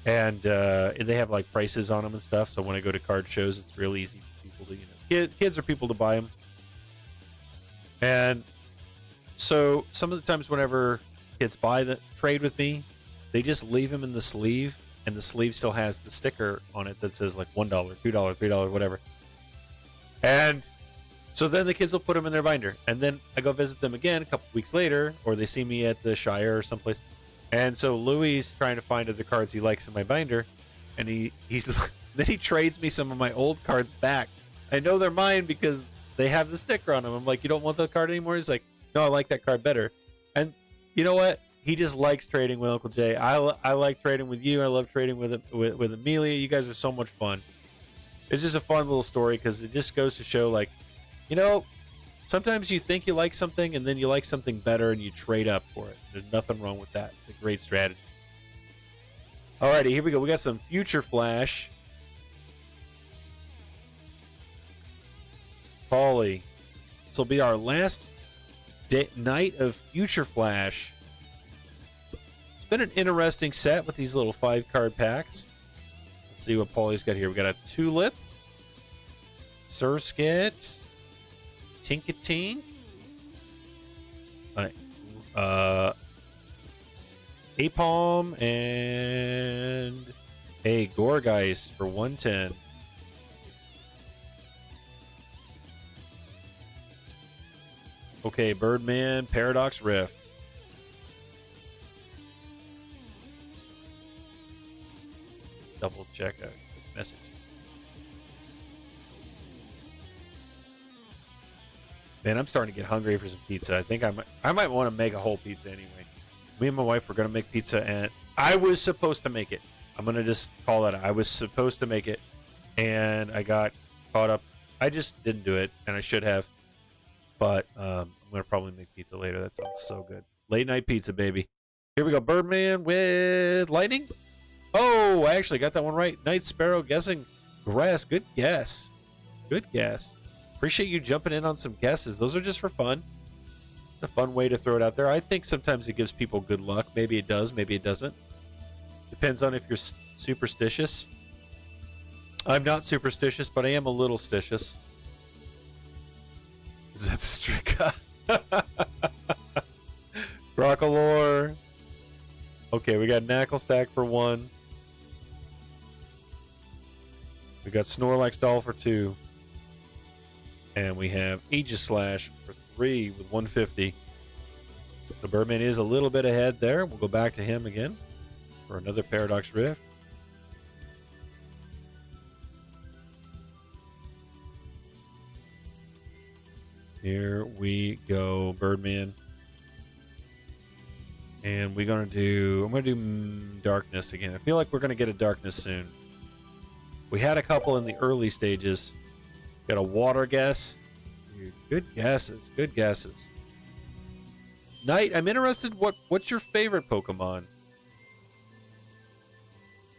And they have like prices on them and stuff. So when I go to card shows, it's real easy for people to, kids are people to buy them. And so some of the times whenever kids trade with me, they just leave them in the sleeve and the sleeve still has the sticker on it that says like $1, $2, $3, whatever. And so then the kids will put them in their binder, and then I go visit them again a couple weeks later, or they see me at the Shire or someplace. And so Louis trying to find other cards he likes in my binder, and he's then he trades me some of my old cards back. I know they're mine because they have the sticker on them. I'm like, you don't want the card anymore? He's like, no, I like that card better. And you know what? He just likes trading with Uncle Jay. I like trading with you. I love trading with Amelia. You guys are so much fun. It's just a fun little story because it just goes to show, like, you know, sometimes you think you like something and then you like something better and you trade up for it. There's nothing wrong with that. It's a great strategy. Alrighty, here we go. We got some Future Flash. Paulie. This will be our last night of Future Flash. It's been an interesting set with these little 5-card packs. Let's see what Paulie's got here. We got a Tulip, Surskit, Tinkatink, Apalm, and a Gourgeist for 110. Okay, Birdman, Paradox Rift. Double check a message. Man, I'm starting to get hungry for some pizza. I think I might want to make a whole pizza anyway. Me and my wife were going to make pizza, and I was supposed to make it. I'm going to just call that. I was supposed to make it, and I got caught up. I just didn't do it, and I should have. But I'm going to probably make pizza later. That sounds so good. Late night pizza, baby. Here we go. Birdman with Lightning. Oh, I actually got that one right. Night Sparrow guessing grass. Good guess. Good guess. Appreciate you jumping in on some guesses. Those are just for fun. It's a fun way to throw it out there. I think sometimes it gives people good luck. Maybe it does. Maybe it doesn't. Depends on if you're superstitious. I'm not superstitious, but I am a little stitious. Zepstrika. Crocalore. Okay, we got Knucklestack for 1. We got Snorlax Doll for 2. And we have Aegislash for 3 with 150. The Birdman is a little bit ahead there. We'll go back to him again for another Paradox Rift. Here we go, Birdman. And I'm going to do Darkness again. I feel like we're going to get a Darkness soon. We had a couple in the early stages. Got a Water guess. Good guesses. Good guesses. Knight, I'm interested. What's your favorite Pokemon?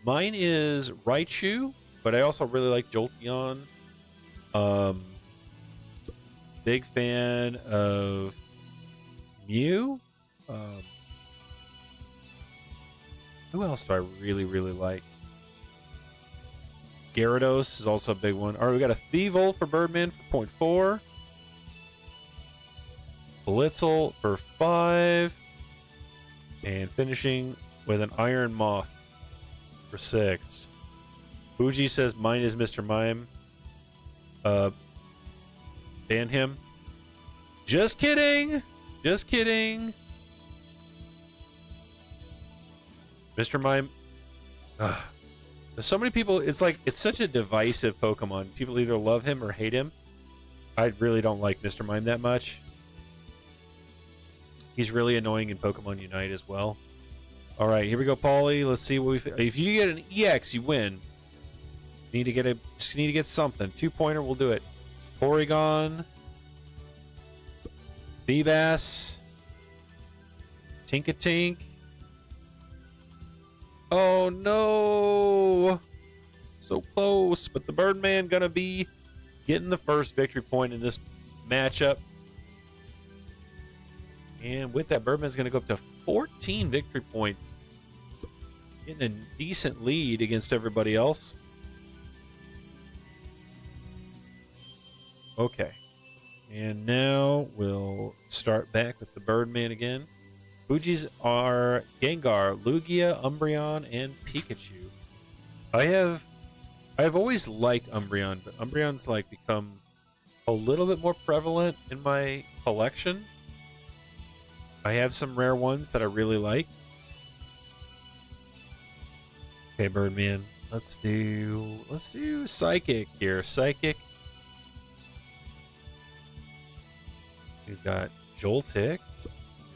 Mine is Raichu, but I also really like Jolteon. Big fan of Mew. Who else do I really, really like? Gyarados is also a big one. All right, we got a Thievul for Birdman for 0.4. Blitzel for 5. And finishing with an Iron Moth for 6. Fuji says mine is Mr. Mime. Ban him. Just kidding. Just kidding. Mr. Mime. There's so many people. It's like, it's such a divisive Pokemon. People either love him or hate him. I really don't like Mr. Mime that much. He's really annoying in Pokemon Unite as well. All right, here we go, Paulie. Let's see what we. If you get an EX, you win. Just need to get something. 2-pointer, we'll do it. Porygon, Feebas, Tinkatink. Oh no! So close, but the Birdman gonna be getting the first victory point in this matchup. And with that, Birdman's gonna go up to 14 victory points. Getting a decent lead against everybody else. Okay. And now we'll start back with the Birdman again. Fuji's are Gengar, Lugia, Umbreon, and Pikachu. I've always liked Umbreon, but Umbreon's like become a little bit more prevalent in my collection. I have some rare ones that I really like. Okay, Birdman. Let's do Psychic here. Psychic. We've got Joltik,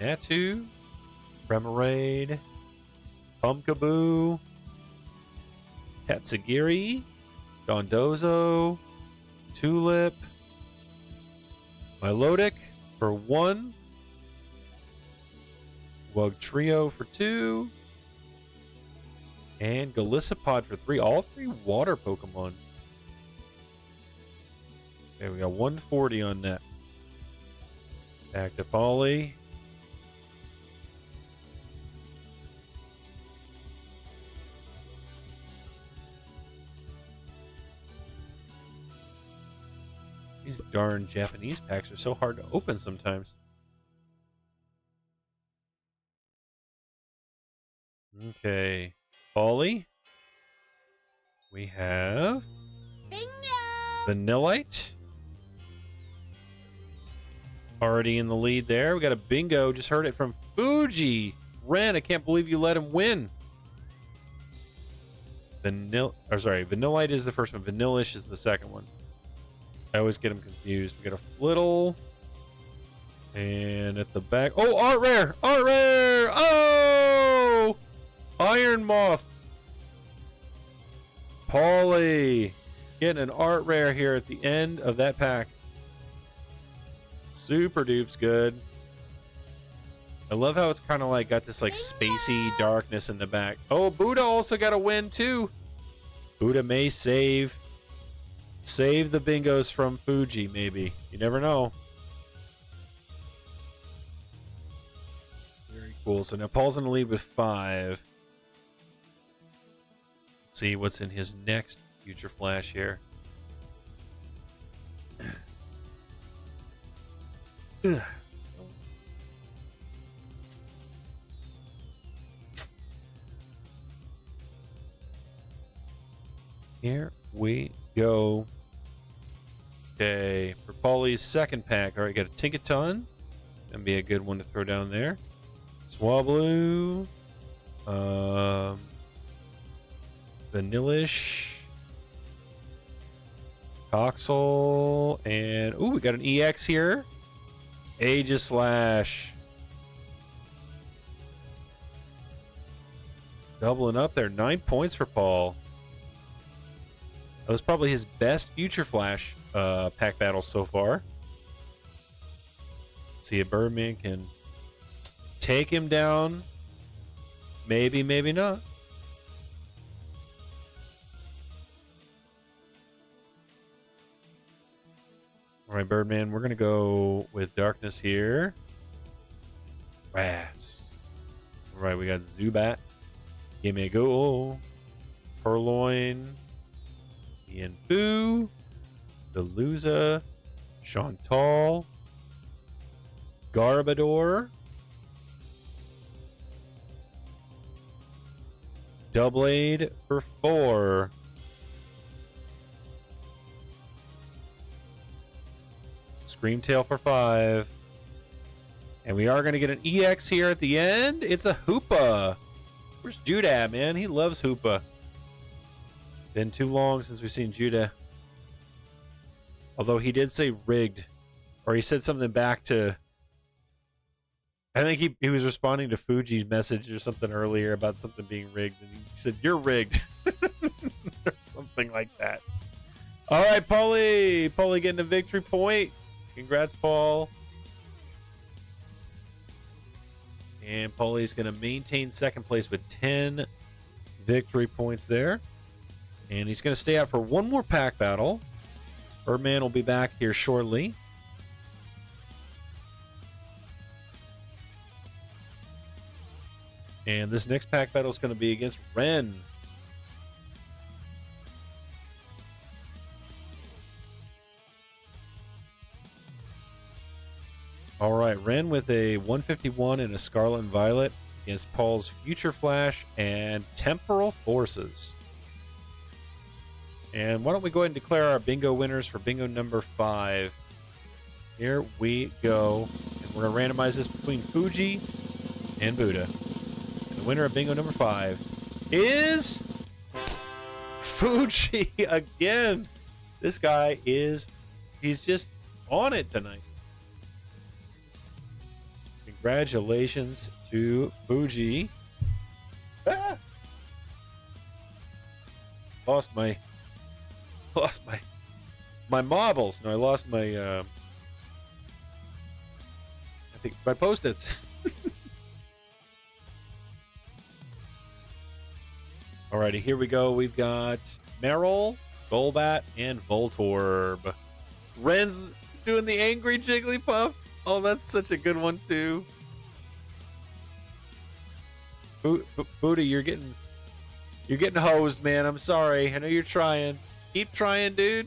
Natu, Remoraid, Pumpkaboo, Tatsugiri, Dondozo, Tulip, Milotic for 1, Wugtrio for 2, and Golisopod for 3. All 3 water Pokemon. Okay, we got 140 on that. Back to Polly. These darn Japanese packs are so hard to open sometimes. Okay. Polly. We have Bingo! Vanillite. Already in the lead there. We got a bingo. Just heard it from Fuji. Ren, I can't believe you let him win. Vanillite is the first one. Vanillish is the second one. I always get them confused. We got a Flittle. And at the back. Oh, Art Rare! Art Rare! Oh! Iron Moth. Polly. Getting an Art Rare here at the end of that pack. Super dupe's good. I love how it's kind of like got this like spacey darkness in the back. Oh, Buddha also got a win too. Buddha may save the bingos from Fuji, maybe. You never know. Very cool. So now Paul's in the lead with 5. Let's see what's in his next Future Flash here. Here we go. Okay, for Polly's second pack. All right, got a Tinkaton. That'd be a good one to throw down there. Swablu. Vanillish. Coxel. And, ooh, we got an EX here. Aegislash. Doubling up there. 9 points for Paul. That was probably his best Future Flash pack battle so far. See if Birdman can take him down. Maybe, maybe not. All right, Birdman, we're going to go with Darkness here. Rats. All right, we got Zubat. Give me a go. Purloin. Ianfu. Delusa. Chantal. Garbodor. Doublade for 4. Screamtail for 5. And we are going to get an EX here at the end. It's a Hoopa. Where's Judah, man? He loves Hoopa. Been too long since we've seen Judah. Although he did say rigged. Or he said something back to... I think he was responding to Fuji's message or something earlier about something being rigged. And he said, "You're rigged." Or something like that. All right, Paulie. Paulie getting a victory point. Congrats, Paul. And Paulie's going to maintain second place with 10 victory points there. And he's going to stay out for one more pack battle. Birdman will be back here shortly. And this next pack battle is going to be against Ren. All right, Ren with a 151 and a Scarlet and Violet against Paul's Future Flash and Temporal Forces. And why don't we go ahead and declare our bingo winners for bingo number 5. Here we go. And we're going to randomize this between Fuji and Buddha. And the winner of bingo number 5 is Fuji again. This guy he's just on it tonight. Congratulations to Fuji. Ah! Lost my marbles. No, I lost my I think my Post-its. Alrighty, here we go. We've got Meryl, Golbat, and Voltorb. Ren's doing the angry Jigglypuff. Oh, that's such a good one too. Buddha, you're getting hosed, man. I'm sorry. I know you're trying. Keep trying, dude.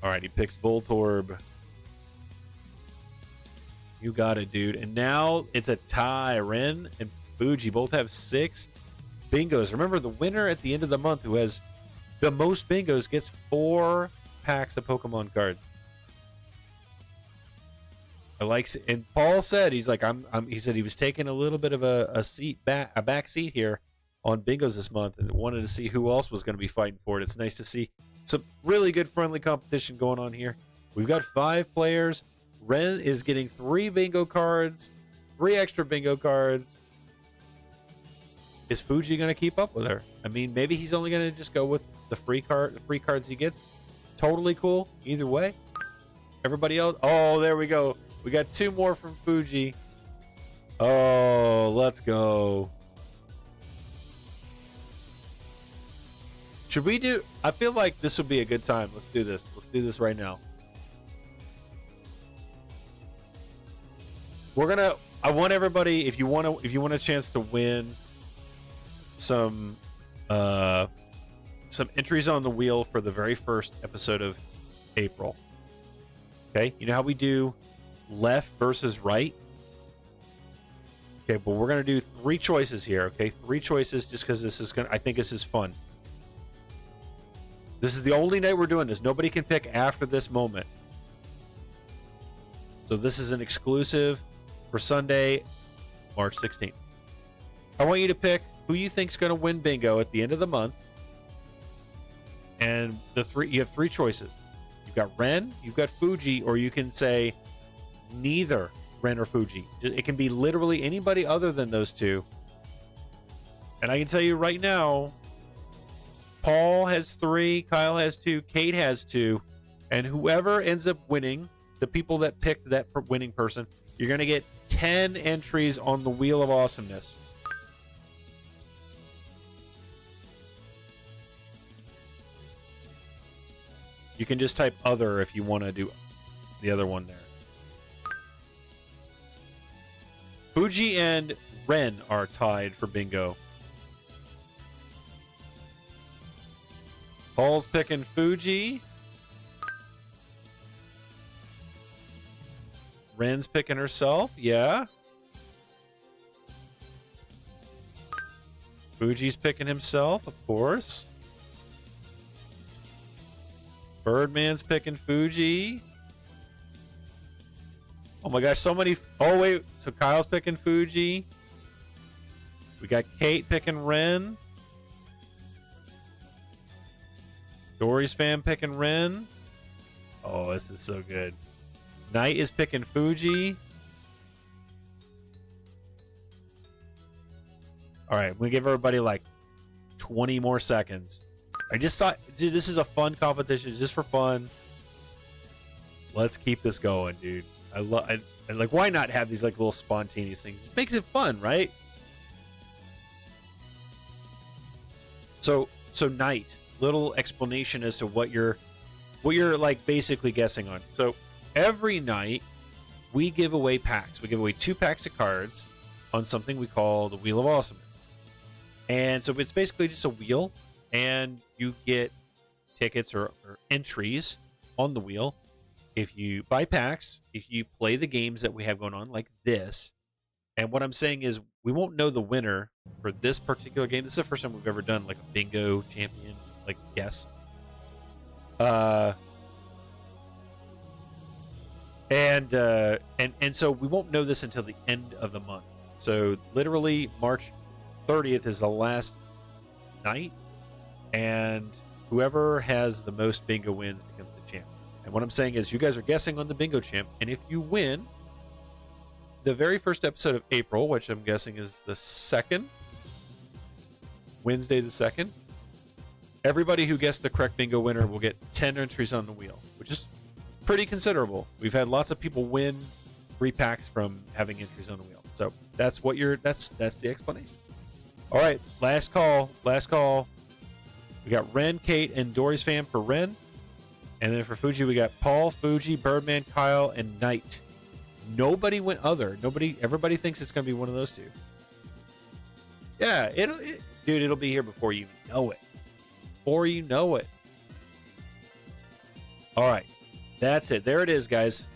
All right, he picks Voltorb. You got it, dude. And now it's a tie. Ren and Fuji both have 6 bingos. Remember, the winner at the end of the month who has the most bingos gets 4 packs of Pokemon cards. I like, and Paul said he's like he said he was taking a little bit of a back seat here on bingos this month and wanted to see who else was going to be fighting for it. It's nice to see some really good friendly competition going on here. We've got 5 players. Ren is getting 3 bingo cards, 3 extra bingo cards. Is Fuji going to keep up with her? I mean, maybe he's only going to just go with the free cards he gets. Totally cool. Either way. Everybody else. Oh, there we go. We got 2 more from Fuji. Oh, let's go. Should we do... I feel like this would be a good time. Let's do this. Let's do this right now. We're going to... I want everybody, if you want a chance to win some entries on the wheel for the very first episode of April. Okay? You know how we do left versus right? Okay, but we're going to do 3 choices here, okay? 3 choices just because I think this is fun. This is the only night we're doing this. Nobody can pick after this moment. So this is an exclusive for Sunday, March 16th. I want you to pick who you think is going to win bingo at the end of the month. And you have 3 choices. You've got Ren, you've got Fuji, or you can say neither Ren or Fuji. It can be literally anybody other than those 2. And I can tell you right now, Paul has 3, Kyle has 2, Kate has 2, and whoever ends up winning, the people that picked that winning person, you're going to get 10 entries on the Wheel of Awesomeness. You can just type other if you want to do the other one there. Fuji and Ren are tied for bingo. Paul's picking Fuji. Ren's picking herself. Yeah. Fuji's picking himself, of course. Birdman's picking Fuji. Oh my gosh, so many. Oh, wait. So Kyle's picking Fuji. We got Kate picking Ren. Dory's fan picking Ren. Oh, this is so good. Knight is picking Fuji. All right, we give everybody like 20 more seconds. I just thought, dude, this is a fun competition. It's just for fun. Let's keep this going, dude. I like, why not have these like little spontaneous things? This makes it fun, right? So Knight, little explanation as to what you're like basically guessing on. So every night we give away packs. We give away 2 packs of cards on something we call the Wheel of Awesomeness. And so it's basically just a wheel, and you get tickets or entries on the wheel. If you buy packs, if you play the games that we have going on like this, and what I'm saying is we won't know the winner for this particular game. This is the first time we've ever done like a bingo champion, like guess. And so we won't know this until the end of the month. So literally March 30th is the last night, and whoever has the most bingo wins becomes the champ. And what I'm saying is you guys are guessing on the bingo champ, and if you win, the very first episode of April, which I'm guessing is the 2nd, Wednesday the 2nd, everybody who guessed the correct bingo winner will get 10 entries on the wheel, which is pretty considerable. We've had lots of people win 3 packs from having entries on the wheel. So that's what that's the explanation. All right, last call. We got Ren, Kate, and Dory's fam for Ren. And then for Fuji, we got Paul, Fuji, Birdman, Kyle, and Knight. Nobody went other. Everybody thinks it's going to be one of those two. Yeah, it'll be here before you even know it. Before you know it. All right, that's it. There it is, guys.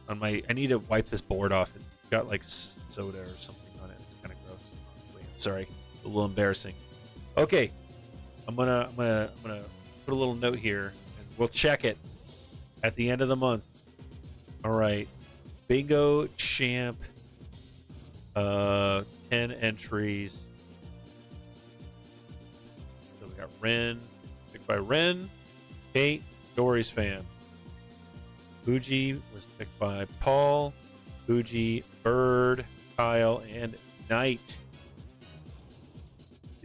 I need to wipe this board off. It's got like soda or something on it. It's kind of gross. Honestly. I'm sorry. A little embarrassing. Okay, I'm gonna put a little note here, and we'll check it at the end of the month. All right. Bingo champ, 10 entries. So we got Ren, picked by Ren, Kate, Dory's fan. Fuji was picked by Paul, Fuji, Bird, Kyle, and Knight.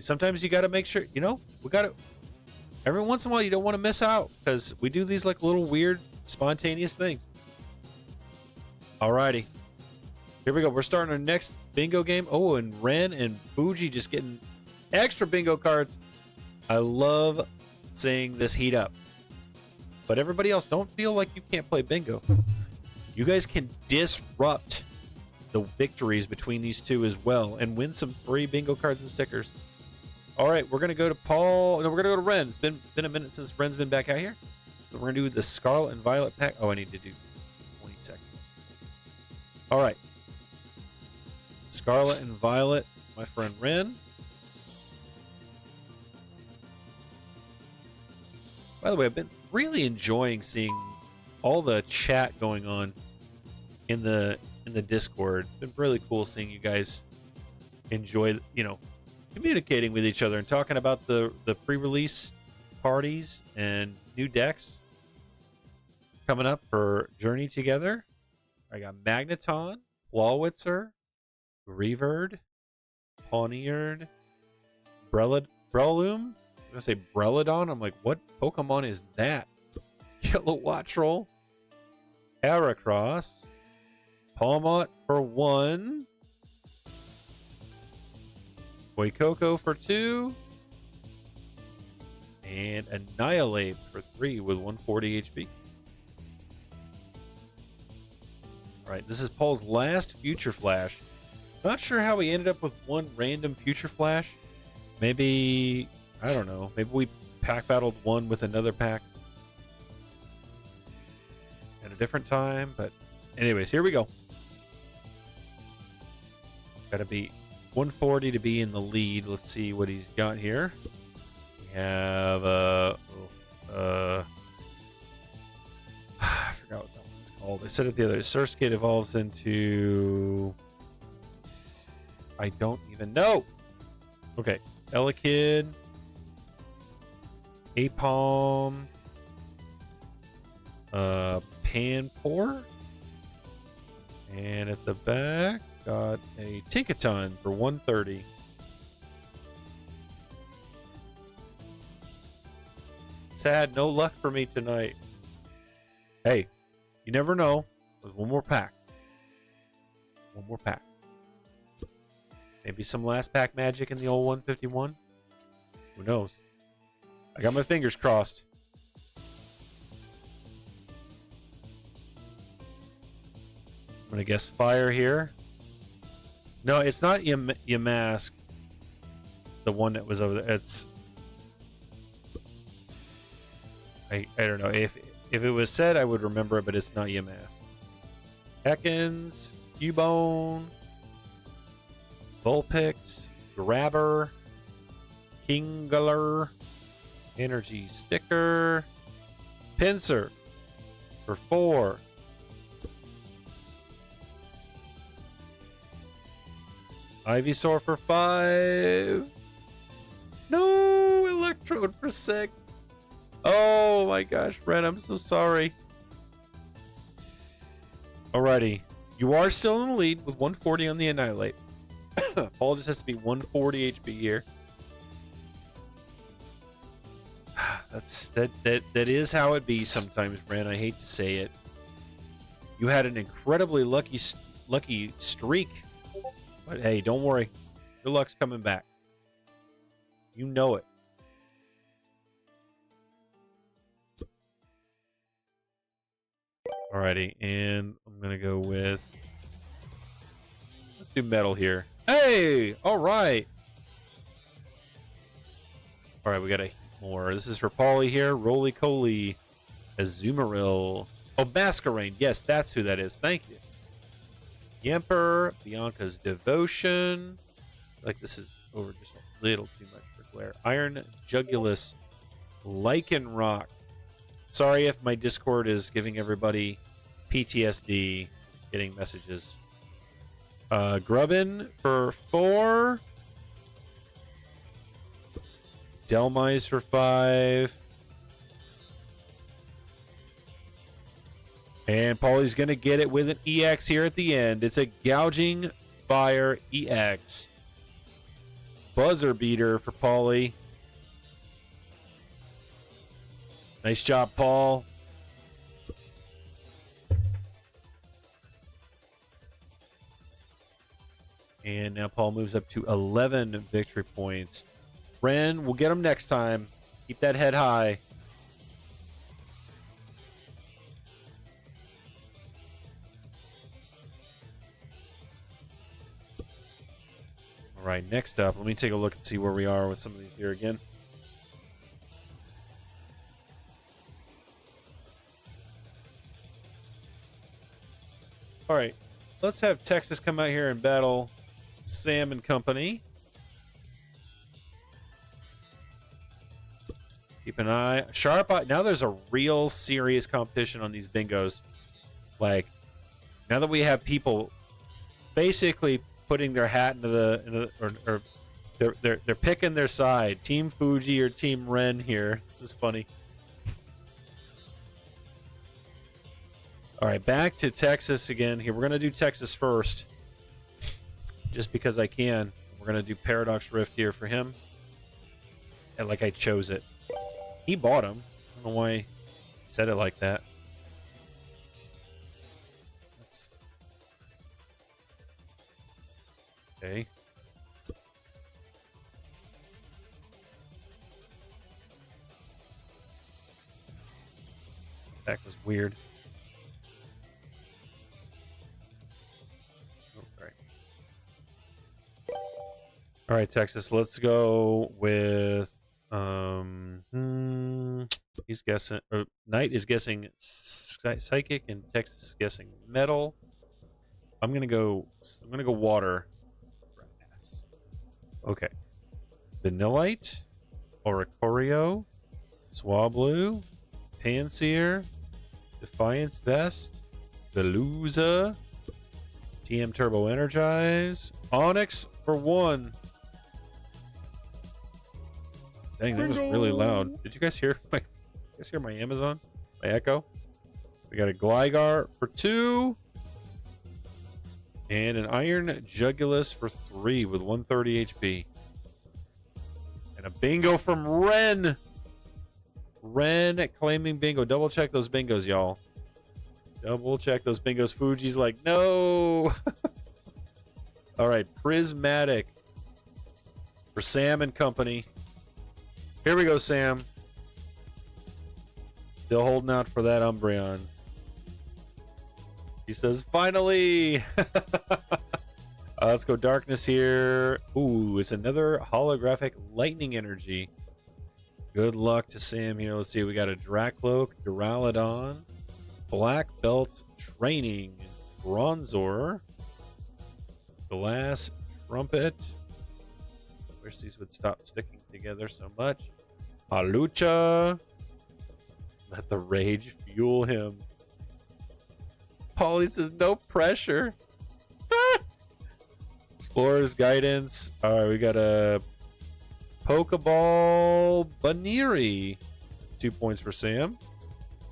Sometimes you got to make sure, every once in a while you don't want to miss out, because we do these like little weird, spontaneous things. Alrighty, here we go. We're starting our next bingo game. Oh, and Ren and Fuji just getting extra bingo cards. I love seeing this heat up. But everybody else, don't feel like you can't play bingo. You guys can disrupt the victories between these two as well and win some free bingo cards and stickers. All right, we're gonna go to Paul. No, we're gonna go to Ren. It's been a minute since Ren's been back out here. So we're gonna do the Scarlet and Violet pack. Oh, I need to do 20 seconds. All right, Scarlet and Violet, my friend Ren. By the way, I've been really enjoying seeing all the chat going on in the Discord. It's been really cool seeing you guys enjoy, communicating with each other and talking about the pre-release parties and new decks coming up for Journey Together. I got Magneton, Plawitzer, Reaverd, Pawniard, Breloom. I'm gonna say Breladon. I'm like, what Pokemon is that? Kilowattrel, Heracross, Palmot for 1, Fuecoco for 2, and Annihilate for 3 with 140 HP. Alright, this is Paul's last Future Flash. Not sure how he ended up with one random Future Flash. Maybe, I don't know, maybe we pack battled one with another pack at a different time, but anyways, here we go. Gotta be 140 to be in the lead. Let's see what he's got here. We have I forgot what that one's called. I said it the other day. Surskit evolves into, I don't even know. Okay, Elekid, Apom, Panpour, and at the back got a Tinkaton for 130. Sad, no luck for me tonight. Hey, you never know. There's one more pack. One more pack. Maybe some last pack magic in the old 151. Who knows? I got my fingers crossed. I'm gonna guess fire here. No, it's not Yamask. The one that was over there. It's, I don't know. If it was said, I would remember it, but it's not Yamask. Ekans, Cubone, Vulpix, Grabber, Kingler, Energy Sticker, Pinsir for 4. Ivysaur for 5. No, Electrode for 6. Oh my gosh, Ren, I'm so sorry. Alrighty. You are still in the lead with 140 on the Annihilate. Paul just has to be 140 HP here. That is how it be sometimes, Ren. I hate to say it. You had an incredibly lucky streak. But hey, don't worry. Your luck's coming back. You know it. Alrighty, and I'm gonna go with, let's do metal here. Hey! Alright! Alright, we got a more. This is for Paulie here. Roly Coly. Azumarill. Oh, Masquerain. Yes, that's who that is. Thank you. Yamper. Bianca's Devotion. I feel like this is over just a little too much for Claire. Iron Jugulus. Lycanroc. Sorry if my Discord is giving everybody PTSD getting messages. Grubbin for 4. Delmise for 5. And Paulie's going to get it with an EX here at the end. It's a Gouging Fire EX. Buzzer Beater for Paulie. Nice job, Paul. And now Paul moves up to 11 victory points. Ren, we'll get him next time. Keep that head high. All right, next up, let me take a look and see where we are with some of these here again. All right, let's have Texas come out here and battle Sam and company. Keep an eye. Sharp eye. Now there's a real serious competition on these bingos. Like, now that we have people basically putting their hat into the, or they're picking their side. Team Fuji or Team Ren here. This is funny. All right, back to Texas again here. We're going to do Texas first, just because I can. We're going to do Paradox Rift here for him. And like I chose it. He bought him. I don't know why he said it like that. Okay. That was weird. All right, Texas. Let's go with he's guessing. Knight is guessing psychic, and Texas is guessing metal. I'm gonna go water. Okay. Vanillite, Oricorio, Swablu, Panseer, Defiance Vest, Veluza, TM Turbo Energize, Onyx for 1. Dang, that was really loud. Did you guys hear my Amazon? My Echo? We got a Gligar for 2. And an Iron Jugulus for 3 with 130 HP. And a bingo from Ren. Ren claiming bingo. Double check those bingos, y'all. Double check those bingos. Fuji's like, no. All right, Prismatic for Sam and company. Here we go, Sam. Still holding out for that Umbreon. He says, finally! Let's go Darkness here. Ooh, it's another holographic Lightning Energy. Good luck to Sam here. Let's see. We got a Dracloak, Duraludon, Black Belts Training, Bronzor, Glass Trumpet. Wish these would stop sticking together so much. Halucha. Let the rage fuel him. Paulie says no pressure. Explorer's Guidance. All right, we got a Pokeball Baniri. That's 2 points for Sam.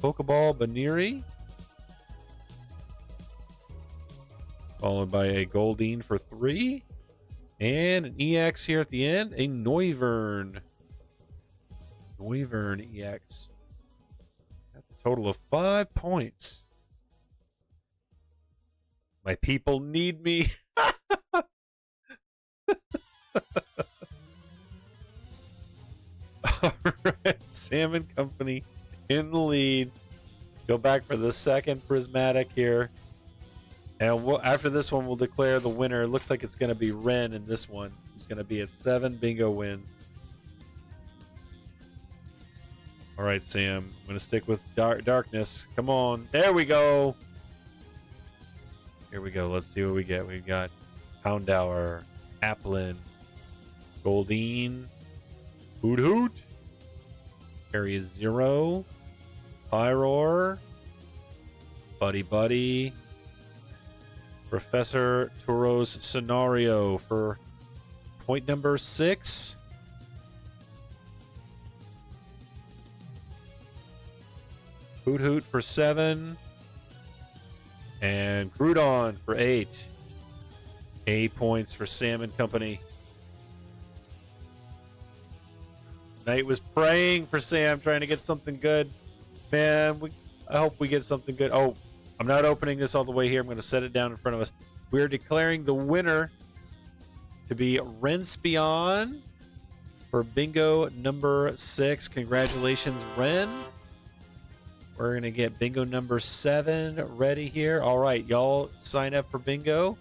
Pokeball Baniri. Followed by a Goldeen for 3. And an EX here at the end. A Noivern. Noivern EX. That's a total of 5 points. My people need me. Alright, Salmon Company in the lead. Go back for the second prismatic here. And after this one, we'll declare the winner. It looks like it's going to be Ren in this one. He's going to be at 7 bingo wins. All right, Sam. I'm going to stick with darkness. Come on. There we go. Here we go. Let's see what we get. We've got Houndour, Applin, Goldeen, Hoot Hoot, Area 0, Pyroar, Buddy Buddy, Professor Turo's Scenario for point number 6. Hoot Hoot for 7. And Groudon for 8. 8 points for Salmon Company. Knight was praying for Sam, trying to get something good. Man, I hope we get something good. Oh, I'm not opening this all the way here. I'm going to set it down in front of us. We're declaring the winner to be Renspion for bingo number 6. Congratulations, Ren. We're going to get bingo number 7 ready here. All right, y'all sign up for bingo.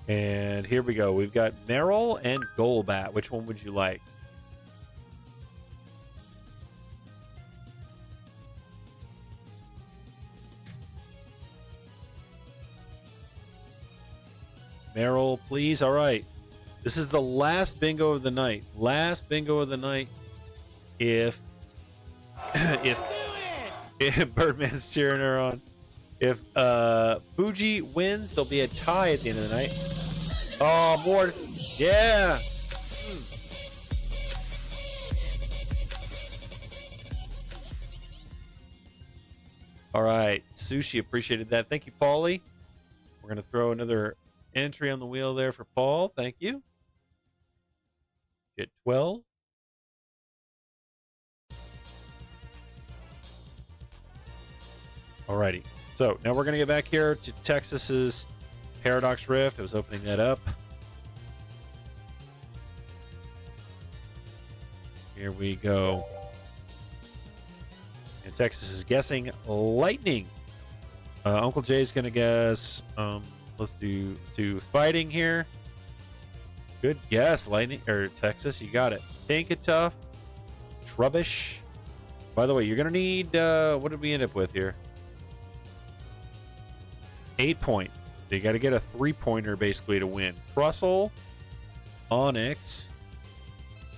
And here we go. We've got Meryl and Golbat. Which one would you like? Meryl, please. All right. This is the last bingo of the night. Last bingo of the night. If Birdman's cheering her on. If Fuji wins, there'll be a tie at the end of the night. Oh, more. Yeah. All right. Sushi appreciated that. Thank you, Paulie. We're going to throw another entry on the wheel there for Paul. Thank you. Get 12. Alrighty. So now we're going to get back here to Texas's Paradox Rift. I was opening that up. Here we go. And Texas is guessing lightning. Uncle Jay's going to guess. Let's do fighting here. Good guess, lightning or Texas. You got it. Tankatuff, Trubbish. By the way, you're going to need. What did we end up with here? 8 points. So you got to get a 3-pointer basically to win. Russell, Onyx,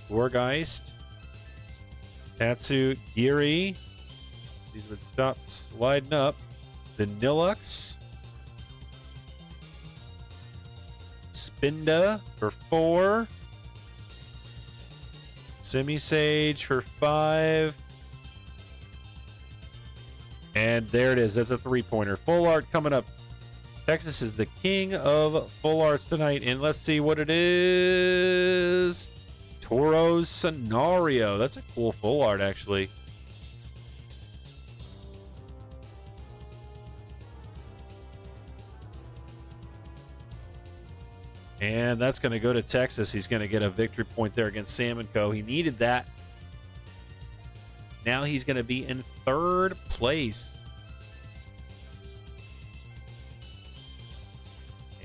Wargeist, Tatsu, Geary. These would stop sliding up. Vanillux, Spinda for 4, Simisage for 5, and there it is. That's a 3-pointer. Full art coming up. Texas is the king of full arts tonight, and let's see what it is. Turo's Scenario. That's a cool full art, actually. And that's going to go to Texas. He's going to get a victory point there against Sam & Co. He needed that. Now he's going to be in 3rd place.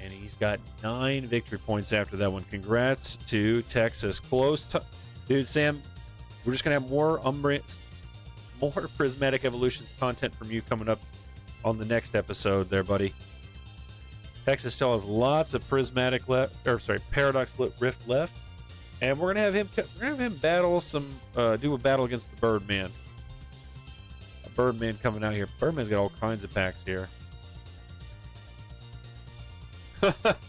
And he's got 9 victory points after that one. Congrats to Texas. Close to... Dude, Sam, we're just going to have more Umbreon... more Prismatic Evolutions content from you coming up on the next episode there, buddy. Texas still has lots of Paradox Rift left. And we're gonna have him battle do a battle against the Birdman. A Birdman coming out here. Birdman's got all kinds of packs here.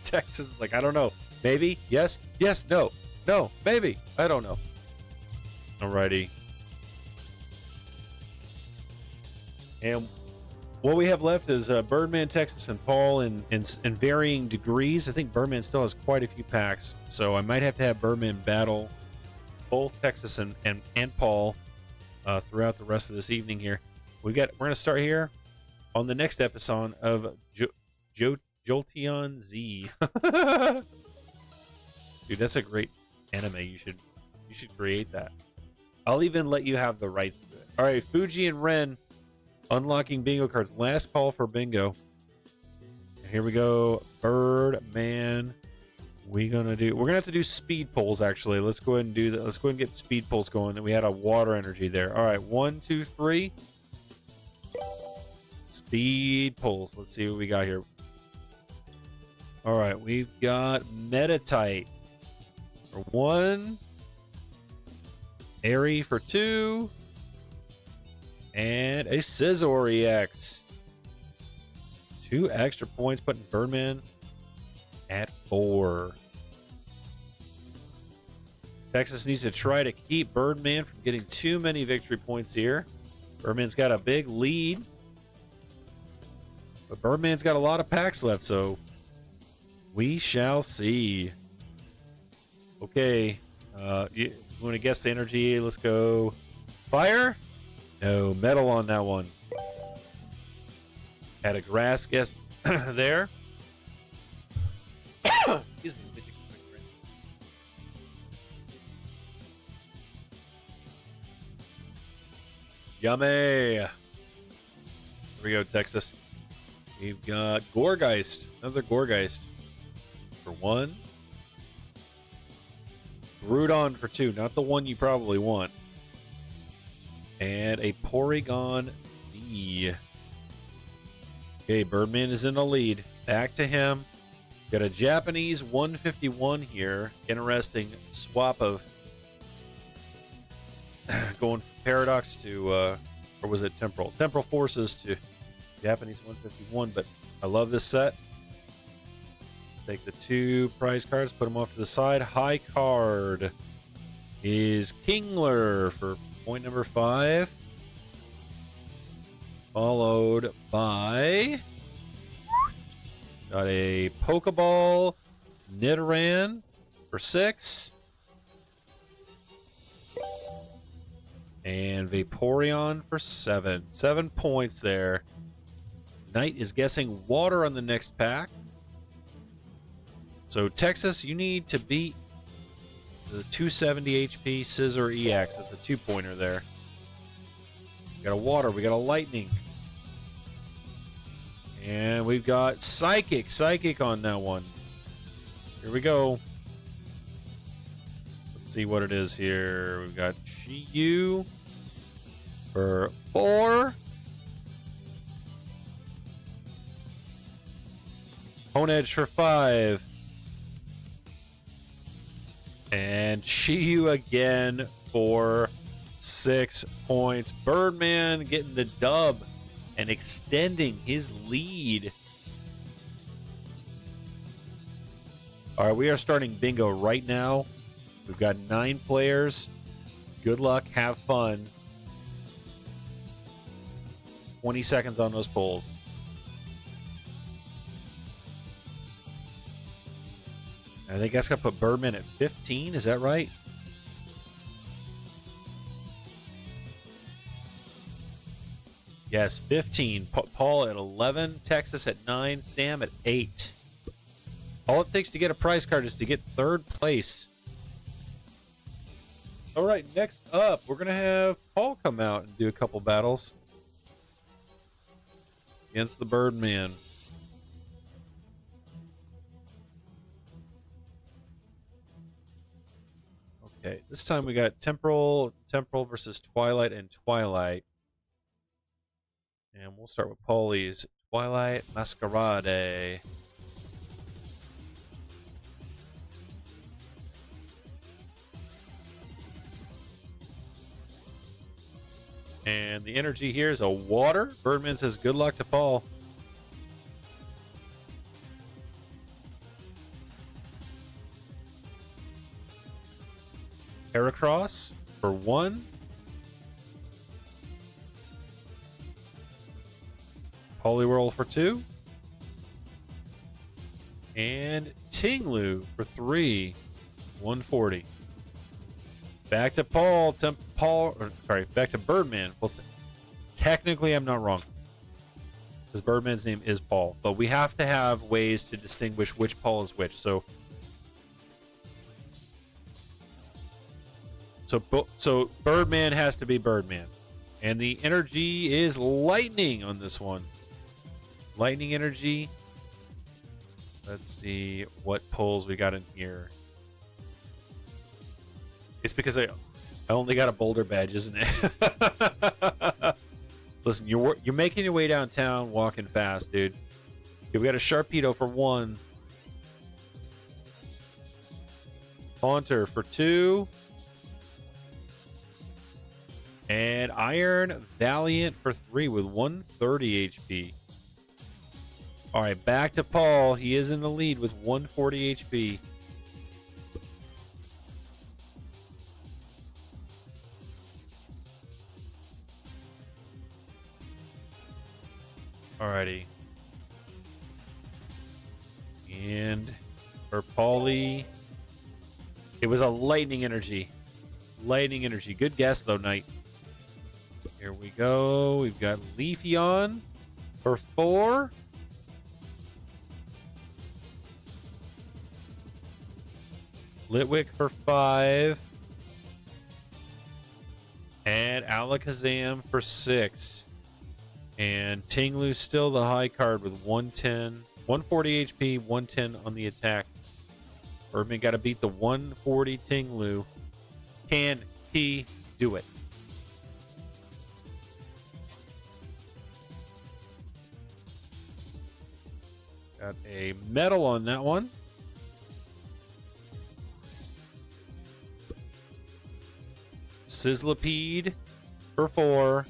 Texas is like, I don't know. Maybe? Yes? Yes? No? No? Maybe? I don't know. Alrighty. And what we have left is Birdman, Texas, and Paul in varying degrees. I think Birdman still has quite a few packs, so I might have to have Birdman battle both Texas and Paul throughout the rest of this evening here. We're going to start here on the next episode of Jolteon Z. Dude, that's a great anime. You should create that. I'll even let you have the rights to it. All right, Fuji and Ren unlocking bingo cards. Last call for bingo. Here we go. Birdman. We're gonna have to do speed pulls actually. Let's go ahead and do that. Let's go ahead and get speed pulls going. And we had a water energy there. All right, 1, 2, 3. Speed pulls. Let's see what we got here. All right, we've got Metatite for 1, Airy for 2, and a Scizor EX. 2 extra points, putting Birdman at 4. Texas needs to try to keep Birdman from getting too many victory points here. Birdman's got a big lead, but Birdman's got a lot of packs left, so we shall see. Okay, you want to guess the energy? Let's go. Fire? No, metal on that one. Had a grass guess there. Excuse me. Yummy. Here we go, Texas. We've got Gourgeist. Another Gourgeist for 1. Groudon for 2. Not the one you probably want. And a Porygon Z. Okay, Birdman is in the lead. Back to him. Got a Japanese 151 here. Interesting swap of going from Paradox to, or was it Temporal? Temporal Forces to Japanese 151, but I love this set. Take the 2 prize cards, put them off to the side. High card is Kingler for point number 5. Followed by, got a Pokeball Nidoran for 6. And Vaporeon for 7. 7 points there. Knight is guessing water on the next pack. So, Texas, you need to beat the 270 HP Scizor EX. That's a 2-pointer there. We got a water. We got a lightning. And we've got Psychic. Psychic on that one. Here we go. Let's see what it is here. We've got Shiyu for 4. Honedge for 5. And Shiyu again for 6 points. Birdman getting the dub and extending his lead. All right, we are starting bingo right now. We've got 9 players. Good luck. Have fun. 20 seconds on those polls. I think that's going to put Birdman at 15. Is that right? Yes, 15. Paul at 11. Texas at 9. Sam at 8. All it takes to get a prize card is to get 3rd place. All right, next up, we're going to have Paul come out and do a couple battles against the Birdman. Okay, this time we got Temporal versus Twilight and Twilight. And we'll start with Paulie's Twilight Masquerade. And the energy here is a water. Birdman says good luck to Paul. Heracross for 1. Poliwhirl for 2. And Tinglu for 3. 140. Back to Paul. Back to Birdman. Well, technically, I'm not wrong. Because Birdman's name is Paul. But we have to have ways to distinguish which Paul is which. So Birdman has to be Birdman. And the energy is lightning on this one. Lightning energy. Let's see what pulls we got in here. It's because I only got a boulder badge, isn't it? Listen, you're making your way downtown walking fast, dude. Okay, we got a Sharpedo for 1. Haunter for 2. And Iron Valiant for 3 with 130 HP. All right, back to Paul. He is in the lead with 140 HP. Alrighty. And for Paulie, it was a lightning energy. Lightning energy. Good guess, though, Knight. Here we go. We've got Leafeon for 4. Litwick for 5. And Alakazam for 6. And Tinglu's still the high card with 110. 140 HP, 110 on the attack. Birdman got to beat the 140 Tinglu. Can he do it? Got a medal on that one. Sizzlipede for 4.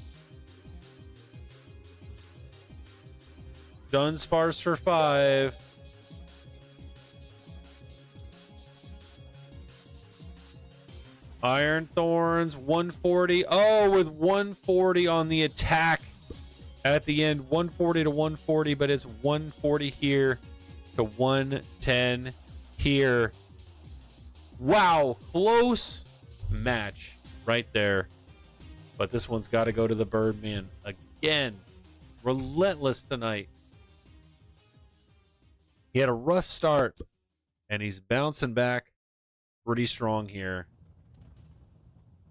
Dunsparce for 5. Iron Thorns 140. Oh, with 140 on the attack at the end. 140 to 140, but it's 140 here to 110 here. Wow, close match right there. But this one's got to go to the Birdman again. Relentless tonight. He had a rough start, and he's bouncing back pretty strong here.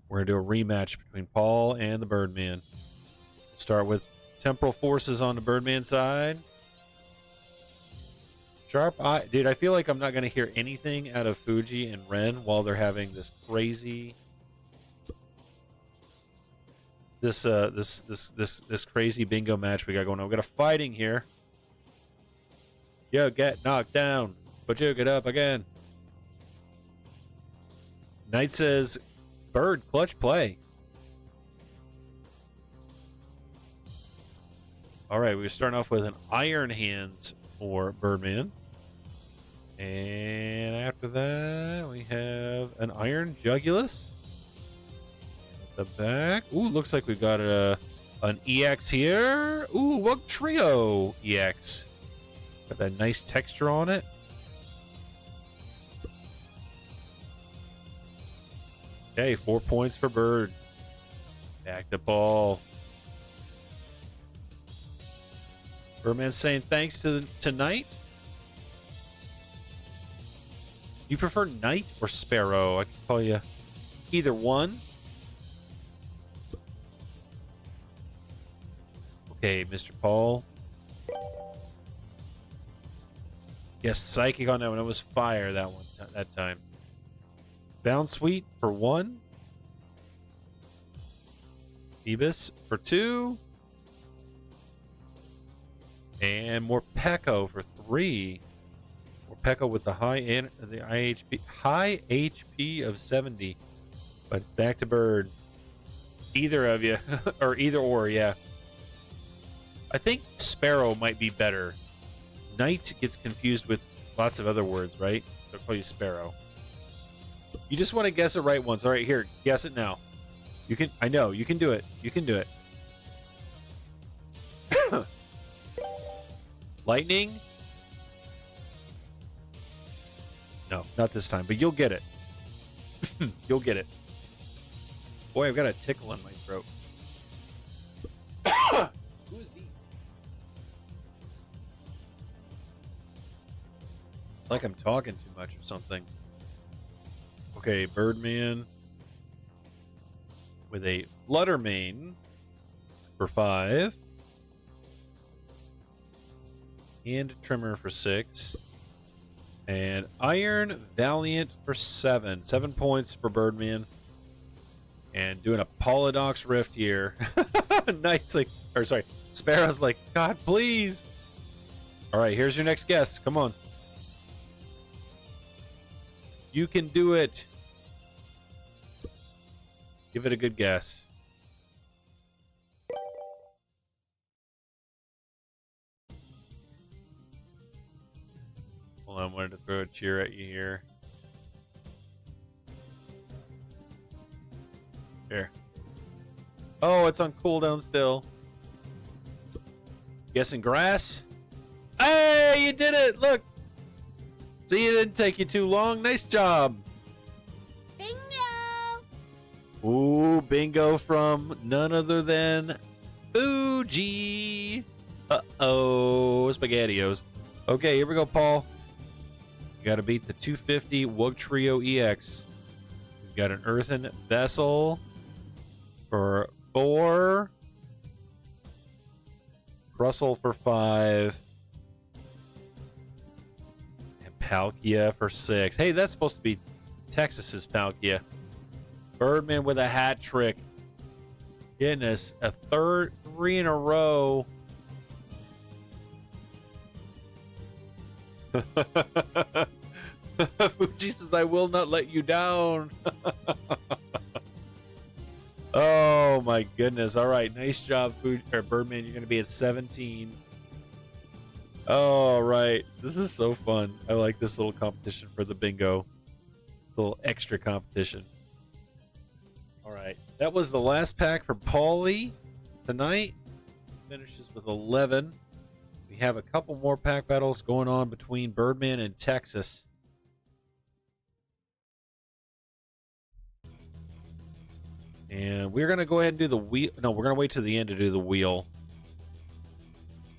We're going to do a rematch between Paul and the Birdman. Start with Temporal Forces on the Birdman side. Sharp Eye. Dude, I feel like I'm not going to hear anything out of Fuji and Ren while they're having this crazy... This crazy bingo match we got going on. We got a fighting here. Yo, get knocked down, but you get up again. Knight says, Bird, clutch play. All right, we're starting off with an Iron Hands for Birdman. And after that, we have an Iron Jugulus. At the back. Ooh, looks like we've got an EX here. Ooh, Wug Trio EX. Got that nice texture on it. Okay, 4 points for Bird. Back to Paul. Birdman's saying thanks to Knight. You prefer Knight or Sparrow? I can call you either one. Okay, Mr. Paul. Yes, Psychic on that one. It was fire that one that time. Bounce Sweet for 1. Phoebus for 2. And Morpeko for 3. Morpeko with the high HP of 70. But back to Bird. Either of you, or either or, yeah. I think Sparrow might be better. Knight gets confused with lots of other words, right? They'll call you Sparrow. You just want to guess it right once. All right, here, guess it now. You can. I know you can do it. You can do it. Lightning? No, not this time. But you'll get it. You'll get it. Boy, I've got a tickle in my throat. Who is he? Like I'm talking too much or something. Okay, Birdman with a Fluttermane for 5. And Trimmer for 6. And Iron Valiant for 7. 7 points for Birdman. And doing a Polydox Rift here. Nice, like, or sorry, Sparrow's like, God, please. All right, here's your next guess. Come on. You can do it. Give it a good guess. Hold on, I wanted to throw a cheer at you here. Here. Oh, it's on cooldown still. Guessing grass? Hey, you did it! Look! See, it didn't take you too long. Nice job. Bingo! Ooh, bingo from none other than Fuji. Uh-oh, SpaghettiOs. Okay, here we go, Paul. You got to beat the 250 Wugtrio EX. We've got an Earthen Vessel for 4. Russell for 5. And Palkia for 6. Hey, that's supposed to be Texas's Palkia. Birdman with a hat trick. Goodness, a 3 in a row. Fuji says, I will not let you down. Oh my goodness. All right, nice job, Birdman. You're going to be at 17. All right, this is so fun. I like this little competition for the bingo. Little extra competition. All right, that was the last pack for Paulie tonight. Finishes with 11. We have a couple more pack battles going on between Birdman and Texas. And we're going to go ahead and do the wheel. No, we're going to wait to the end to do the wheel.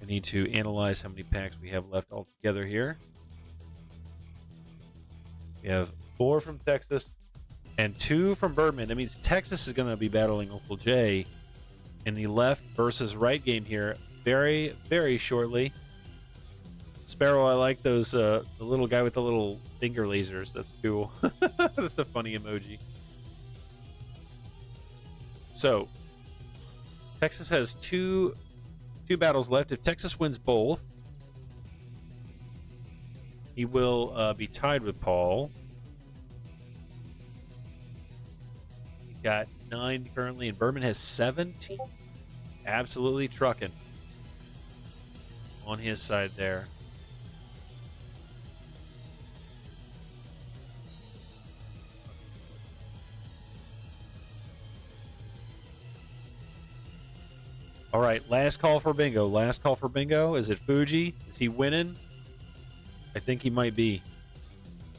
I need to analyze how many packs we have left altogether here. We have 4 from Texas and 2 from Birdman. That means Texas is going to be battling Uncle Jay in the left versus right game here very, very shortly. Sparrow, I like those, the little guy with the little finger lasers. That's cool. That's a funny emoji. So, Texas has two battles left. If Texas wins both, he will be tied with Paul. He's got 9 currently, and Birdman has 17. Absolutely trucking on his side there. All right, last call for bingo. Last call for bingo. Is it Fuji? Is he winning? I think he might be.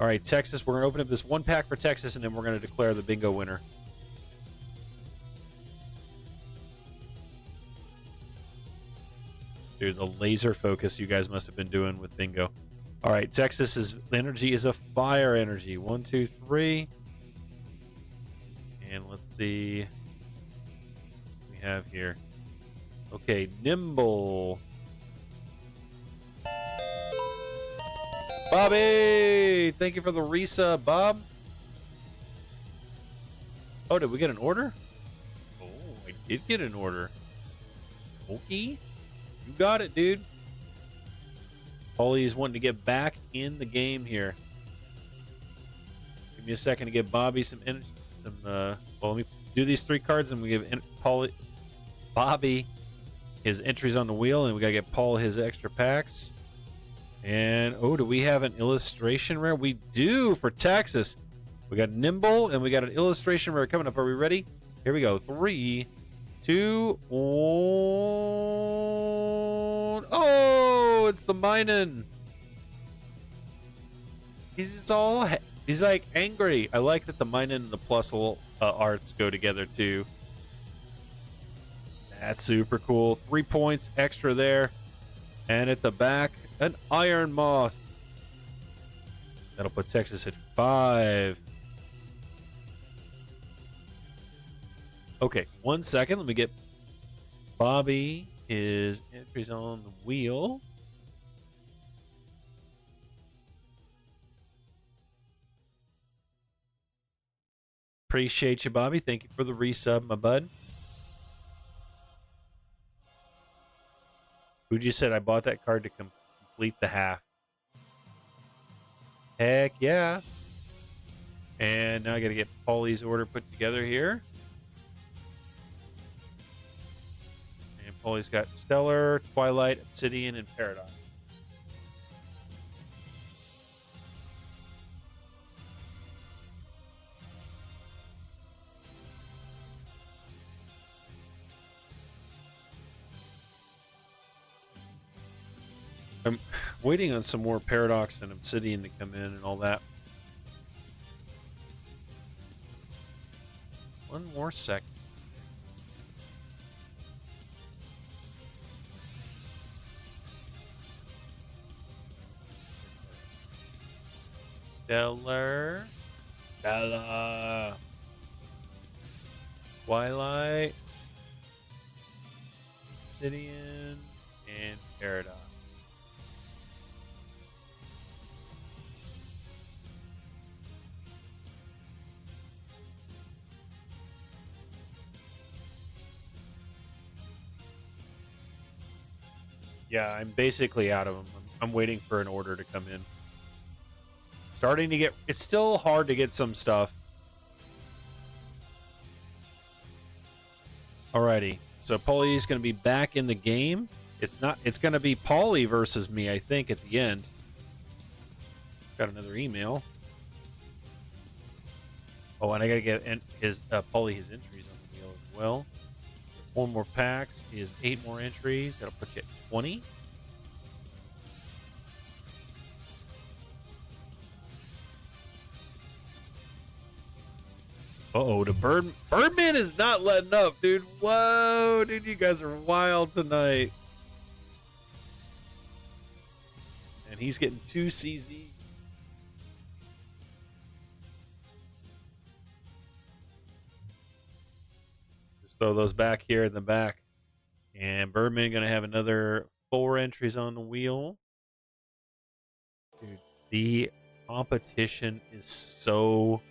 All right, Texas, we're going to open up this 1 pack for Texas, and then we're going to declare the bingo winner. Dude, the laser focus you guys must have been doing with bingo. All right, Texas's energy is a fire energy. 1, 2, 3. And let's see what we have here. Okay, Nimble. Bobby! Thank you for the resub, Bob. Oh, did we get an order? Oh, I did get an order. Okay. You got it, dude. Paulie's wanting to get back in the game here. Give me a second to get Bobby some energy. Well, let me do these 3 cards, and we give Bobby his entries on the wheel, and we gotta get Paul his extra packs. And do we have an illustration rare? We do for Texas. We got Nimble, and we got an illustration rare coming up. Are we ready? Here we go. 3, 2, 1. Oh, it's the Minun. He's like angry. I like that the Minun and the plus arts go together too. That's super cool. 3 points extra there. And at the back, an Iron Moth. That'll put Texas at 5. Okay, 1 second. Let me get Bobby his entries on the wheel. Appreciate you, Bobby. Thank you for the resub, my bud. Fuji said I bought that card to complete the half. Heck yeah. And now I got to get Paulie's order put together here. And Paulie's got Stellar, Twilight, Obsidian, and Paradox. I'm waiting on some more Paradox and Obsidian to come in and all that. 1 more second. Stellar. Stella. Twilight. Obsidian. And Paradox. Yeah, I'm basically out of them. I'm waiting for an order to come in. Starting to get... It's still hard to get some stuff. Alrighty. So Paulie's going to be back in the game. It's going to be Paulie versus me, I think, at the end. Got another email. Oh, and I got to get Paulie his entries on the wheel as well. 4 more packs is 8 more entries. That'll put you at 20. Uh-oh, the Birdman is not letting up, dude. Whoa, dude, you guys are wild tonight. And he's getting 2 CZ. Throw those back here in the back. And Birdman going to have another 4 entries on the wheel. Dude, the competition is so...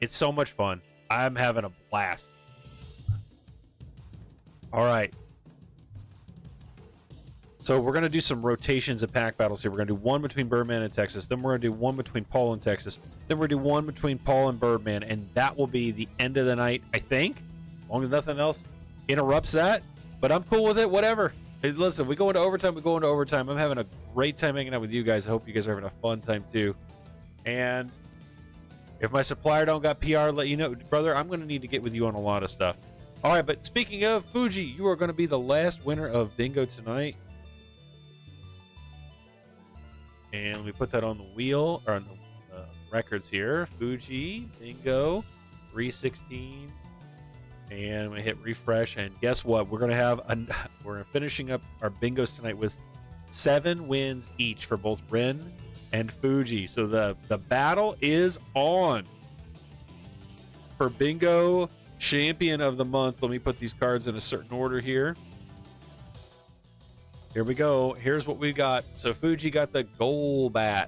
It's so much fun. I'm having a blast. All right. So we're going to do some rotations of pack battles here. We're going to do 1 between Birdman and Texas. Then we're going to do 1 between Paul and Texas. Then we're going to do 1 between Paul and Birdman. And that will be the end of the night, I think. As long as nothing else interrupts that. But I'm cool with it, whatever. Hey, listen, we go into overtime, we go into overtime. I'm having a great time hanging out with you guys. I hope you guys are having a fun time too. And if my supplier don't got PR, let you know. Brother, I'm going to need to get with you on a lot of stuff. All right, but speaking of Fuji, you are going to be the last winner of Bingo tonight. And let me put that on the wheel, or on the records here. Fuji, Bingo, 316. And I'm going to hit refresh, and guess what? We're going to have we're finishing up our bingos tonight with 7 wins each for both Ren and Fuji. So the battle is on for Bingo Champion of the Month. Let me put these cards in a certain order here. Here we go. Here's what we got. So Fuji got the Golbat,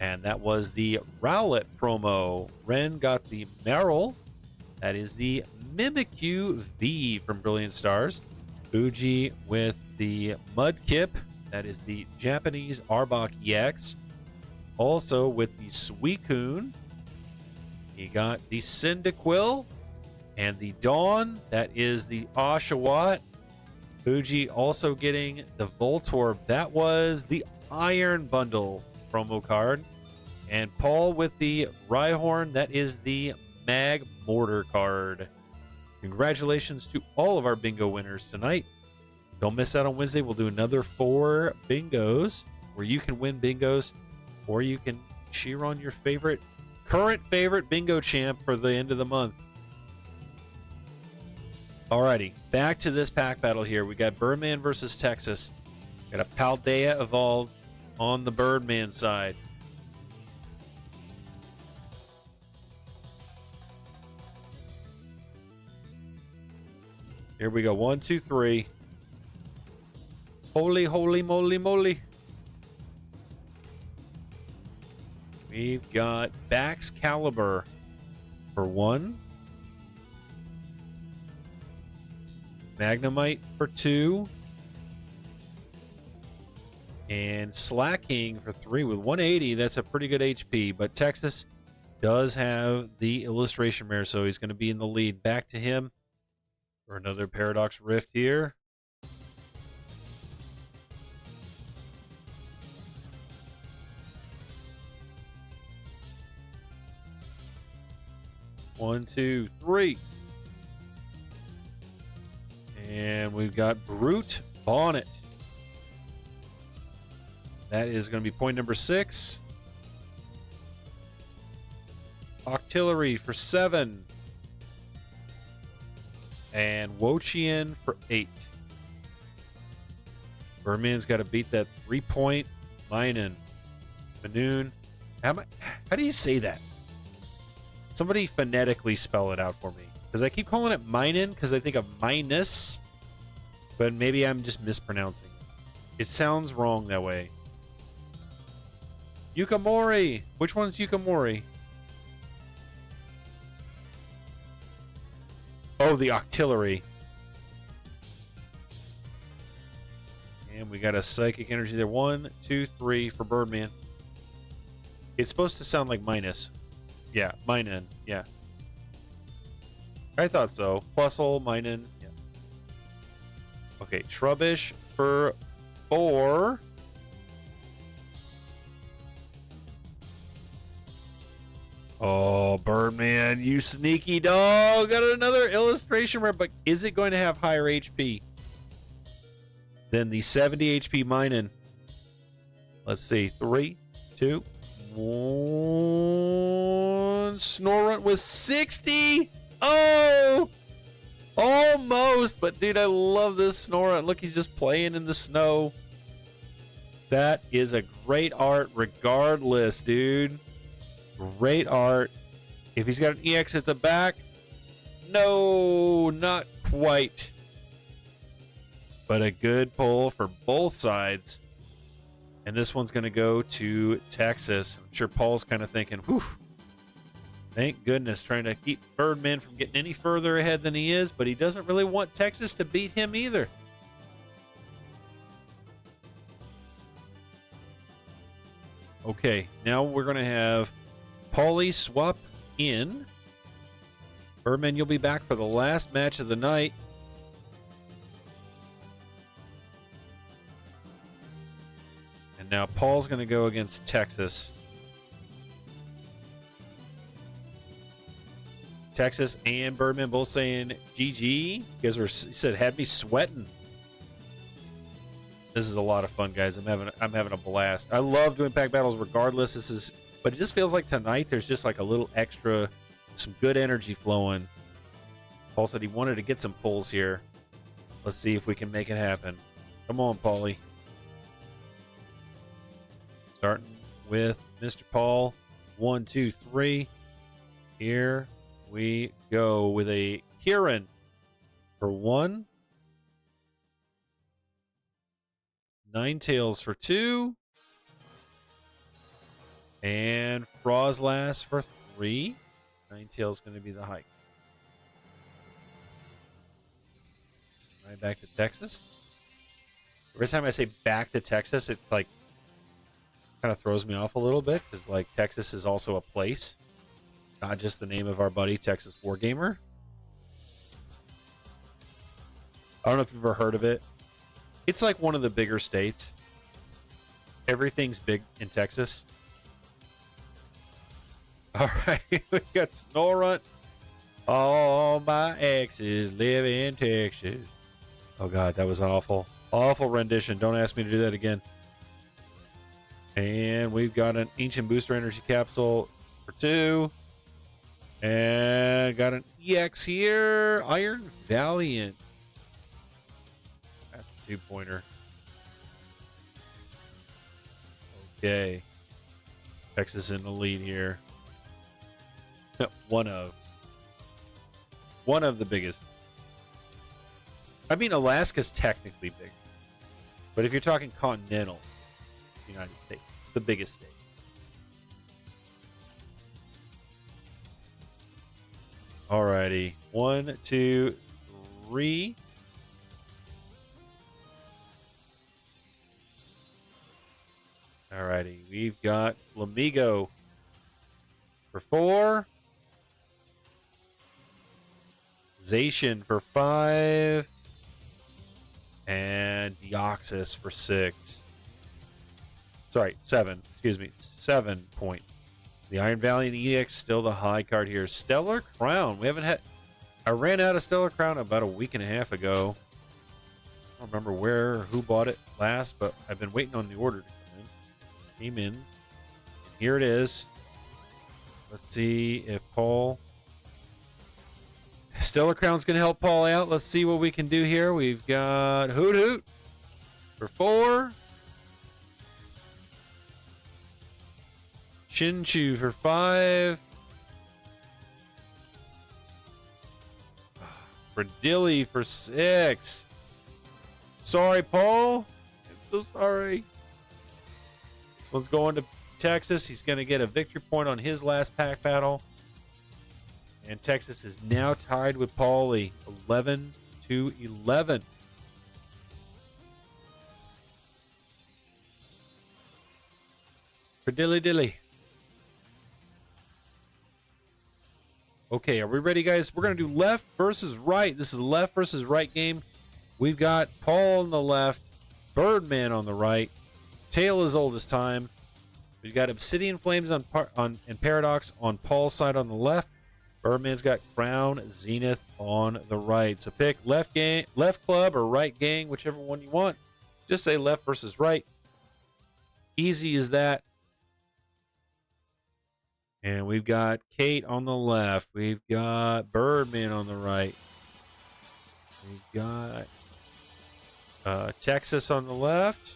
and that was the Rowlet promo. Ren got the Meryl. That is the Mimikyu V from Brilliant Stars. Fuji with the Mudkip. That is the Japanese Arbok EX. Also with the Suicune, you got the Cyndaquil and the Dawn. That is the Oshawott. Fuji also getting the Voltorb. That was the Iron Bundle promo card. And Paul with the Rhyhorn. That is the Mag Mortar card. Congratulations to all of our bingo winners tonight. Don't miss out on Wednesday. We'll do another 4 bingos where you can win bingos or you can cheer on your current favorite bingo champ for the end of the month. Alrighty, back to this pack battle here. We got Birdman versus Texas. Got a Paldea evolved on the Birdman side. Here we go. 1, 2, 3. Holy, holy, moly, moly. We've got Baxcalibur for 1. Magnemite for 2. And Slacking for 3 with 180. That's a pretty good HP. But Texas does have the illustration rare, so he's going to be in the lead. Back to him for another Paradox Rift here. One, two, three. And we've got Brute Bonnet. That is going to be point number 6. Octillery for 7. And Wochian for 8. Birdman's got to beat that 3-point Minun. Manoon. How do you say that? Somebody phonetically spell it out for me. Because I keep calling it Minun because I think of minus. But maybe I'm just mispronouncing it. It sounds wrong that way. Yukamori. Which one's Yukamori? Oh, the Octillery. And we got a Psychic Energy there. 1, 2, 3 for Birdman. It's supposed to sound like minus. Yeah, Minun. Yeah. I thought so. Plusle, Minun. Yeah. Okay, Trubbish for 4. Oh, Birdman, you sneaky dog. Got another illustration rare, but is it going to have higher HP than the 70 HP Minun? Let's see. 3, 2, 1. Snorunt with 60. Oh! Almost, but dude, I love this Snorunt. Look, he's just playing in the snow. That is a great art regardless, dude. Great art. If he's got an EX at the back, no, not quite. But a good pull for both sides. And this one's going to go to Texas. I'm sure Paul's kind of thinking, whew, thank goodness, trying to keep Birdman from getting any further ahead than he is, but he doesn't really want Texas to beat him either. Okay, now we're going to have Paulie swap in. Birdman, you'll be back for the last match of the night. And now Paul's going to go against Texas. Texas and Birdman both saying GG. You guys said had me sweating. This is a lot of fun, guys. I'm having a blast. I love doing pack battles regardless. But it just feels like tonight there's just like a little extra, some good energy flowing. Paul said he wanted to get some pulls here. Let's see if we can make it happen. Come on, Paulie. Starting with Mr. Paul. 1, 2, 3. Here we go with a Kieran for 1. Ninetales for 2. And Frozlass for 3. Ninetales going to be the hike. Right back to Texas. Every time I say back to Texas, it's like kind of throws me off a little bit because like Texas is also a place, not just the name of our buddy Texas Wargamer. I don't know if you've ever heard of it. It's like one of the bigger states. Everything's big in Texas. All right, we got Snorunt. All my exes live in Texas. Oh God, that was awful. Awful rendition. Don't ask me to do that again. And we've got an Ancient Booster Energy Capsule for 2. And got an EX here. Iron Valiant. That's a 2-pointer. Okay. Texas in the lead here. One of the biggest. I mean, Alaska's technically big. But if you're talking continental United States, it's the biggest state. Alrighty. 1, 2, 3. Alrighty. We've got Flamigo for 4. Zacian for 5. And Deoxys for 6. Sorry, 7. Excuse me. 7 point. The Iron Valiant EX still the high card here. Stellar Crown. We haven't had. I ran out of Stellar Crown about a week and a half ago. I don't remember where or who bought it last, but I've been waiting on the order to come in. Came in. Here it is. Let's see if Paul. Stellar Crown's going to help Paul out. Let's see what we can do here. We've got Hoot Hoot for 4. Chinchu for 5. Bradilli for 6. Sorry, Paul. I'm so sorry. This one's going to Texas. He's going to get a victory point on his last pack battle. And Texas is now tied with Paulie, 11-11. For Dilly Dilly. Okay, are we ready, guys? We're going to do left versus right. This is a left versus right game. We've got Paul on the left, Birdman on the right, Tale as Old as Time. We've got Obsidian Flames and Paradox on Paul's side on the left. Birdman's got Crown Zenith on the right. So pick left club or right gang, whichever one you want. Just say left versus right. Easy as that. And we've got Kate on the left. We've got Birdman on the right. We've got Texas on the left.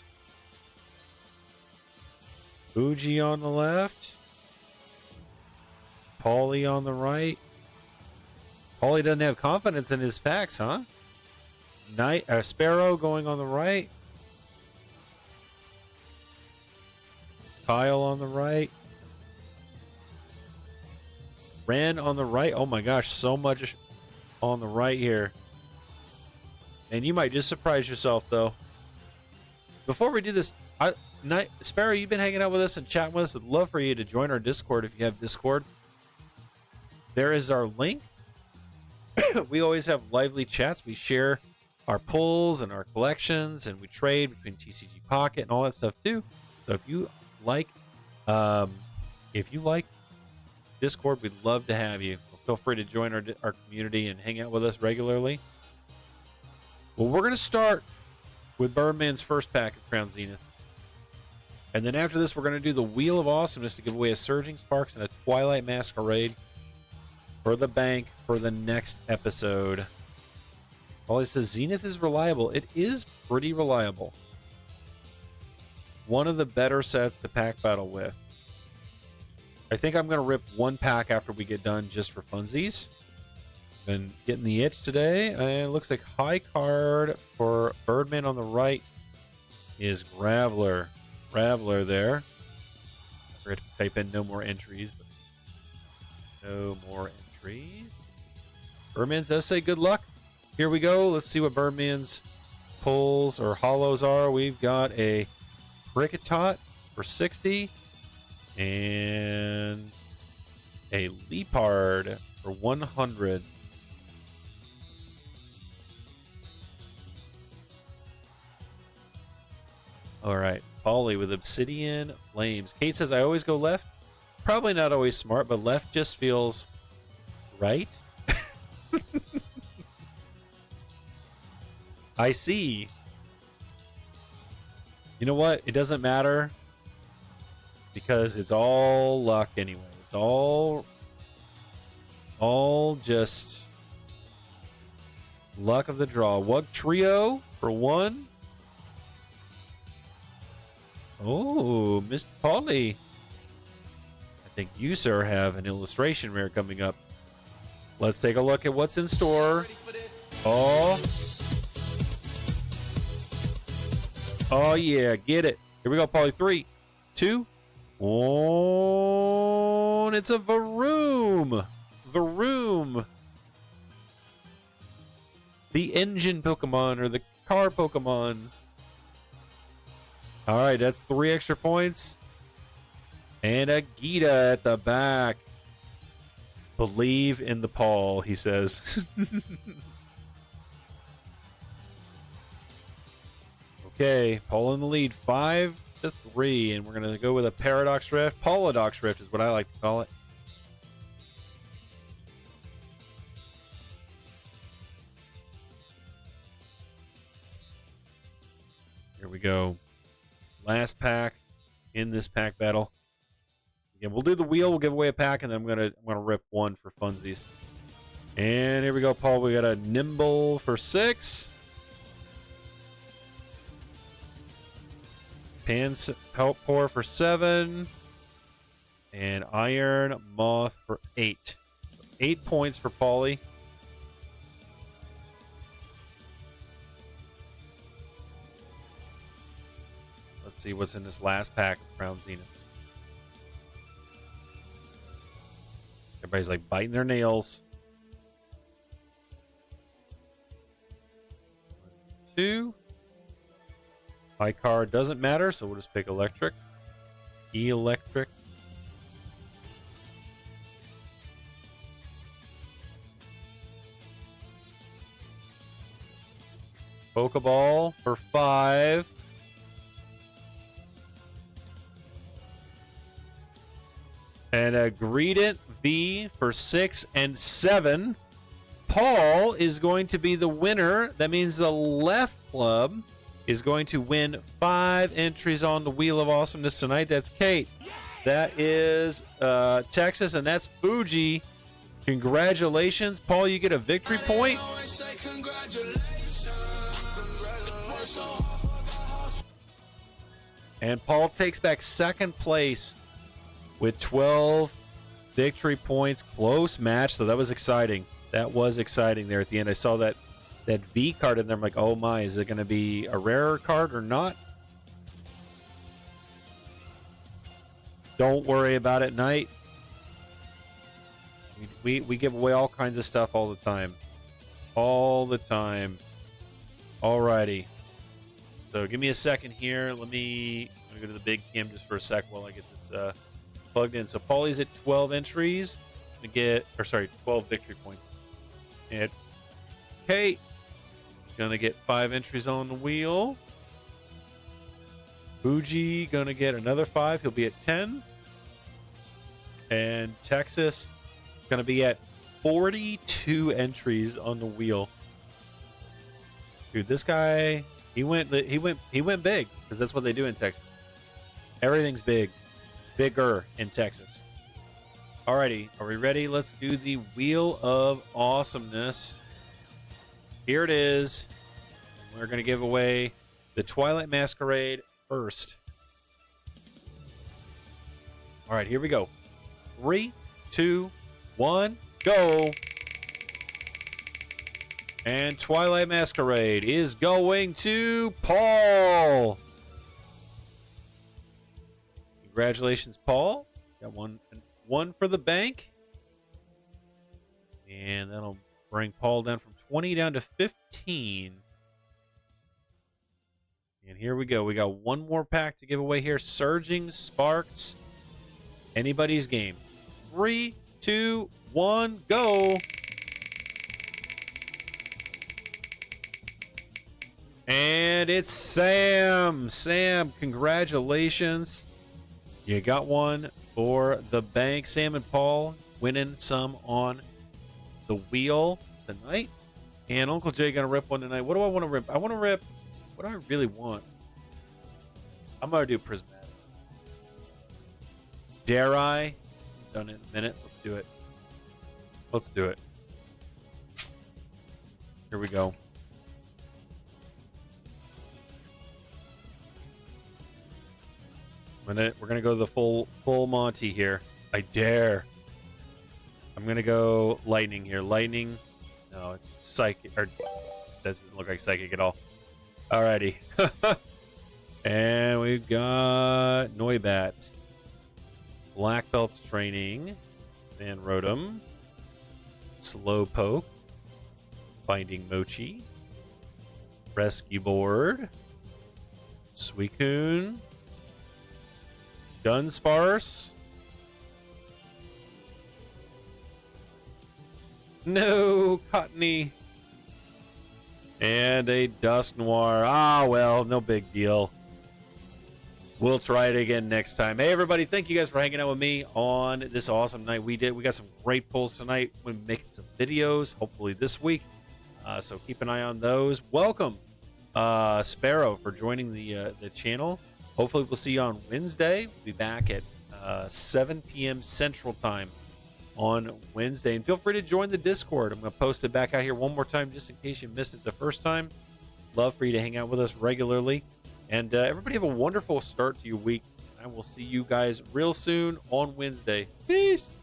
Fuji on the left. Paulie on the right. Paulie doesn't have confidence in his packs, huh? Sparrow going on the right. Kyle on the right. Ren on the right. Oh my gosh, so much on the right here. And you might just surprise yourself, though. Before we do this, Sparrow, you've been hanging out with us and chatting with us. I'd love for you to join our Discord if you have Discord. There is our link. We always have lively chats. We share our pulls and our collections, and we trade between TCG Pocket and all that stuff too. So if you like Discord, we'd love to have you. Feel free to join our community and hang out with us regularly. Well, we're going to start with Birdman's first pack of Crown Zenith. And then after this, we're going to do the Wheel of Awesomeness to give away a Surging Sparks and a Twilight Masquerade for the bank for the next episode. Well, it says Zenith is reliable. It is pretty reliable. One of the better sets to pack battle with. I think I'm going to rip one pack after we get done just for funsies. Been getting the itch today. And it looks like high card for Birdman on the right is Graveler. Graveler there. I forgot to type in no more entries. But no more entries. Birdman's does say good luck. Here we go. Let's see what Birdman's pulls or hollows are. We've got a Kricketot for 60 and a Leopard for 100. All right, Polly with Obsidian Flames. Kate says, I always go left. Probably not always smart, but left just feels right. I see. You know what? It doesn't matter because it's all luck anyway. It's all just luck of the draw. Wug Trio for 1. Oh, Mr. Polly. I think you, sir, have an illustration rare coming up. Let's take a look at what's in store. Oh. Oh, yeah. Get it. Here we go, Polly. 3, 2, 1. It's a Varoom. Varoom. The engine Pokemon or the car Pokemon. All right, that's 3 extra points. And a Gita at the back. Believe in the Paul, he says. Okay, Paul in the lead, 5-3, and we're going to go with a Paradox Rift. Paradox Rift is what I like to call it. Here we go. Last pack in this pack battle. Again, we'll do the wheel. We'll give away a pack, and then I'm gonna rip 1 for funsies. And here we go, Paul. We got a Nimble for 6. Peltpor for 7. And Iron Moth for 8. So 8 points for Paulie. Let's see what's in this last pack of Crown Zenith. Everybody's like biting their nails. 1, 2. My card doesn't matter, so we'll just pick electric. Electric. Pokeball for 5. And a Greedent V for 6 and 7. Paul is going to be the winner. That means the left club is going to win 5 entries on the Wheel of Awesomeness tonight. That's Kate. That is Texas, and that's Fuji. Congratulations. Paul, you get a victory point. And Paul takes back second place with 12 victory points. Close match, so that was exciting. That was exciting there at the end. I saw that V card in there. I'm like, oh my, is it going to be a rarer card or not? Don't worry about it, Knight. We give away all kinds of stuff all the time. All the time. Alrighty. So give me a second here. I'm gonna go to the big cam just for a sec while I get this plugged in. So Paulie's at 12 entries to get, 12 victory points. And Kate gonna get 5 entries on the wheel. Fuji gonna get another 5. He'll be at 10. And Texas gonna be at 42 entries on the wheel. Dude, this guy, he went big, because that's what they do in Texas. Everything's big. Bigger in Texas. Alrighty, are we ready? Let's do the Wheel of Awesomeness. Here it is. We're going to give away the Twilight Masquerade first. Alright, here we go. 3, 2, 1, go! And Twilight Masquerade is going to Paul! Congratulations, Paul. Got one for the bank. And that'll bring Paul down from 20 down to 15. And here we go. We got one more pack to give away here. Surging Sparks. Anybody's game. 3, 2, 1, go. And it's Sam. Sam, congratulations. You got one for the bank. Sam and Paul winning some on the wheel tonight. And Uncle Jay gonna rip one tonight. What do I want to rip? I want to rip. What do I really want? I'm gonna do Prismatic. Dare I? Done it in a minute. Let's do it. Let's do it. Here we go. We're gonna go the full Monty here. I dare. I'm gonna go lightning here. Lightning. No, it's psychic. Or that doesn't look like psychic at all. Alrighty. And we've got Noibat. Black Belts Training. Van Rotem. Slowpoke. Finding Mochi. Rescue Board. Suicune. Dunsparce. No, Cottony. And a Dusknoir. Ah, well, no big deal. We'll try it again next time. Hey, everybody, thank you guys for hanging out with me on this awesome night. We got some great pulls tonight. We're making some videos, hopefully this week. So keep an eye on those. Welcome, Sparrow, for joining the channel. Hopefully we'll see you on Wednesday. We'll be back at 7 p.m. Central Time on Wednesday. And feel free to join the Discord. I'm going to post it back out here one more time just in case you missed it the first time. Love for you to hang out with us regularly. And everybody have a wonderful start to your week. I will see you guys real soon on Wednesday. Peace.